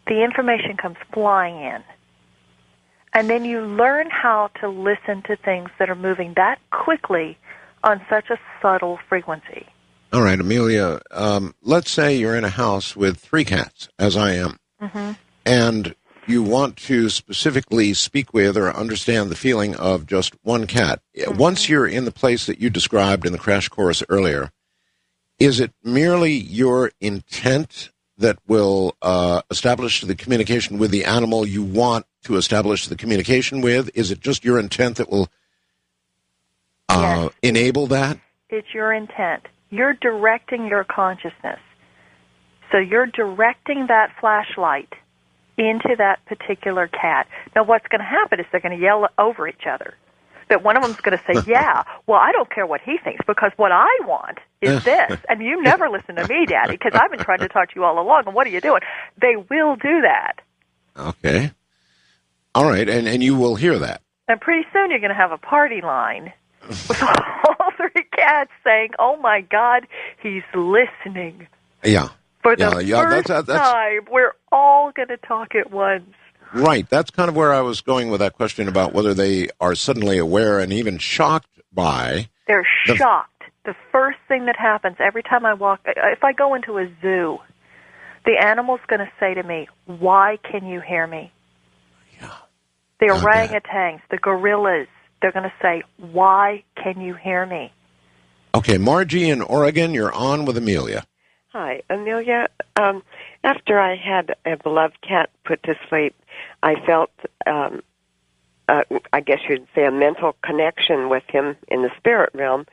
The information comes flying in. And then you learn how to listen to things that are moving that quickly on such a subtle frequency. All right, Amelia, let's say you're in a house with 3 cats, as I am, and you want to specifically speak with or understand the feeling of just one cat. Once you're in the place that you described in the crash course earlier, is it merely your intent that will establish the communication with the animal you want to establish the communication with? Is it just your intent that will enable that? It's your intent. You're directing your consciousness. So you're directing that flashlight into that particular cat. Now, what's going to happen is they're going to yell over each other. But one of them's going to say, yeah, well, I don't care what he thinks because what I want is this. And you never listen to me, Daddy, because I've been trying to talk to you all along, and what are you doing? They will do that. Okay. All right, and you will hear that. And pretty soon you're going to have a party line with all three cats saying, oh, my God, he's listening. Yeah. For the first time, we're all going to talk at once. Right. That's kind of where I was going with that question about whether they are suddenly aware and even shocked by... They're shocked. The first thing that happens every time I walk... If I go into a zoo, the animal's going to say to me, why can you hear me? Yeah. The orangutans, the gorillas, they're going to say, why can you hear me? Okay, Margie in Oregon, you're on with Amelia. Hi, Amelia. After I had a beloved cat put to sleep, I felt, I guess you'd say, a mental connection with him in the spirit realm,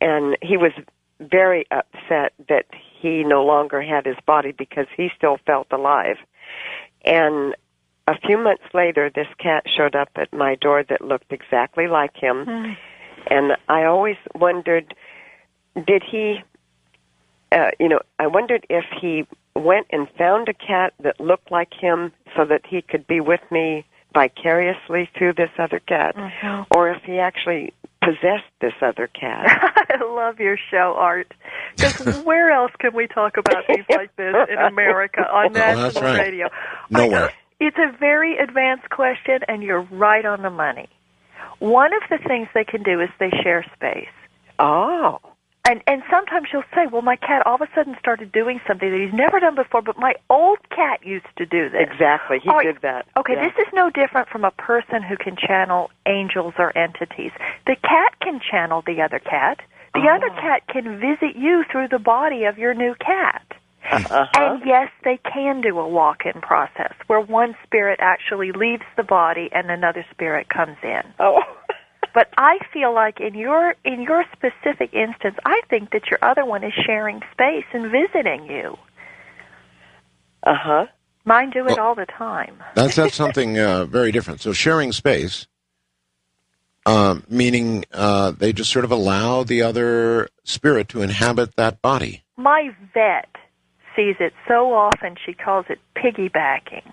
and he was very upset that he no longer had his body because he still felt alive. And a few months later, this cat showed up at my door that looked exactly like him, and I always wondered, did he... I wondered if he went and found a cat that looked like him so that he could be with me vicariously through this other cat, or if he actually possessed this other cat. I love your show, Art. Because where else can we talk about things like this in America on national radio? Nowhere. It's a very advanced question, and you're right on the money. One of the things they can do is they share space. Oh. And sometimes you'll say, well, my cat all of a sudden started doing something that he's never done before, but my old cat used to do this. Exactly. He did that. Okay, yeah. This is no different from a person who can channel angels or entities. The cat can channel the other cat. The other cat can visit you through the body of your new cat. And yes, they can do a walk-in process where one spirit actually leaves the body and another spirit comes in. Oh. But I feel like in your specific instance, I think that your other one is sharing space and visiting you. Mine do it all the time. That's something very different. So sharing space, meaning they just sort of allow the other spirit to inhabit that body. My vet sees it so often, she calls it piggybacking.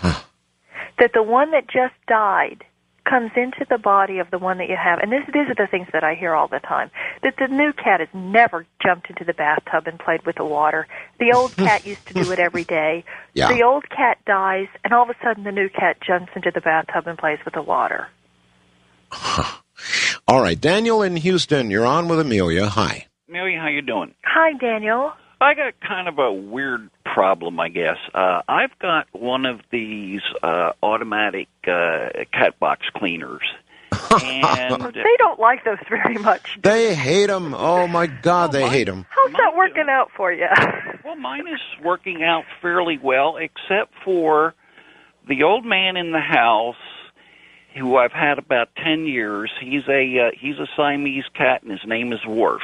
That the one that just died comes into the body of the one that you have. And these are the things that I hear all the time. That the new cat has never jumped into the bathtub and played with the water. The old cat used to do it every day. Yeah. The old cat dies, and all of a sudden the new cat jumps into the bathtub and plays with the water. All right, Daniel in Houston, you're on with Amelia. Hi. Amelia, how you doing? Hi, Daniel. I got kind of a weird problem, I guess. I've got one of these automatic cat box cleaners. And they don't like those very much. They hate them. Oh, my God, they hate them. How's that working out for you? Well, mine is working out fairly well, except for the old man in the house, who I've had about 10 years. He's a Siamese cat, and his name is Worf.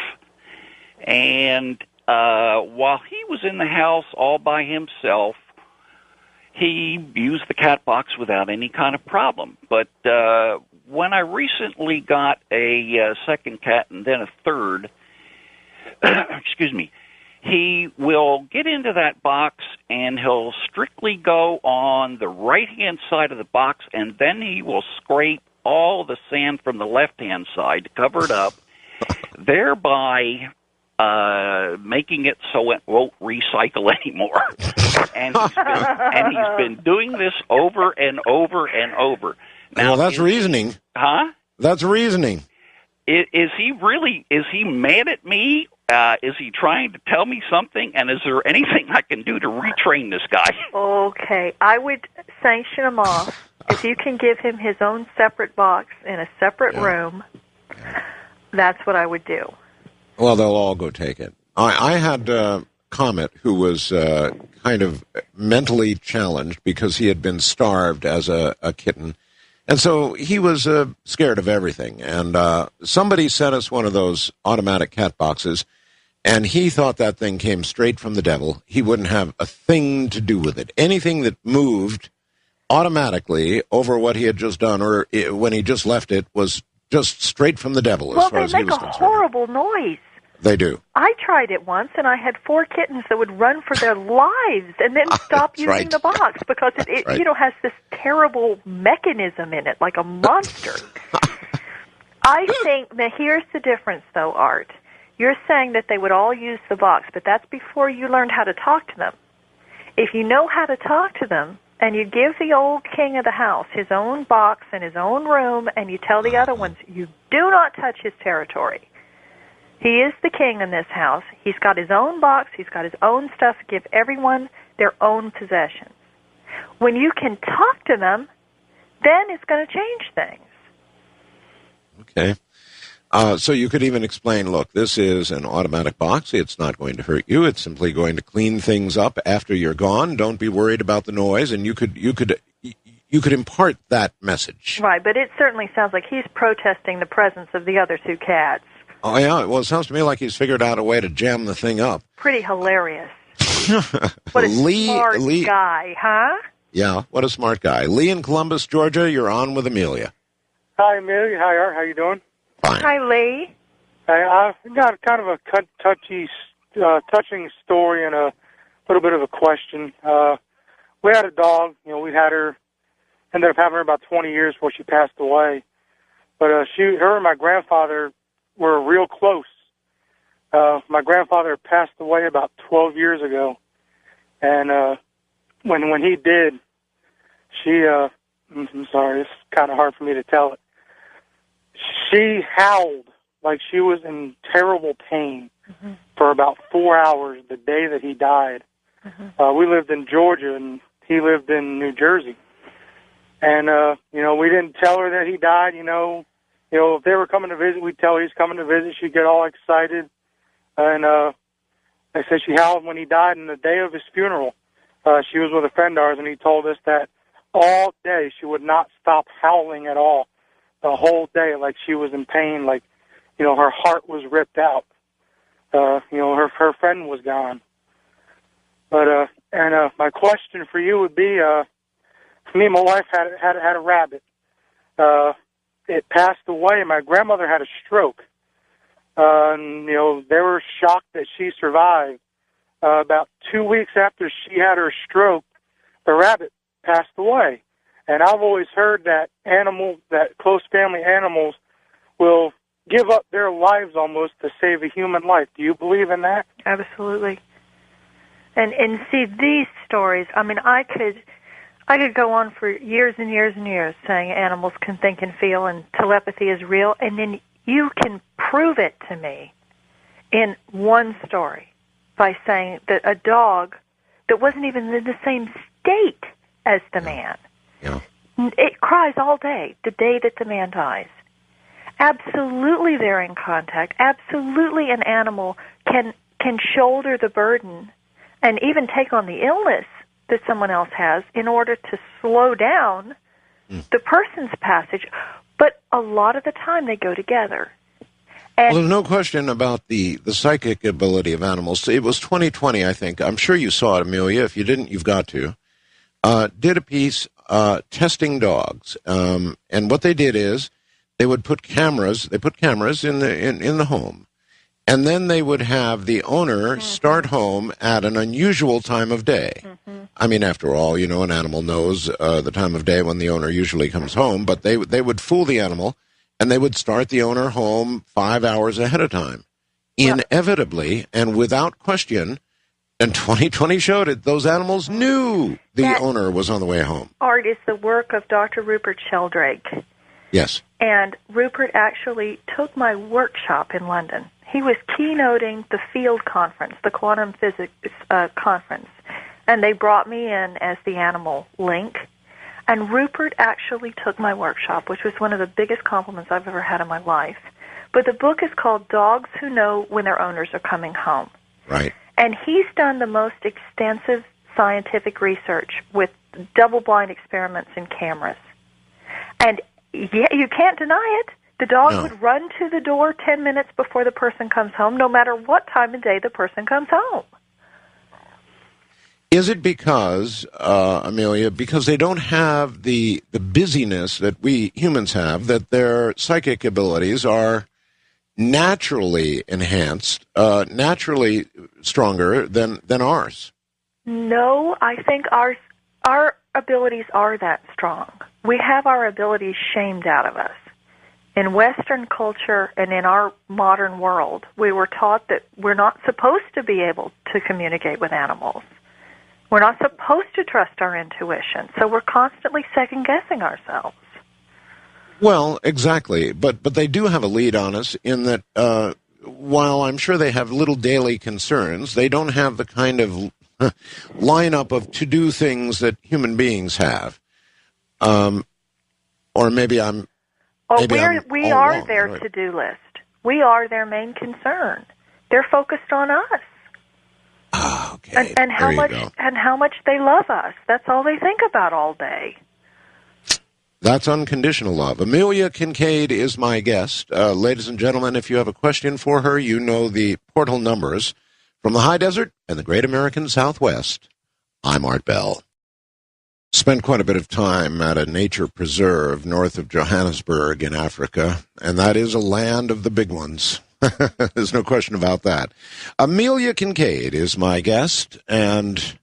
And while he was in the house all by himself, he used the cat box without any kind of problem. But when I recently got a second cat and then a third, excuse me, he will get into that box and he'll strictly go on the right-hand side of the box, and then he will scrape all the sand from the left-hand side to cover it up, thereby making it so it won't recycle anymore. And he's been doing this over and over and over. Now, well, that's reasoning. Huh? That's reasoning. Is he mad at me? Is he trying to tell me something? And is there anything I can do to retrain this guy? Okay, I would sanction him off. If you can give him his own separate box in a separate room, that's what I would do. Well, they'll all go take it. I had Comet, who was kind of mentally challenged because he had been starved as a kitten. And so he was scared of everything. And somebody sent us one of those automatic cat boxes, and he thought that thing came straight from the devil. He wouldn't have a thing to do with it. Anything that moved automatically over what he had just done, or when he just left it, was just straight from the devil as far as he was concerned. Well, they make a horrible noise. They do. I tried it once, and I had 4 kittens that would run for their lives and then stop using the box because it has this terrible mechanism in it, like a monster. I think, now here's the difference, though, Art. You're saying that they would all use the box, but that's before you learned how to talk to them. If you know how to talk to them, and you give the old king of the house his own box and his own room, and you tell the other ones, you do not touch his territory. He is the king in this house. He's got his own box. He's got his own stuff. Give everyone their own possessions. When you can talk to them, then it's going to change things. Okay. So you could even explain, look, this is an automatic box. It's not going to hurt you. It's simply going to clean things up after you're gone. Don't be worried about the noise. And you could impart that message. Right, but it certainly sounds like he's protesting the presence of the other 2 cats. Oh, yeah. Well, it sounds to me like he's figured out a way to jam the thing up. Pretty hilarious. What a smart guy, huh? Yeah, what a smart guy. Lee in Columbus, Georgia, you're on with Amelia. Hi, Amelia. Hi, Art. How you doing? Fine. Hi, Lee. I've got kind of a touching story and a little bit of a question. We had a dog. We had her, ended up having her about 20 years before she passed away. But her and my grandfather were real close. My grandfather passed away about 12 years ago, and when he did, I'm sorry, it's kind of hard for me to tell it. She howled like she was in terrible pain for about 4 hours the day that he died. We lived in Georgia, and he lived in New Jersey. And, we didn't tell her that he died, if they were coming to visit, we'd tell her he's coming to visit. She'd get all excited. And they said she howled when he died, and the day of his funeral, she was with a friend of ours, and he told us that all day she would not stop howling at all. The whole day, like she was in pain, like, her heart was ripped out. Her friend was gone. But, my question for you would be, me and my wife had a rabbit. It passed away, and my grandmother had a stroke. And, they were shocked that she survived. About 2 weeks after she had her stroke, the rabbit passed away. And I've always heard that that close family animals will give up their lives almost to save a human life. Do you believe in that? Absolutely. And see, these stories, I could go on for years and years and years saying animals can think and feel and telepathy is real, and then you can prove it to me in one story by saying that a dog that wasn't even in the same state as the man, it cries all day the day that the man dies. Absolutely they're in contact. Absolutely an animal can shoulder the burden and even take on the illness that someone else has in order to slow down the person's passage. But a lot of the time they go together. And there's no question about the psychic ability of animals. It was 2020, I think. I'm sure you saw it, Amelia. If you didn't, you've got to. Did a piece testing dogs. And what they did is they would put cameras. They put cameras in the home. And then they would have the owner start home at an unusual time of day. After all, an animal knows the time of day when the owner usually comes home, but they would fool the animal, and they would start the owner home 5 hours ahead of time. Inevitably, and without question, and 2020 showed it, those animals knew the owner was on the way home. Art is the work of Dr. Rupert Sheldrake. Yes. And Rupert actually took my workshop in London. He was keynoting the field conference, the quantum physics conference, and they brought me in as the animal link. And Rupert actually took my workshop, which was one of the biggest compliments I've ever had in my life. But the book is called Dogs Who Know When Their Owners Are Coming Home. Right. And he's done the most extensive scientific research with double-blind experiments and cameras. And yeah, you can't deny it. The dog would run to the door 10 minutes before the person comes home, no matter what time of day the person comes home. Is it because, Amelia, because they don't have the busyness that we humans have, that their psychic abilities are naturally enhanced, naturally stronger than ours? No, I think our abilities are that strong. We have our abilities shamed out of us. In Western culture and in our modern world, we were taught that we're not supposed to be able to communicate with animals. We're not supposed to trust our intuition, so we're constantly second-guessing ourselves. Well, exactly, but they do have a lead on us in that while I'm sure they have little daily concerns, they don't have the kind of lineup of to-do things that human beings have. Or maybe I'm... Oh, we are their to-do list. We are their main concern. They're focused on us. Okay. And how much they love us. That's all they think about all day. That's unconditional love. Amelia Kincaid is my guest. Ladies and gentlemen, if you have a question for her, you know the portal numbers. From the high desert and the great American Southwest, I'm Art Bell. Spent quite a bit of time at a nature preserve north of Johannesburg in Africa, and that is a land of the big ones. There's no question about that. Amelia Kincaid is my guest, and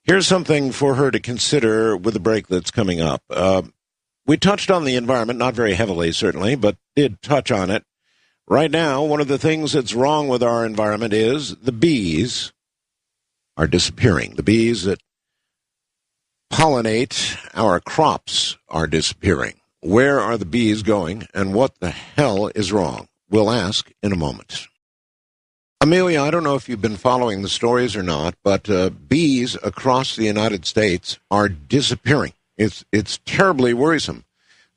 here's something for her to consider with the break that's coming up. We touched on the environment, not very heavily, certainly, but did touch on it. Right now, one of the things that's wrong with our environment is the bees are disappearing. The bees that pollinate our crops are disappearing. Where are the bees going, and what the hell is wrong? We'll ask in a moment. Amelia, I don't know if you've been following the stories or not, but bees across the United States are disappearing. It's terribly worrisome.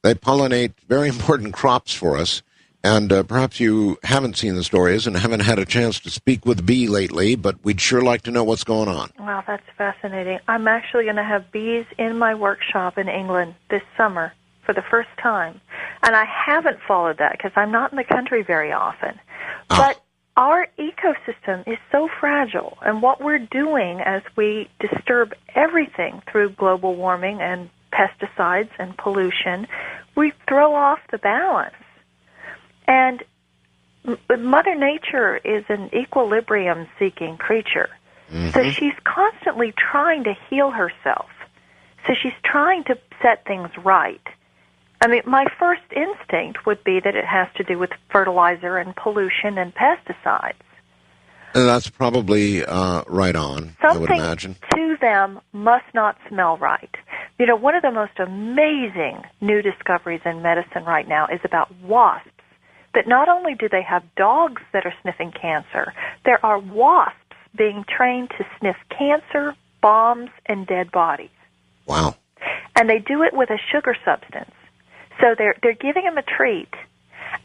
They pollinate very important crops for us, and perhaps you haven't seen the stories and haven't had a chance to speak with a bee lately, but we'd sure like to know what's going on. Wow, that's fascinating. I'm actually going to have bees in my workshop in England this summer for the first time. And I haven't followed that because I'm not in the country very often. But our ecosystem is so fragile, and what we're doing as we disturb everything through global warming and pesticides and pollution, we throw off the balance. And Mother Nature is an equilibrium-seeking creature. Mm-hmm. So she's constantly trying to heal herself. So she's trying to set things right. I mean, my first instinct would be that it has to do with fertilizer and pollution and pesticides. That's probably right on, I would imagine. Something to them must not smell right. You know, one of the most amazing new discoveries in medicine right now is about wasps. That not only do they have dogs that are sniffing cancer, there are wasps being trained to sniff cancer, bombs, and dead bodies. Wow. And they do it with a sugar substance. So they're giving them a treat,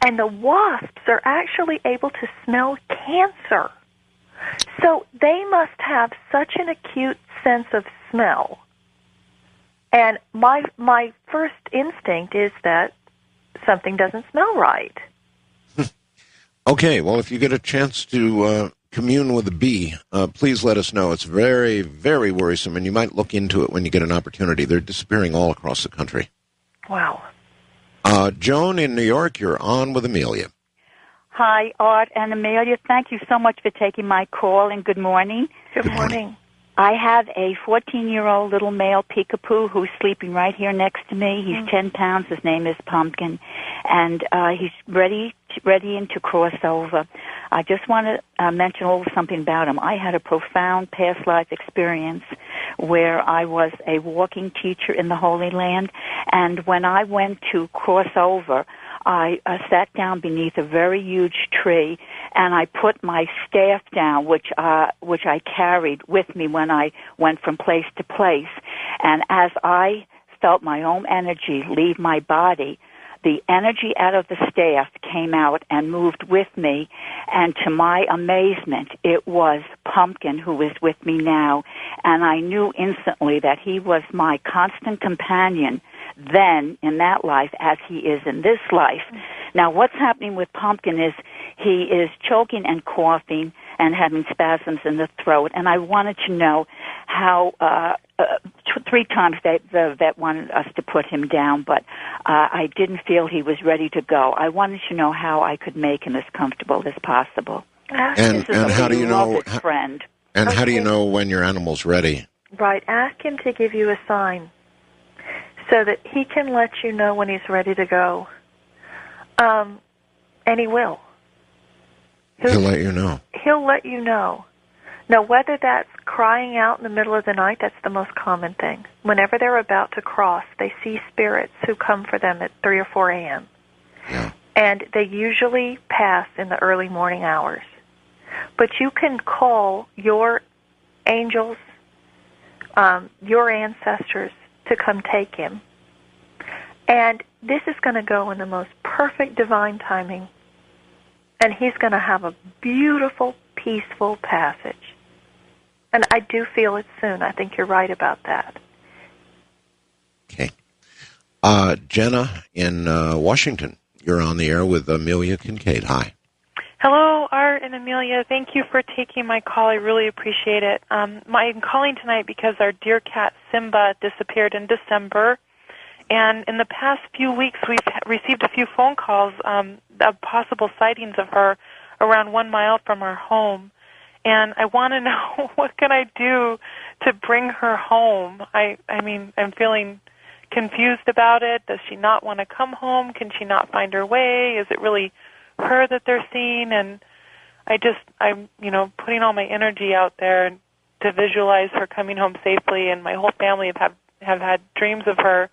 and the wasps are actually able to smell cancer. So they must have such an acute sense of smell. And my first instinct is that something doesn't smell right. Okay, well, if you get a chance to commune with a bee, please let us know. It's very, very worrisome, and you might look into it when you get an opportunity. They're disappearing all across the country. Wow. Joan in New York, you're on with Amelia. Hi, Art and Amelia. Thank you so much for taking my call, and good morning. Good morning. I have a 14-year-old little male peekapoo who's sleeping right here next to me. He's 10 pounds. His name is Pumpkin, and he's ready to cross over. I just want to mention a little something about him. I had a profound past life experience where I was a walking teacher in the Holy Land, and when I went to cross over, I sat down beneath a very huge tree, and I put my staff down, which I carried with me when I went from place to place. And as I felt my own energy leave my body, the energy out of the staff came out and moved with me, and to my amazement, it was Pumpkin who is with me now, and I knew instantly that he was my constant companion then in that life as he is in this life. Now, what's happening with Pumpkin is he is choking and coughing and having spasms in the throat, and I wanted to know how 3 times the vet wanted us to put him down, but I didn't feel he was ready to go. I wanted to know how I could make him as comfortable as possible. And how do you know? Friend. And how do you know when your animal's ready? Right. Ask him to give you a sign so that he can let you know when he's ready to go. And he will. He'll let you know. He'll let you know. Now, whether that's crying out in the middle of the night, that's the most common thing. Whenever they're about to cross, they see spirits who come for them at 3 or 4 a.m. Yeah. And they usually pass in the early morning hours. But you can call your angels, your ancestors, to come take him. And this is going to go in the most perfect divine timing. And he's going to have a beautiful, peaceful passage. And I do feel it soon. I think you're right about that. Okay. Jenna in Washington, you're on the air with Amelia Kincaid. Hi. Hello, Art and Amelia. Thank you for taking my call. I really appreciate it. I'm calling tonight because our dear cat Simba disappeared in December. And in the past few weeks, we've received a few phone calls of possible sightings of her around 1 mile from our home. And I want to know, what can I do to bring her home? I mean, I'm feeling confused about it. Does she not want to come home? Can she not find her way? Is it really her that they're seeing? And I'm putting all my energy out there to visualize her coming home safely. And my whole family have had dreams of her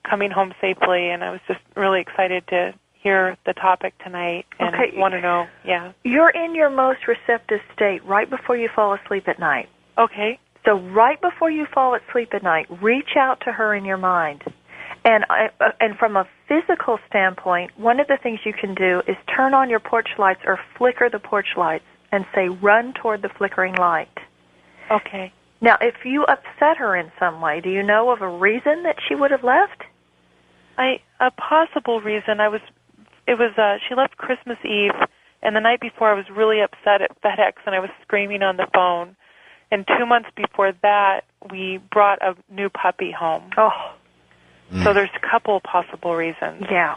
coming home safely. And I was just really excited to hear the topic tonight and want to know, yeah. You're in your most receptive state right before you fall asleep at night. Okay. So right before you fall asleep at night, reach out to her in your mind. And from a physical standpoint, one of the things you can do is turn on your porch lights or flicker the porch lights and say, run toward the flickering light. Okay. Now, if you upset her in some way, do you know of a reason that she would have left? A possible reason. She left Christmas Eve, and the night before I was really upset at FedEx, and I was screaming on the phone. And 2 months before that, we brought a new puppy home. Oh. So there's a couple possible reasons. Yeah.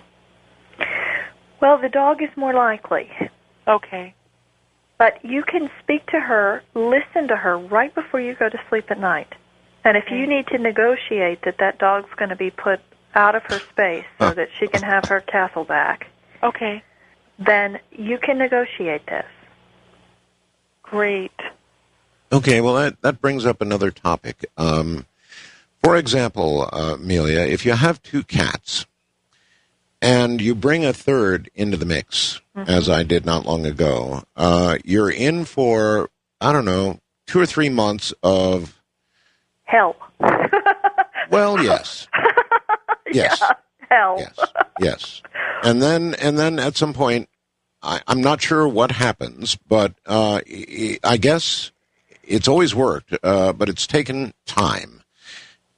Well, the dog is more likely. Okay. But you can speak to her, listen to her right before you go to sleep at night. And if you need to negotiate that dog's going to be put out of her space so that she can have her castle back, okay, then you can negotiate this. Great. Okay, well, that brings up another topic. For example, Amelia, if you have 2 cats and you bring a third into the mix, as I did not long ago, you're in for, 2 or 3 months of... hell. Well, yes. Yes. Yeah, hell. Yes. And then at some point, I'm not sure what happens, but I guess it's always worked, but it's taken time.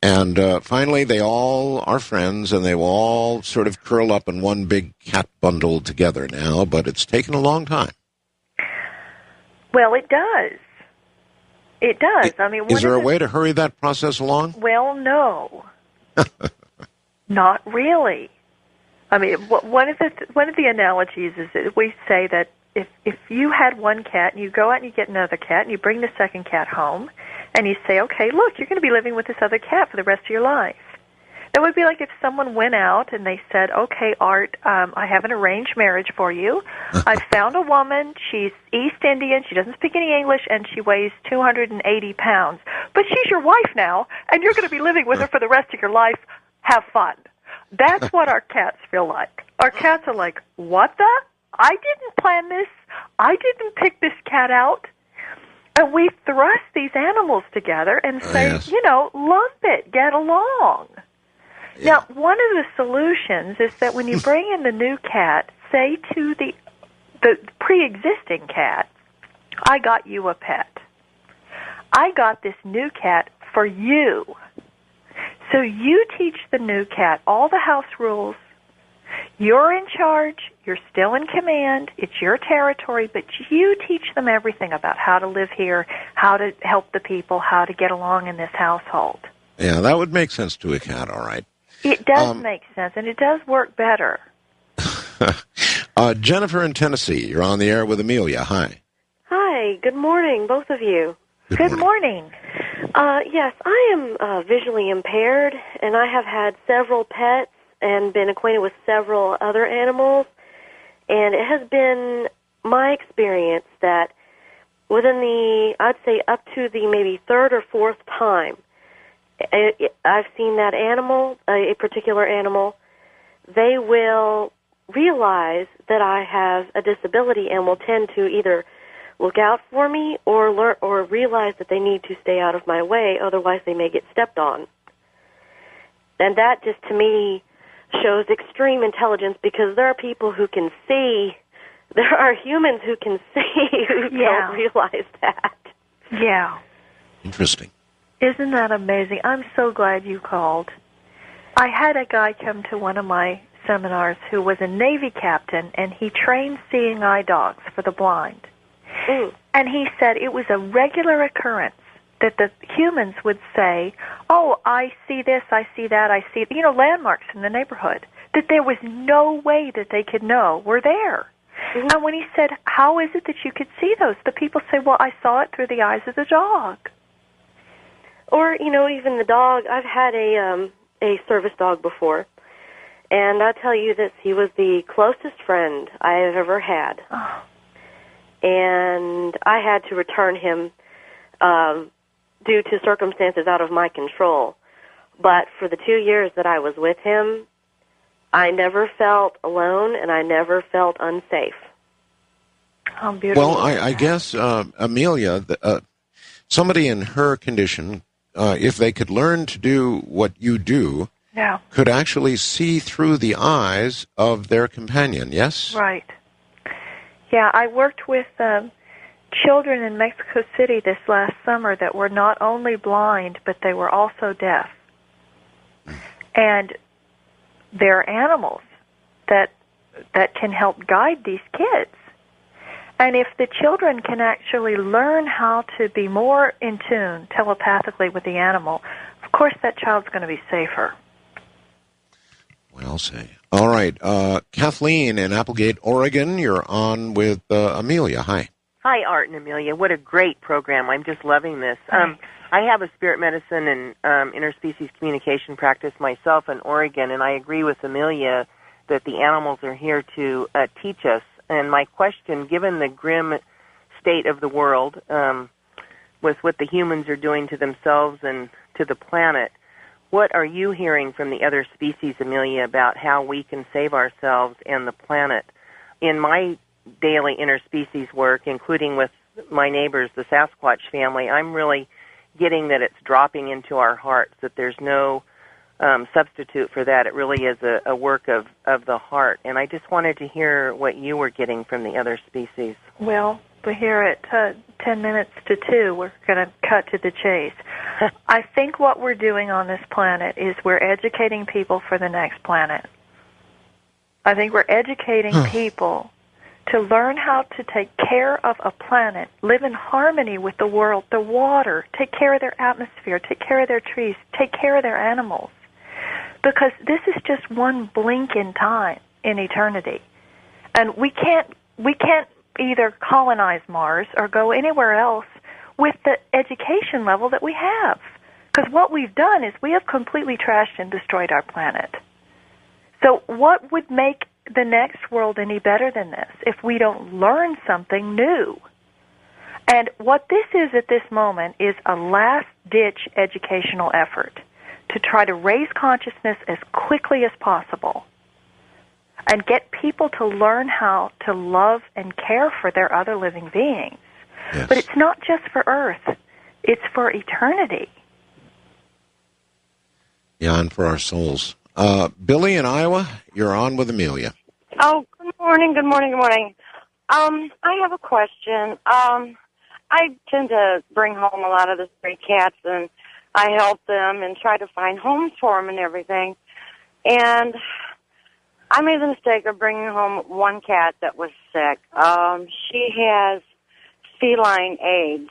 And finally, they all are friends, and they will all sort of curl up in one big cat bundle together now, but it's taken a long time. Well, it does. It does. Is there a way to hurry that process along? Well, no. Not really. One of the analogies is that we say that if you had one cat and you go out and you get another cat and you bring the second cat home and you say, okay, look, you're going to be living with this other cat for the rest of your life. It would be like if someone went out and they said, okay, Art, I have an arranged marriage for you. I found a woman. She's East Indian. She doesn't speak any English, and she weighs 280 pounds. But she's your wife now, and you're going to be living with her for the rest of your life. Have fun. That's what our cats feel like. Our cats are like, what the? I didn't plan this. I didn't pick this cat out. And we thrust these animals together and say, lump it, get along. Yeah. Now, one of the solutions is that when you bring in the new cat, say to the pre-existing cat, I got you a pet. I got this new cat for you. So you teach the new cat all the house rules. You're in charge. You're still in command. It's your territory, but you teach them everything about how to live here, how to help the people, how to get along in this household. Yeah, that would make sense to a cat, all right. It does make sense, and it does work better. Jennifer in Tennessee, you're on the air with Amelia. Hi. Hi, good morning, both of you. Good morning. Yes, I am visually impaired, and I have had several pets and been acquainted with several other animals, and it has been my experience that within I'd say up to the maybe third or fourth time I've seen that animal, a particular animal, they will realize that I have a disability and will tend to either look out for me or realize that they need to stay out of my way, otherwise they may get stepped on. And that just, to me, shows extreme intelligence, because there are people who can see, there are humans who can see who don't realize that. Yeah. Interesting. Isn't that amazing? I'm so glad you called. I had a guy come to one of my seminars who was a Navy captain, and he trained seeing eye dogs for the blind. And he said it was a regular occurrence that the humans would say, oh, I see this, I see that, I see, landmarks in the neighborhood, that there was no way that they could know were there. And when he said, how is it that you could see those? The people say, well, I saw it through the eyes of the dog. Or, even the dog. I've had a service dog before, and I'll tell you this, he was the closest friend I have ever had. Oh. And I had to return him due to circumstances out of my control. But for the 2 years that I was with him, I never felt alone, and I never felt unsafe. How beautiful. Well, I guess, Amelia, somebody in her condition, if they could learn to do what you do, could actually see through the eyes of their companion, yes? Right. Yeah, I worked with children in Mexico City this last summer that were not only blind, but they were also deaf. And there are animals that can help guide these kids. And if the children can actually learn how to be more in tune telepathically with the animal, of course that child's going to be safer. Well, say. All right. Kathleen in Applegate, Oregon, you're on with Amelia. Hi. Hi, Art and Amelia. What a great program. I'm just loving this. I have a spirit medicine and interspecies communication practice myself in Oregon, and I agree with Amelia that the animals are here to teach us. And my question, given the grim state of the world, with what the humans are doing to themselves and to the planet, what are you hearing from the other species, Amelia, about how we can save ourselves and the planet? In my daily interspecies work, including with my neighbors, the Sasquatch family, I'm really getting that it's dropping into our hearts, that there's no substitute for that. It really is a work of the heart. And I just wanted to hear what you were getting from the other species. Well, we're here at 10 minutes to 2. We're going to cut to the chase. I think what we're doing on this planet is we're educating people for the next planet. I think we're educating people to learn how to take care of a planet, live in harmony with the world, the water, take care of their atmosphere, take care of their trees, take care of their animals. Because this is just one blink in time in eternity. And we can't either colonize Mars or go anywhere else with the education level that we have. Because what we've done is we have completely trashed and destroyed our planet. So what would make the next world any better than this if we don't learn something new? And what this is at this moment is a last-ditch educational effort to try to raise consciousness as quickly as possible. and get people to learn how to love and care for their other living beings. Yes. But it's not just for Earth. It's for eternity. Yeah, and for our souls. Billy in Iowa, you're on with Amelia. Oh, good morning, good morning, good morning. I have a question. I tend to bring home a lot of the stray cats, and I help them and try to find homes for them and everything. And I made the mistake of bringing home one cat that was sick. She has feline AIDS,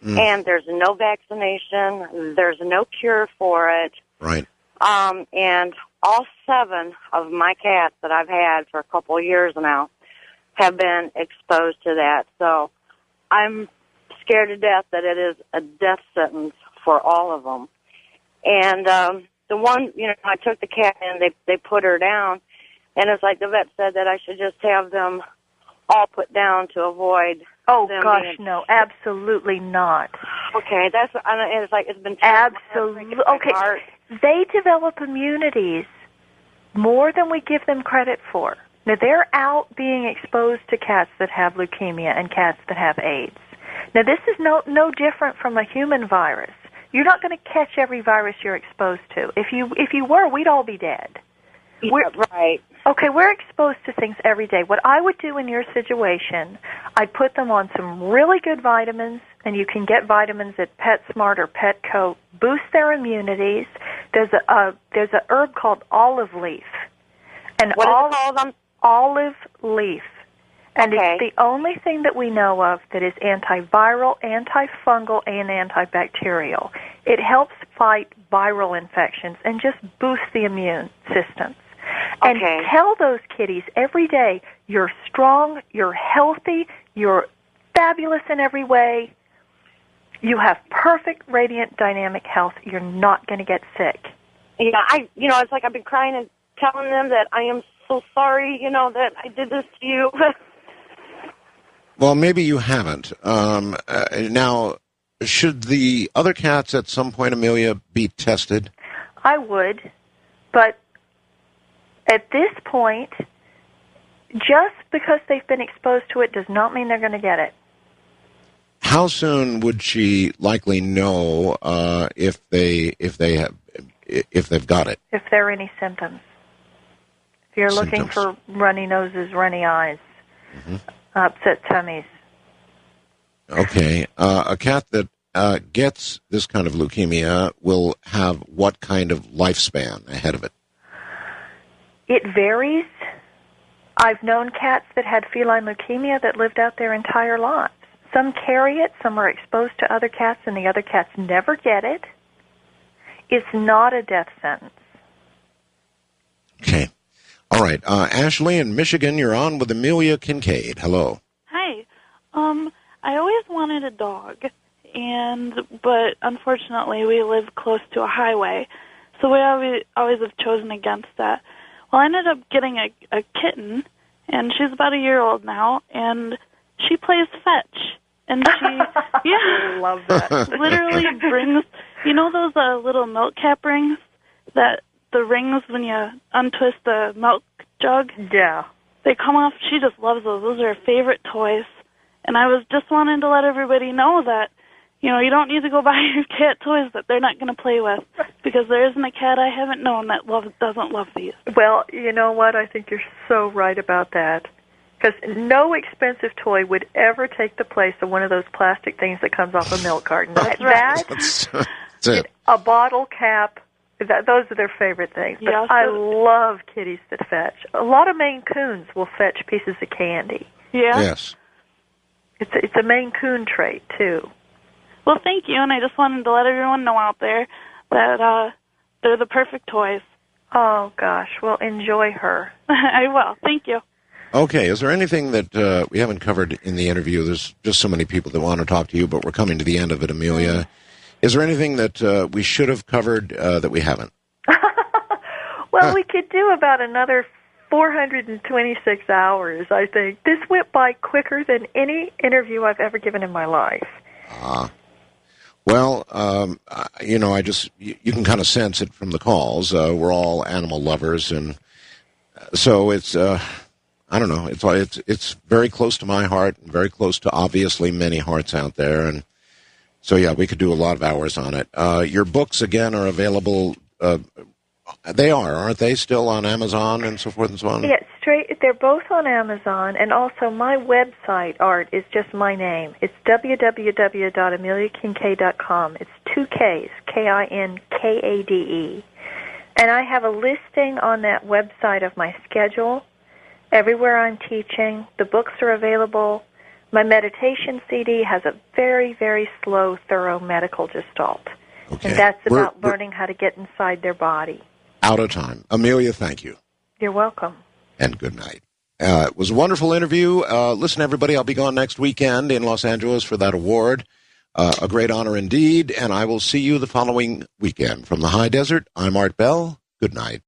and there's no vaccination. There's no cure for it. Right. And all 7 of my cats that I've had for a couple of years now have been exposed to that. So I'm scared to death that it is a death sentence for all of them. And the one, I took the cat in, they put her down, and it's like the vet said that I should just have them all put down to avoid. Oh gosh, no, absolutely not. Okay, and it's like it's been absolutely okay. They develop immunities more than we give them credit for. Now they're out being exposed to cats that have leukemia and cats that have AIDS. Now this is no different from a human virus. You're not going to catch every virus you're exposed to. If you were, we'd all be dead. Right. Okay, we're exposed to things every day. What I would do in your situation, I'd put them on some really good vitamins, and you can get vitamins at PetSmart or Petco. Boost their immunities. There's a herb called olive leaf. And what is it called? Olive leaf. And okay. It's the only thing that we know of that is antiviral, antifungal, and antibacterial. It helps fight viral infections and just boost the immune system. And tell those kitties every day, you're strong, you're healthy, you're fabulous in every way, you have perfect, radiant, dynamic health, you're not going to get sick. Yeah, it's like I've been crying and telling them that I am so sorry, that I did this to you. Well, maybe you haven't. Now, should the other cats at some point, Amelia, be tested? I would, but at this point, just because they've been exposed to it does not mean they're going to get it. How soon would she likely know if they've got it? If there are any symptoms. If you're looking for runny noses, runny eyes, upset tummies. Okay. A cat that gets this kind of leukemia will have what kind of lifespan ahead of it? It varies. I've known cats that had feline leukemia that lived out their entire lives. Some carry it, some are exposed to other cats, and the other cats never get it. It's not a death sentence. Okay. All right. Ashley in Michigan, you're on with Amelia Kincaid. Hello. Hi. I always wanted a dog, but unfortunately we live close to a highway, so we always have chosen against that. Well, I ended up getting a kitten, and she's about a year old now, and she plays fetch. And she, I love that. literally brings, those little milk cap rings, that the rings when you untwist the milk jug? Yeah. They come off. She just loves those. Those are her favorite toys. And I was just wanting to let everybody know that, you don't need to go buy your cat toys that they're not going to play with, because there isn't a cat I haven't known that doesn't love these. Well, you know what? I think you're so right about that. Because no expensive toy would ever take the place of one of those plastic things that comes off a milk carton. That's right. That's it. A bottle cap, those are their favorite things. But Yeah, I love kitties that fetch. A lot of Maine Coons will fetch pieces of candy. Yeah? Yes. It's a Maine Coon trait, too. Well, thank you, and I just wanted to let everyone know out there that they're the perfect toys. Oh, gosh. Well, enjoy her. I will. Thank you. Okay, is there anything that we haven't covered in the interview? There's just so many people that want to talk to you, but we're coming to the end of it, Amelia. Is there anything that we should have covered that we haven't? Well, we could do about another 426 hours, I think. This went by quicker than any interview I've ever given in my life. Well, you can kind of sense it from the calls. We're all animal lovers, and So it's, I don't know, it's very close to my heart, and very close to obviously many hearts out there. And so, yeah, we could do a lot of hours on it. Your books, again, are available. They aren't they? Still on Amazon and so forth and so on? Yeah, they're both on Amazon, and also my website, Art, is just my name. It's www.ameliakinkade.com. It's 2 Ks, Kinkade. And I have a listing on that website of my schedule, everywhere I'm teaching. The books are available. My meditation CD has a very, very slow, thorough medical gestalt. Okay. And that's about learning how to get inside their body. Out of time. Amelia, thank you. You're welcome. And good night. It was a wonderful interview. Listen, everybody, I'll be gone next weekend in Los Angeles for that award. A great honor indeed, and I will see you the following weekend. From the high desert, I'm Art Bell. Good night.